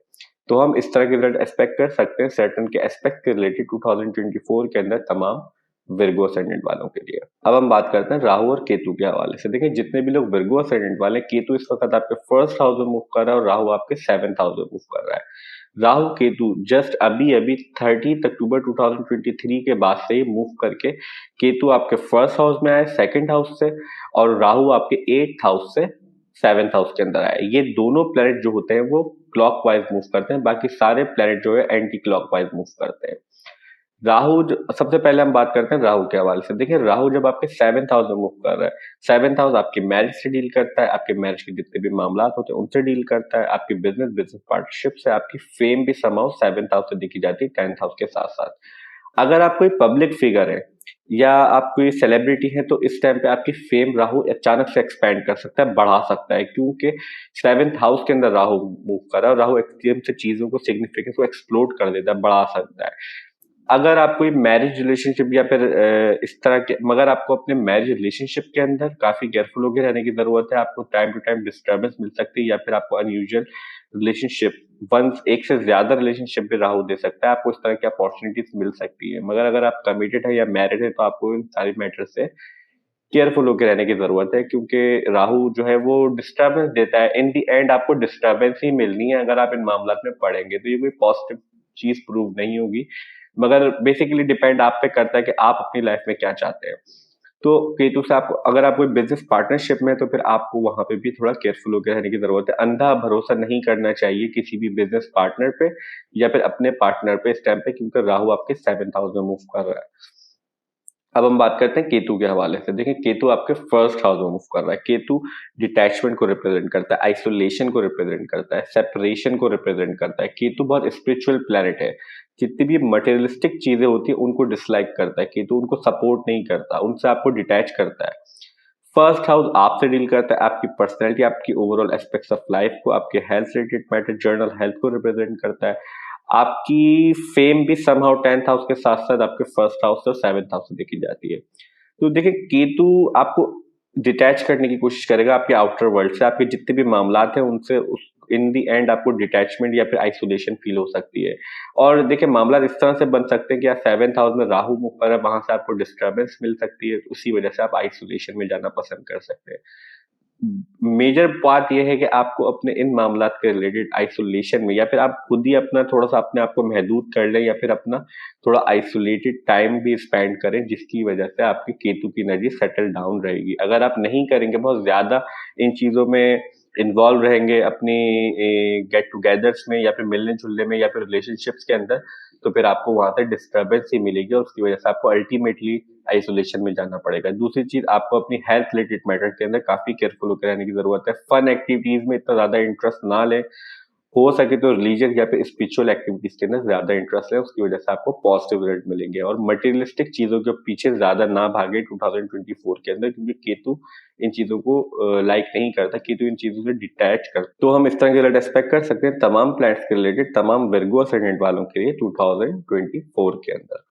तो हम इस तरह के रिजल्ट एक्सपेक्ट कर सकते हैं सैटर्न के एस्पेक्ट के रिलेटेड 2024 के अंदर तमाम विर्गो असेंडेंट वालों के लिए। अब हम बात करते हैं राहु और केतु के हवाले से। देखिए, जितने भी लोग विर्गो असेंडेंट वाले, केतु इस वक्त आपके 1st हाउस में मूव कर रहा है और राहु आपके 7th हाउस में मूव कर रहा है। राहु केतु जस्ट अभी अभी 30 अक्टूबर 2023 के बाद से ही मूव करके केतु आपके फर्स्ट हाउस में आए, सेकंड हाउस से, और राहु आपके 8th हाउस से 7th हाउस के अंदर आए। ये दोनों प्लैनेट जो होते हैं वो क्लॉकवाइज मूव करते हैं, बाकी सारे प्लैनेट जो है एंटी क्लॉकवाइज मूव करते हैं। राहु सबसे पहले हम बात करते हैं राहु के हवाले से। देखिए, राहु जब आपके 7th हाउस में मूव कर रहा है, 7th हाउस आपकी मैरिज से डील करता है, आपके मैरिज के जितने भी मामला होते हैं उनसे डील करता है, आपकी बिजनेस पार्टनरशिप से, आपकी फेम भी समाउ 7th हाउस से देखी जाती है 10th हाउस के साथ साथ। अगर आप कोई पब्लिक फिगर है या आप कोई सेलिब्रिटी है, तो इस टाइम पे आपकी फेम राहु अचानक से एक्सपैंड कर सकता है, बढ़ा सकता है, क्योंकि 7th हाउस के अंदर राहु मूव कर रहा है और राहु एकदम से चीजों को, सिग्निफिकेंस को एक्सप्लोड कर देता है, बढ़ा सकता है। अगर आप कोई मैरिज रिलेशनशिप या फिर इस तरह के, मगर आपको अपने मैरिज रिलेशनशिप के अंदर काफी केयरफुल होकर रहने की जरूरत है। आपको टाइम टू टाइम डिस्टर्बेंस मिल सकती है या फिर आपको अनयूजुअल रिलेशनशिप, वंस एक से ज्यादा रिलेशनशिप भी राहु दे सकता है, आपको इस तरह की अपॉर्चुनिटीज मिल सकती है। मगर अगर आप कमिटेड है या मैरिड है, तो आपको इन सारी मैटर से केयरफुल होकर रहने की जरूरत है, क्योंकि राहु जो है वो डिस्टर्बेंस देता है। इन दी एंड आपको डिस्टर्बेंस ही मिलनी है अगर आप इन मामला में पढ़ेंगे, तो ये कोई पॉजिटिव चीज प्रूव नहीं होगी, मगर बेसिकली डिपेंड आप पे करता है कि आप अपनी लाइफ में क्या चाहते हैं। तो केतु से आपको, अगर आप कोई बिजनेस पार्टनरशिप में, तो फिर आपको वहां पे भी थोड़ा केयरफुल होकर रहने की जरूरत है। अंधा भरोसा नहीं करना चाहिए किसी भी बिजनेस पार्टनर पे या फिर अपने पार्टनर पे इस टाइम पे, क्योंकि राहु आपके 7th हाउस में मूव कर रहा है। अब हम बात करते हैं केतु के हवाले से। देखिए, केतु आपके फर्स्ट हाउस में मूव कर रहा है। केतु डिटैचमेंट को रिप्रेजेंट करता है, आइसोलेशन को रिप्रेजेंट करता है, सेपरेशन को रिप्रेजेंट करता है। केतु बहुत स्पिरिचुअल प्लैनेट है। जितनी भी मटेरियलिस्टिक चीजें होती है उनको डिसलाइक करता है केतु, उनको सपोर्ट नहीं करता, उनसे आपको डिटैच करता है। फर्स्ट हाउस आपसे डील करता है, आपकी पर्सनैलिटी, आपकी ओवरऑल एस्पेक्ट्स ऑफ लाइफ को, आपके health related matter, journal health को रिप्रेजेंट करता है। आपकी फेम भी समहाउ 10th हाउस के साथ साथ आपके फर्स्ट हाउस और 7th हाउस से देखी जाती है। तो देखिए, केतु आपको डिटैच करने की कोशिश करेगा आपके आउटर वर्ल्ड से, आपके जितने भी मामलात हैं उनसे, उस इन दी एंड आपको डिटैचमेंट या फिर आइसोलेशन फील हो सकती है। और देखिए, मामला इस तरह से बन सकते हैं कि आप 7th हाउस में राहु मूव कर है, वहां से आपको डिस्टर्बेंस मिल सकती है, उसी वजह से आप आइसोलेशन में जाना पसंद कर सकते हैं। मेजर बात यह है कि आपको अपने इन मामलात के रिलेटेड आइसोलेशन में, या फिर आप खुद ही अपना थोड़ा-सा अपने आप को महदूद कर लें, या फिर अपना थोड़ा आइसोलेटेड टाइम भी स्पेंड करें, जिसकी वजह से आपकी केतु की एनर्जी सेटल डाउन रहेगी। अगर आप नहीं करेंगे, बहुत ज़्यादा इन चीज़ों में इन्वॉल्व रहेंगे अपनी गेट टुगेदर्स में या फिर मिलने-जुलने में या फिर रिलेशनशिप्स के अंदर, तो फिर आपको वहाँ से डिस्टर्बेंस ही मिलेगी और उसकी वजह से आपको अल्टीमेटली आइसोलेशन में जाना पड़ेगा। दूसरी चीज, आपको अपनी हेल्थ रिलेटेड मैटर के अंदर काफी केयरफुल होकर रहने की जरूरत है। फन एक्टिविटीज में इतना ज्यादा इंटरेस्ट ना लें, हो सके तो रिलीजियस या फिर स्पिरिचुअल एक्टिविटीज के अंदर ज्यादा इंटरेस्ट लें, उसकी वजह से आपको पॉजिटिव रिजल्ट मिलेंगे। और मटेरियलिस्टिक चीजों के पीछे ज्यादा ना भागे 2024 के अंदर, क्योंकि केतु इन चीजों को लाइक नहीं करता, केतु इन चीजों से डिटैच करता। तो हम इस तरह के रिजल्ट एक्सपेक्ट कर सकते हैं तमाम प्लैनेट्स के रिलेटेड, तमाम वर्गो असेंडेंट वालों के लिए 2024 के अंदर।